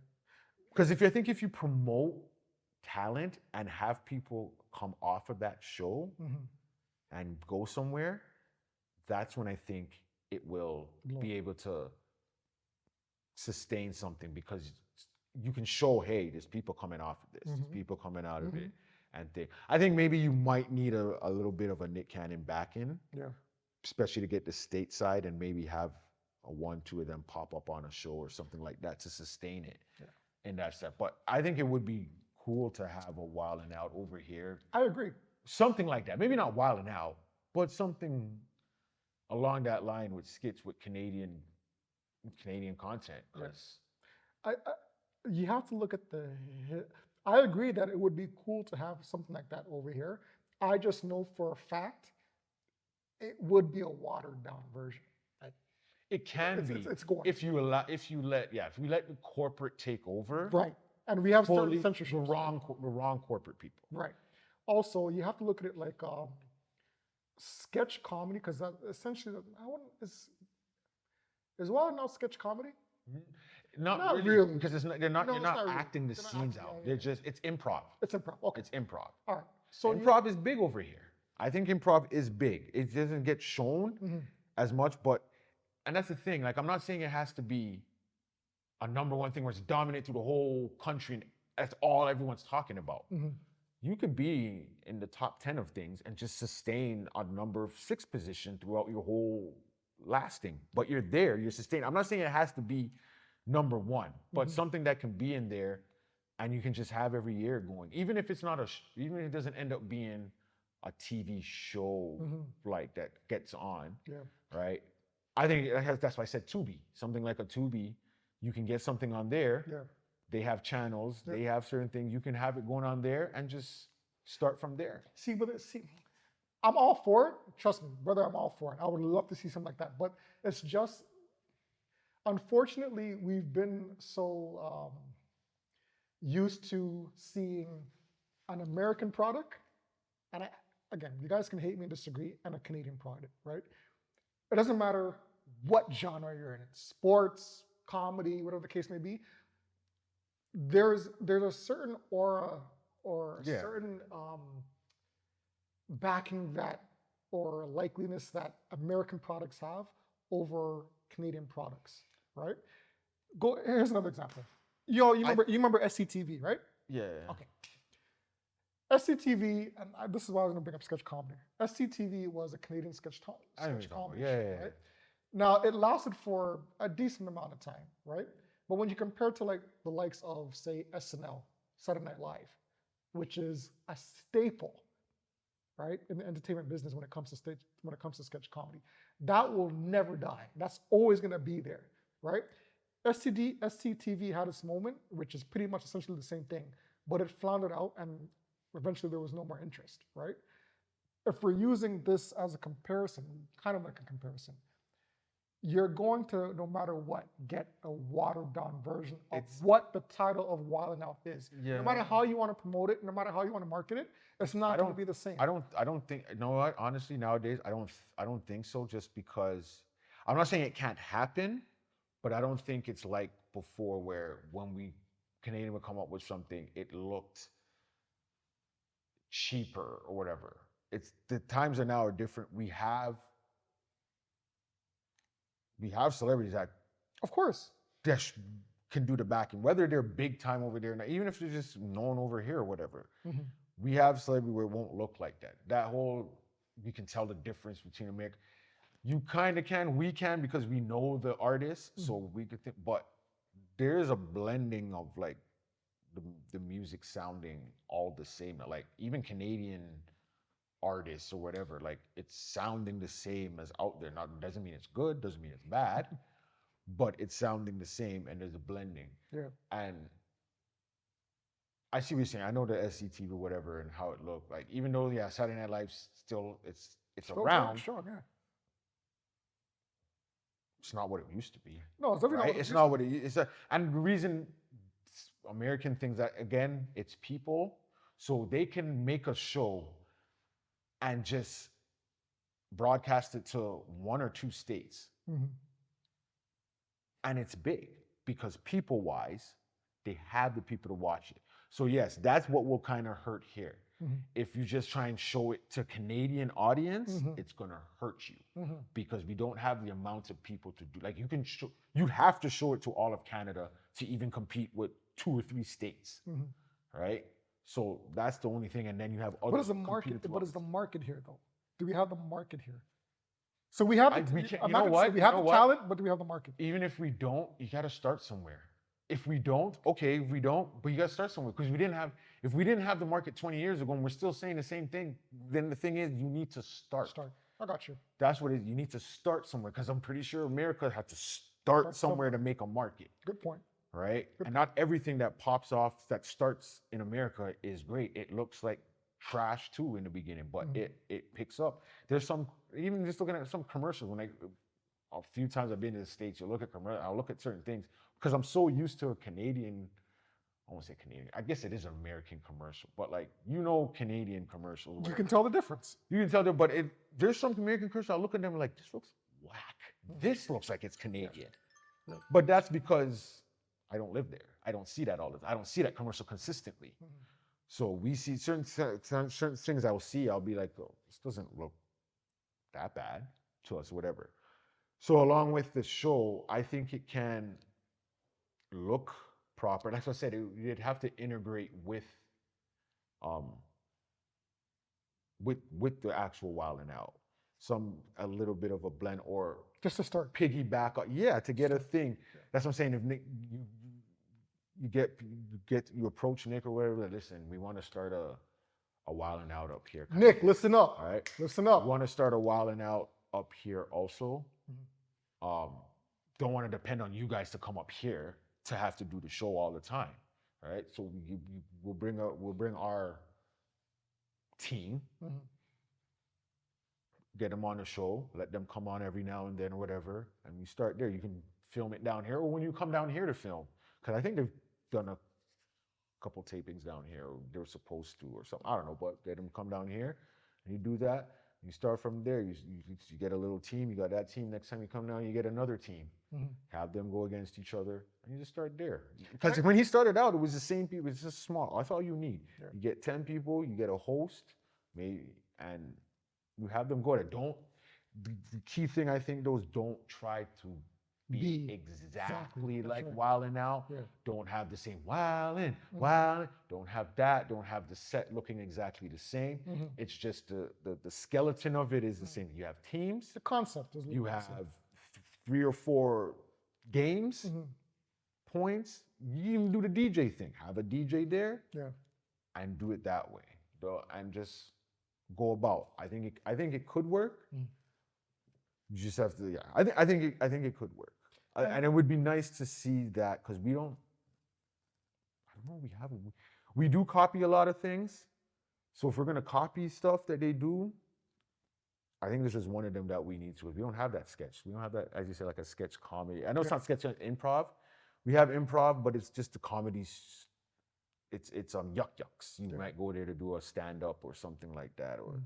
Because if you promote talent and have people come off of that show and go somewhere, that's when I think it will be able to sustain something because you can show, hey, there's people coming off of this, there's people coming out of it, and I think maybe you might need a little bit of a Nick Cannon back in, especially to get the stateside and maybe have a 1, 2 of them pop up on a show or something like that to sustain it. In that stuff. But I think it would be cool to have a Wild 'N Out over here. I agree. Something like that. Maybe not Wild 'N Out, but something along that line with skits with Canadian content. Yes. You have to look at I agree that it would be cool to have something like that over here. I just know for a fact it would be a watered down version. It can be it's going. if you let the corporate take over. Right. And we have fully certain censorship. the wrong corporate people. Right. Also, you have to look at it like sketch comedy because essentially, is Wild 'N Out sketch comedy? Not really, because they're not No, it's not really. acting the They're not scenes acting, out. yeah, They're yeah. just it's improv. It's improv. Okay. It's improv. All right. So Improv is big over here. I think improv is big. It doesn't get shown as much, but and that's the thing. Like I'm not saying it has to be a number one thing where it's dominant through the whole country and that's all everyone's talking about. you could be in the top 10 of things and just sustain a number 6 position throughout your whole lasting. But you're there, you're sustained. I'm not saying it has to be number 1, but something that can be in there and you can just have every year going. Even if it's not even if it doesn't end up being a TV show like that gets on, Yeah. right? I think that's why I said Tubi. Something like a Tubi, you can get something on there. Yeah. They have channels. Yeah. They have certain things. You can have it going on there and just start from there. See, I'm all for it. Trust me, brother, I'm all for it. I would love to see something like that. But it's just, unfortunately, we've been so used to seeing an American product, and again, you guys can hate me and disagree, and a Canadian product, right? It doesn't matter what genre you're in, sports, comedy, whatever the case may be. There's a certain aura or a certain backing that or likeliness that American products have over Canadian products, right? Here's another example. You remember SCTV, right? Yeah. Okay. SCTV, and this is why I was going to bring up sketch comedy. SCTV was a Canadian sketch comedy show, right? Now, it lasted for a decent amount of time, right? But when you compare to like the likes of, say, SNL, Saturday Night Live, which is a staple, right, in the entertainment business when it comes to sketch comedy, that will never die. That's always going to be there, right? SCTV had its moment, which is pretty much essentially the same thing, but it floundered out and eventually there was no more interest, right? If we're using this as a comparison, kind of like a comparison, you're going to, no matter what, get a watered down version of what the title of Wild 'N Out is. Yeah. No matter how you want to promote it, no matter how you want to market it, it's not going to be the same. I don't think, you know what, honestly, nowadays, I don't think so, just because, I'm not saying it can't happen, but I don't think it's like before where when Canadian would come up with something, it looked cheaper or whatever. The times are now different. We have celebrities that, of course, just can do the backing, whether they're big time over there, even if they're just known over here or whatever. We have celebrity where it won't look like that. You can tell the difference between America. You kind of can, we can, because we know the artists, so we could think, but there's a blending of like the music sounding all the same. Like even Canadian artists or whatever, like it's sounding the same as out there. Now, doesn't mean it's good, doesn't mean it's bad, but it's sounding the same and there's a blending. Yeah. And I see what you're saying. I know the SCTV or whatever and how it looked. Like even though Saturday Night Live still it's around. Sure, yeah. It's not what it used to be. No, it's definitely right? It's not what it is. And the reason American things that, again, it's people, so they can make a show and just broadcast it to 1 or 2 states. And it's big because people-wise, they have the people to watch it. So yes, that's what will kind of hurt here. If you just try and show it to Canadian audience, it's gonna hurt you because we don't have the amounts of people to do. Like you have to show it to all of Canada to even compete with 2 or 3 states, right? So that's the only thing, and then you have other. What is the market? What is the market here, though? Do we have the market here? So we have. We have the talent, but do we have the market? Even if we don't, you got to start somewhere. If we don't, okay, if we don't, but you got to start somewhere because if we didn't have the market 20 years ago and we're still saying the same thing, then the thing is you need to start. I got you. That's what it is. You need to start somewhere because I'm pretty sure America had to start somewhere to make a market. Good point. Right? And not everything that pops off that starts in America is great. It looks like trash too in the beginning, but it picks up. There's some, even just looking at some commercials, a few times I've been to the States, you look at commercials, I'll look at certain things because I'm so used to a Canadian, I won't say Canadian, I guess it is an American commercial, but like, Canadian commercials. You can tell the difference. You can tell them, but there's some American commercials, I look at them like, this looks whack. This looks like it's Canadian. Yeah. But that's because I don't live there. I don't see that all the time. I don't see that commercial consistently. So we see certain things I will see, I'll be like, oh, this doesn't look that bad to us, whatever. So along with the show, I think it can look proper. Like I said, you'd have to integrate with with the actual Wild 'N Out. A little bit of a blend or Just to start. piggyback. To get a thing. That's what I'm saying. If Nick, you approach Nick or whatever. Like, listen, we want to start a Wild 'N Out up here. Nick, listen up. All right. Listen up. We want to start a Wild 'N Out up here also. Don't want to depend on you guys to come up here to have to do the show all the time. All right. So we'll bring our team, get them on the show, let them come on every now and then or whatever, and we start there. You can film it down here, or when you come down here to film, because I think they've done a couple tapings down here, or they were supposed to, or something. I don't know, but get them come down here, and you do that. You start from there. You get a little team. You got that team. Next time you come down, you get another team. Have them go against each other, and you just start there. Because when he started out, it was the same people. It's just small. That's all you need. Yeah. You get 10 people. You get a host, maybe, and you have them go there. The key thing I think though is don't try to be exactly like Wild 'N Out. Yeah. Don't have the same Wild. Don't have that. Don't have the set looking exactly the same. It's just the skeleton of it is the same. You have teams. The concept is. You have 3 or 4 games, points. You even do the DJ thing. Have a DJ there. Yeah. And do it that way. And just go about. I think it could work. You just have to. Yeah. I think it could work. And it would be nice to see that because we don't. I don't know. We haven't. We do copy a lot of things. So if we're gonna copy stuff that they do, I think this is one of them that we need to. We don't have that sketch. We don't have that, as you say, like a sketch comedy. I know it's not sketch improv. We have improv, but it's just the comedies. It's yuck yucks. You might go there to do a stand up or something like that, or.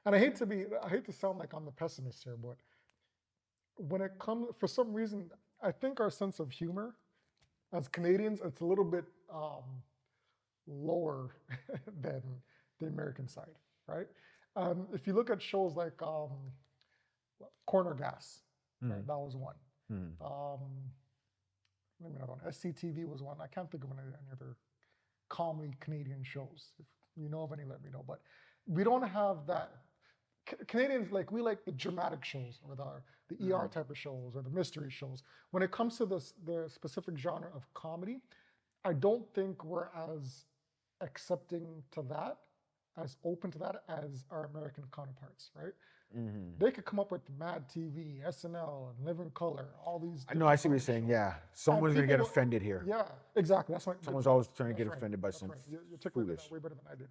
And I hate to sound like I'm the pessimist here, but when it comes, for some reason, I think our sense of humor as Canadians, it's a little bit lower than the American side, right? If you look at shows like Corner Gas, right, that was one. Maybe another one. SCTV was one. I can't think of any other comedy Canadian shows. If you know of any, let me know. But we don't have that. Canadians, we like the dramatic shows or the ER type of shows or the mystery shows. When it comes to the specific genre of comedy, I don't think we're as accepting to that, as open to that as our American counterparts, right? They could come up with Mad TV, SNL, and Live in Color, all these. I know, I see what you're saying, yeah. Someone's going to get offended here. Yeah, exactly. That's right. Someone's always trying to get offended by something You took it way better than I did.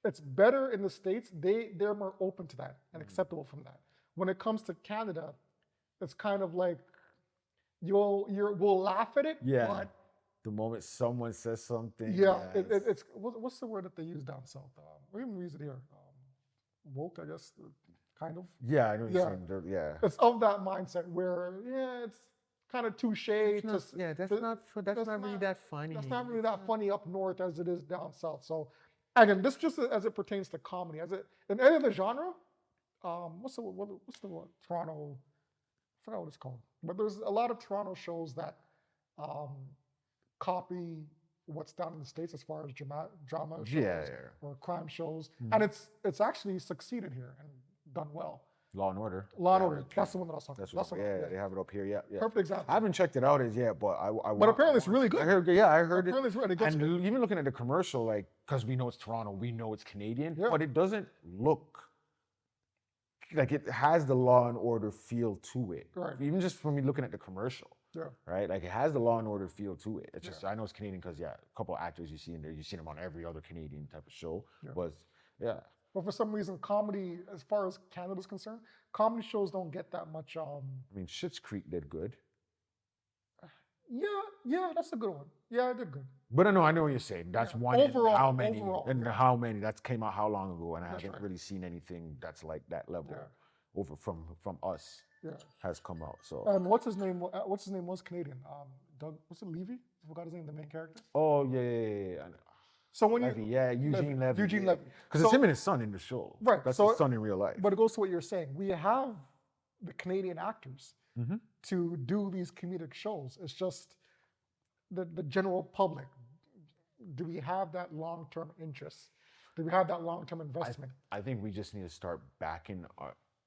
It's better in the States. They're more open to that and acceptable from that. When it comes to Canada, it's kind of like we'll laugh at it. Yeah. But the moment someone says something. Yeah. It's what's the word that they use down south? We even use it here. Woke, I guess, kind of. Yeah, I know what you're saying. Yeah. It's of that mindset where it's kind of touche. That's not really that funny. That's not really that funny up north as it is down south. So. Again, this just as it pertains to comedy, in any other genre, what's the word? Toronto, I forgot what it's called. But there's a lot of Toronto shows that copy what's done in the States as far as drama shows or crime shows, and it's actually succeeded here and done well. Law and Order. Law and Order. That's the one that I was talking about. They have it up here. Yeah. Perfect example. I haven't checked it out as yet, but But apparently it's really good. I heard it. Apparently it's really good. And even looking at the commercial, because we know it's Toronto, we know it's Canadian, but it doesn't look like it has the Law and Order feel to it. Right. Even just from me looking at the commercial. Yeah. Right. Like it has the Law and Order feel to it. It's just I know it's Canadian because a couple of actors you see in there, you've seen them on every other Canadian type of show. But for some reason, comedy, as far as Canada's concerned, comedy shows don't get that much. I mean, Schitt's Creek did good. Yeah, that's a good one. Yeah, it did good. But I know what you're saying. That's one. Overall, how many? How many? That came out how long ago? And I haven't really seen anything that's like that level over from us. Yeah. Has come out. So. What's his name? What's his name was Canadian. Doug. What's it? Levy? I forgot his name. The main character. Oh yeah. So when Eugene Levy. Eugene Levy. Because it's him and his son in the show. Right. That's his son in real life. But it goes to what you're saying. We have the Canadian actors to do these comedic shows. It's just the general public. Do we have that long-term interest Do we have that long-term investment? I think we just need to start backing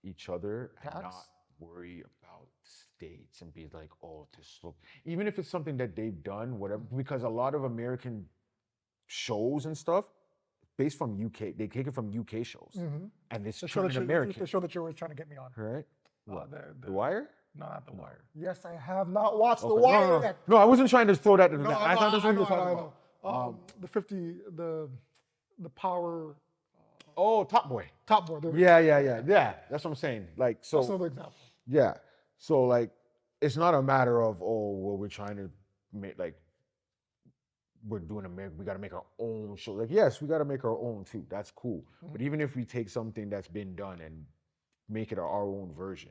each other and Tax? not worry about states and be like, oh, this look. Even if it's something that they've done, whatever, because a lot of American shows and stuff based from UK, they take it from UK shows, and it's The show turned that American, the show that you're always trying to get me on. right? What? The- The Wire? No, not The Wire. Yes, I have not watched The Okay. Wire No, no, yet. no, I wasn't trying to throw that. No, I thought that's what you were talking I about. know. The 50, the Power Oh, Top Boy. Top Boy. Yeah. That's what I'm saying. Like, so. That's another example. Yeah. So like, it's not a matter of, oh, well, we're trying to make like, we're doing we got to make our own show. Like, yes, we got to make our own too. That's cool. But even if we take something that's been done and make it our own version,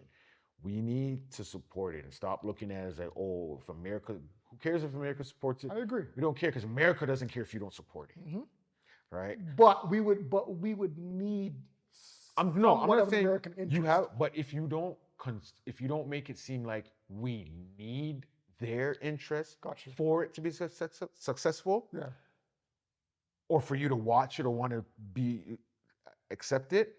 we need to support it and stop looking at it as like, oh, if America, who cares if America supports it? I agree. We don't care because America doesn't care if you don't support it. Right? But we would need. I'm somewhat not of saying American you interest. have, but if you don't make it seem like we need their interest Gotcha. for it to be successful, Yeah. or for you to watch it or want to be accept it,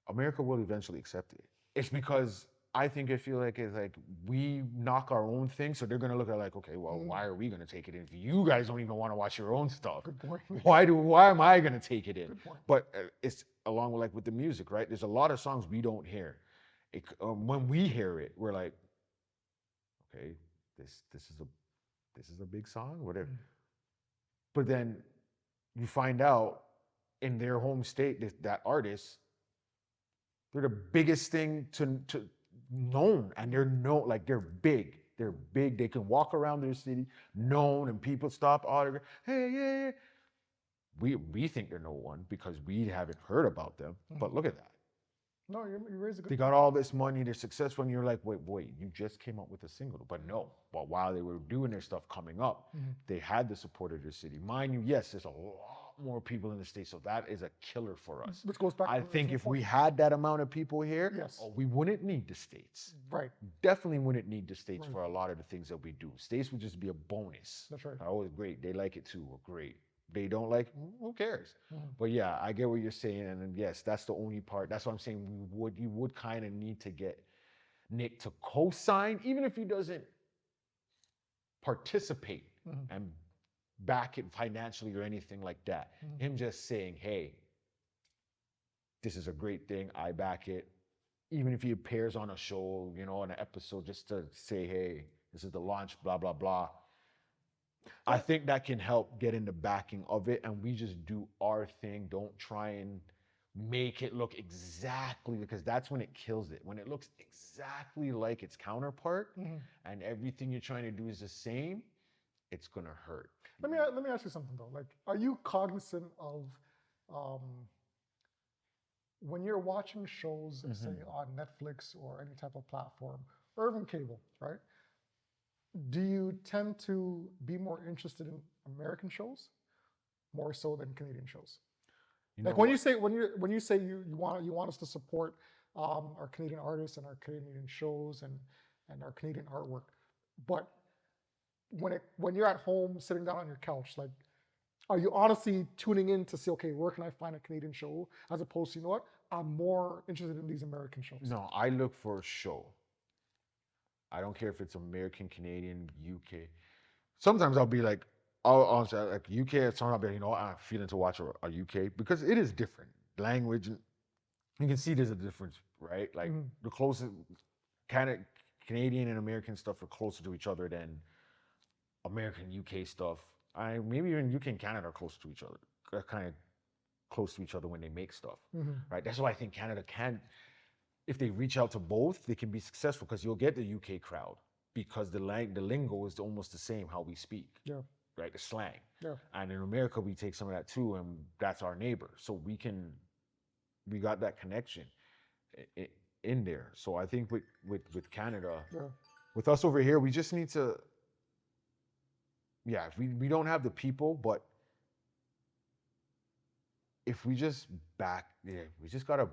America will eventually accept it. It's because I feel like it's like we knock our own thing, so they're gonna look at like, okay, well, why are we gonna take it in if you guys don't even want to watch your own stuff? Good point. Why am I gonna take it in? Good point. But it's along with like with the music, right? There's a lot of songs we don't hear. When we hear it, we're like, okay, this is a big song, whatever. But then you find out in their home state that artist, they're the biggest thing to known, and they're known, like they're big. They're big. They can walk around their city, known, and people stop autograph. Hey, yeah. We think they're no one because we haven't heard about them. But look at that. No, you raised a good. They got all this money. They're successful, and you're like, wait, you just came up with a single. But no. But while they were doing their stuff coming up, they had the support of their city. Mind you, yes, there's a lot more people in the States, so that is a killer for us. Which goes back. I to the think original if we point. had that amount of people here, Yes. we wouldn't need the States. Right. Definitely wouldn't need the States for a lot of the things that we do. States would just be a bonus. That's right. Oh, great. They like it too. Great. They don't like, who cares? But yeah, I get what you're saying. And then, yes, that's the only part. That's what I'm saying. You would kind of need to get Nick to co-sign, even if he doesn't participate and back it financially or anything like that. Him just saying, hey, this is a great thing. I back it. Even if he appears on a show, on an episode, just to say, hey, this is the launch, blah, blah, blah. I think that can help get in the backing of it, and we just do our thing. Don't try and make it look exactly, because that's when it kills it. When it looks exactly like its counterpart and everything you're trying to do is the same, it's gonna hurt. Let me ask you something though. Like, are you cognizant of when you're watching shows, say on Netflix or any type of platform, or even cable, right? Do you tend to be more interested in American shows more so than Canadian shows? Like when you say you want us to support our Canadian artists and our Canadian shows and our Canadian artwork, but when you're at home sitting down on your couch, like, are you honestly tuning in to say, okay, where can I find a Canadian show, as opposed to, you know what, I'm more interested in these American shows? No, I look for a show. I don't care if it's American, Canadian, UK. Sometimes I'll be like, I'll say like UK. Sometimes I'll be like, I'm feeling to watch a UK because it is different language. You can see there's a difference, right? Like the closest kind of Canadian and American stuff are closer to each other than American UK stuff. Maybe even UK and Canada are close to each other. They're kind of close to each other when they make stuff, right? That's why I think Canada can. If they reach out to both, they can be successful because you'll get the UK crowd because the lingo is almost the same how we speak. Yeah. Right, the slang. Yeah. And in America, we take some of that too, and that's our neighbor. So we got that connection in there. So I think with Canada, with us over here, we just need to, we don't have the people, but if we just we just gotta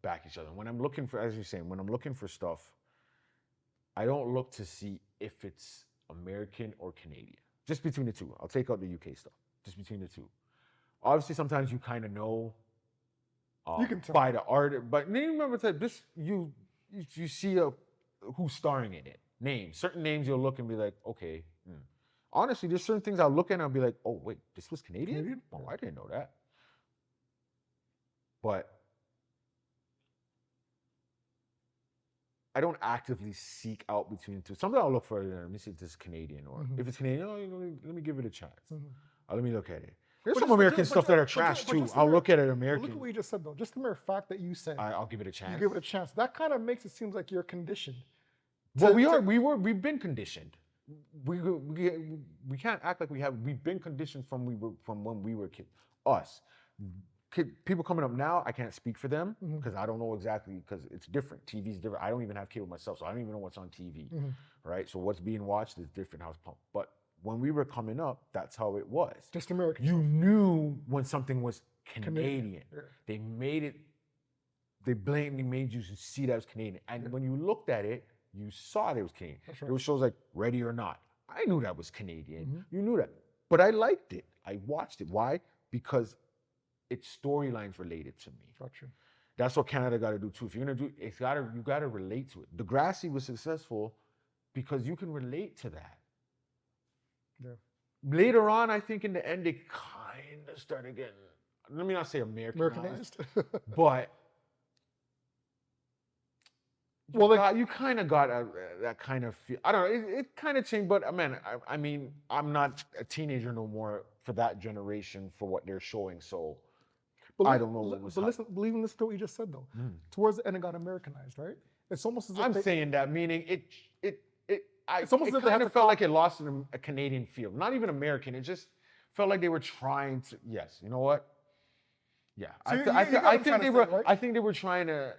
back each other. When I'm looking for, as you're saying, when I'm looking for stuff, I don't look to see if it's American or Canadian. Just between the two. I'll take out the UK stuff. Just between the two. obviously sometimes you kind of know You can tell. by the art, but name remember that this you see who's starring in it. Names, certain names you'll look and be like, okay. Honestly, there's certain things I'll look at and I'll be like, oh wait, this was Canadian? Canadian? Oh, Yeah. I didn't know that. But I don't actively seek out between the two. Sometimes I'll look for it. Let me see if this is Canadian, or if it's Canadian, let me give it a chance. Let me look at it. There's some American stuff that are trash too. I'll look at it American. Look at what you just said though. Just the mere fact that you said I'll give it a you chance. give it a chance. That kind of makes it seem like you're conditioned. Well, we've been conditioned. We can't act like we have. We've been conditioned from when we were kids. Us. People coming up now, I can't speak for them because I don't know exactly, because it's different. TV's different. I don't even have cable myself, so I don't even know what's on TV, right? So what's being watched is different. How it's pumped. But when we were coming up, that's how it was. Just American. You knew when something was Canadian. Yeah. They made it. They blatantly made you see that it was Canadian, and when you looked at it, you saw that it was Canadian. That's right. There were shows like Ready or Not. I knew that was Canadian. You knew that, but I liked it. I watched it. Why? Because its storylines related to me. Gotcha. That's what Canada got to do too. If you're gonna do, you got to relate to it. Degrassi was successful because you can relate to that. Yeah. Later on, I think in the end, it kind of started getting. Let me not say Americanized. But well, you kind of got that kind of feel. I don't know. It kind of changed, but man, I mean, I'm not a teenager no more for that generation for what they're showing. So. I don't know what was. But listen to what you just said though. Towards the end, it got Americanized, right? It's almost as if I'm saying that, meaning it's almost as if they kind of felt like it lost a Canadian feel. Not even American. It just felt like they were trying to. Yes, you know what? Yeah, So I think they were. Right? I think they were trying to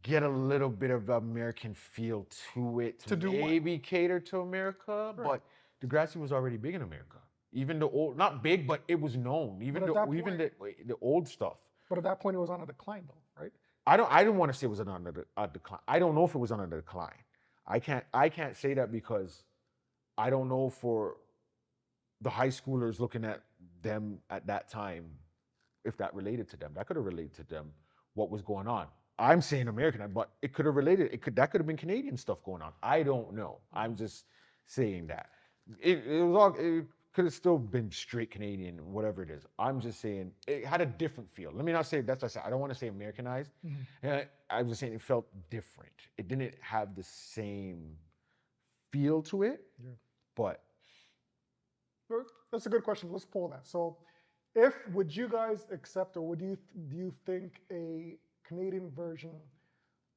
get a little bit of American feel to it to maybe cater to America. Right. But Degrassi was already big in America. Even the old, not big, but it was known. Even the old stuff. But at that point, it was on a decline, though, right? I don't want to say it was on a decline. I don't know if it was on a decline. I can't say that because I don't know for the high schoolers looking at them at that time if that related to them. That could have related to them what was going on. I'm saying American, but it could have related. That could have been Canadian stuff going on. I don't know. I'm just saying that it was all. Could have still been straight Canadian, whatever it is. I'm just saying it had a different feel. Let me not say that's what I said. I don't want to say Americanized. I was just saying it felt different. It didn't have the same feel to it. Yeah. But that's a good question. Let's pull that. So, would you guys accept, or do you think a Canadian version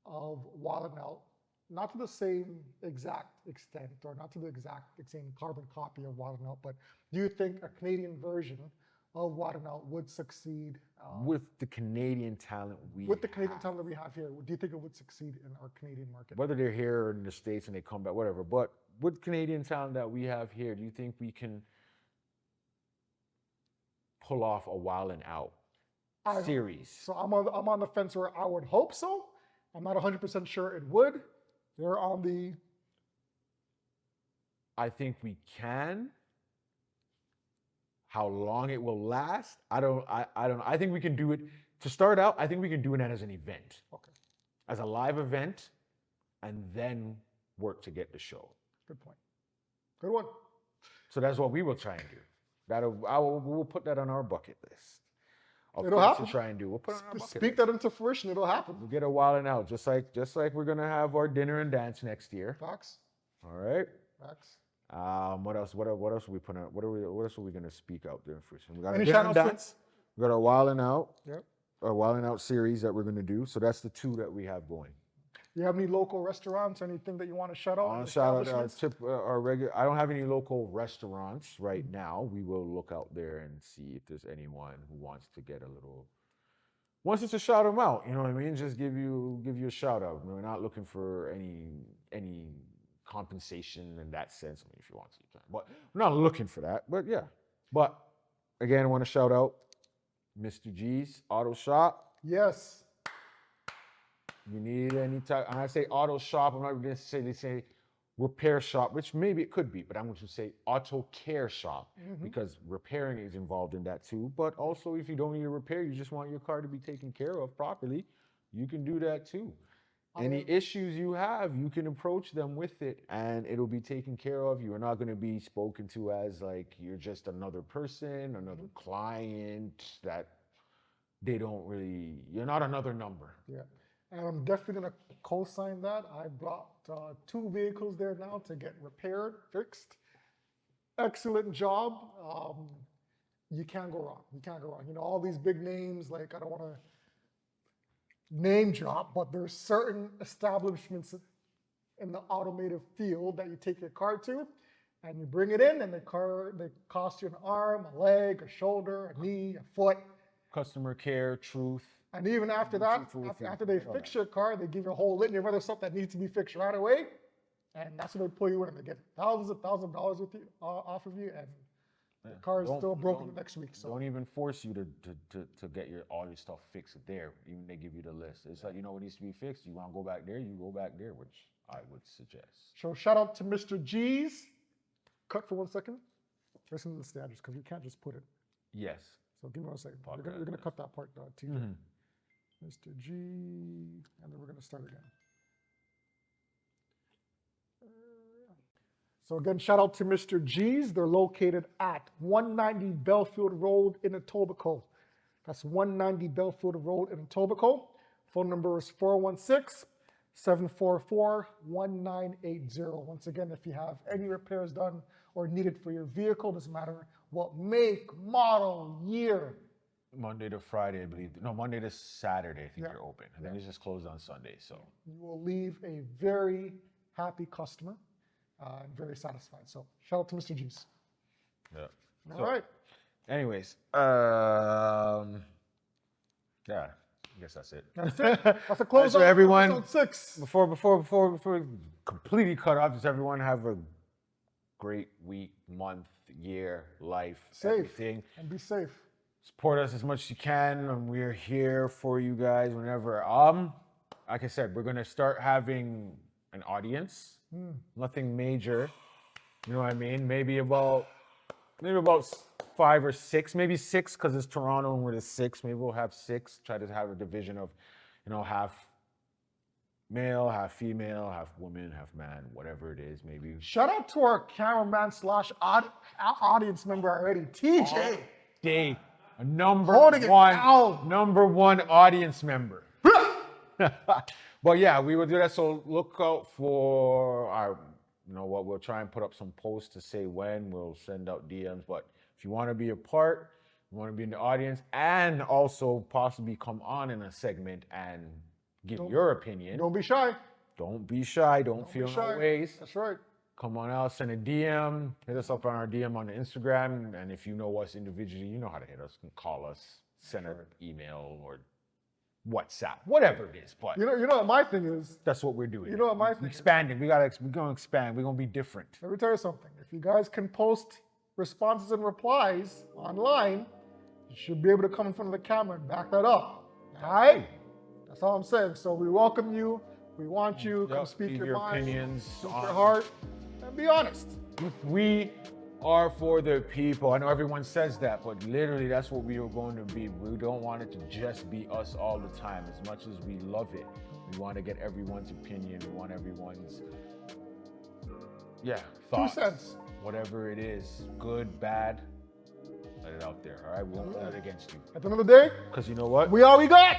of Wild 'N Out, not to the same exact extent, or not to the same carbon copy of Wild 'N Out, but do you think a Canadian version of Wild 'N Out would succeed with the Canadian talent we have here? Do you think it would succeed in our Canadian market? Whether they're here or in the States and they come back, whatever. But with Canadian talent that we have here, do you think we can pull off a Wild 'N Out series? So I'm on the fence where I would hope so. I'm not 100% sure it would. They're on the. I think we can. How long it will last, I don't know. I think we can do it. To start out, I think we can do it as an event. Okay. As a live event, and then work to get the show. Good point. Good one. So that's what we will try and do. We'll put that on our bucket list. It'll happen. To try and do. We'll put it on our bucket Speak that into fruition. It'll happen. We'll get a Wild 'N Out, just like we're gonna have our dinner and dance next year. Facts. All right. Facts. What else? What else are we putting? What else are we gonna speak out there in fruition? We got Any a dinner and shout-outs dance. We got a Wild 'N Out. Yep. A Wild 'N Out series that we're gonna do. So that's the two that we have going. You have any local restaurants or anything that you want to shout out? I want to shout out our regular. I don't have any local restaurants right now. We will look out there and see if there's anyone who wants to get a little. Wants us to shout them out, you know what I mean? Just give you a shout out. We're not looking for any compensation in that sense. I mean, if you want to, you can. But we're not looking for that. But yeah. But again, I want to shout out Mr. G's Auto Shop. Yes. You need any type, and I say auto shop, I'm not going to say, they say repair shop, which maybe it could be, but I'm going to say auto care shop because repairing is involved in that too. But also, if you don't need a repair, you just want your car to be taken care of properly, you can do that too. Any issues you have, you can approach them with it and it'll be taken care of. You're not going to be spoken to as like you're just another person, another client that they don't really, you're not another number. Yeah. And I'm definitely going to co-sign that. I brought 2 vehicles there now to get repaired, fixed. Excellent job. You can't go wrong. You can't go wrong. You know, all these big names, like I don't want to name drop, but there's certain establishments in the automotive field that you take your car to and you bring it in and they cost you an arm, a leg, a shoulder, a knee, a foot. Customer care, truth. And even after that, after they fix your car, they give you a whole litany of other stuff that needs to be fixed right away. And that's when they pull you in and they get thousands of dollars with you, off of you, and the car is still broken the next week. So don't even force you to get all your stuff fixed there. Even they give you the list. It's like, you know what needs to be fixed. You want to go back there, you go back there, which I would suggest. So shout out to Mr. G's. Cut for 1 second. Listen to the standards because we can't just put it. Yes. So give me 1 second. We're gonna cut that part, TJ. Mr. G, and then we're gonna start again. So again, shout out to Mr. G's. They're located at 190 Belfield Road in Etobicoke. That's 190 Belfield Road in Etobicoke. Phone number is 416-744-1980. Once again, if you have any repairs done or needed for your vehicle, doesn't matter what make, model, year. Monday to Friday, I believe. No, Monday to Saturday, I think you're open. And then it's just closed on Sunday. So you will leave a very happy customer and very satisfied. So shout out to Mr. G's. Yeah. All right. Anyways, yeah, I guess that's it. That's it. That's a close So everyone, episode 6. Before we completely cut off, just everyone have a great week, month, year, life, everything. And be safe. Support us as much as you can, and we're here for you guys whenever. Like I said, we're gonna start having an audience. Nothing major, you know what I mean? Maybe about 5 or 6, maybe 6 because it's Toronto and we're the 6. Maybe we'll have 6. Try to have a division of, half male, half female, half woman, half man, whatever it is. Maybe. Shout out to our cameraman / audience member already, TJ. Dave, a number one audience member. But yeah, we will do that. So look out for our, we'll try and put up some posts to say when. We'll send out DMs. But if you want to be a part, you want to be in the audience, and also possibly come on in a segment and give your opinion. Don't be shy. Don't be shy. Don't feel no ways. That's right. Come on out, send a DM. Hit us up on our DM on the Instagram. And if you know us individually, you know how to hit us. You can call us, send an email, or WhatsApp, whatever it is. But you know what my thing is? That's what we're doing. You know what my thing expanding. We're gonna expand. We're gonna be different. Let me tell you something. If you guys can post responses and replies online, you should be able to come in front of the camera and back that up. All right? That's all I'm saying. So we welcome you. We want you. Come speak your mind, opinions, speak your heart, and be honest. We are for the people. I know everyone says that, but literally that's what we are going to be. We don't want it to just be us all the time. As much as we love it, we want to get everyone's opinion. We want everyone's, thoughts. 2 cents. Whatever it is, good, bad, let it out there, all right? We won't hold it against you. At the end of the day, because you know what? we all we got.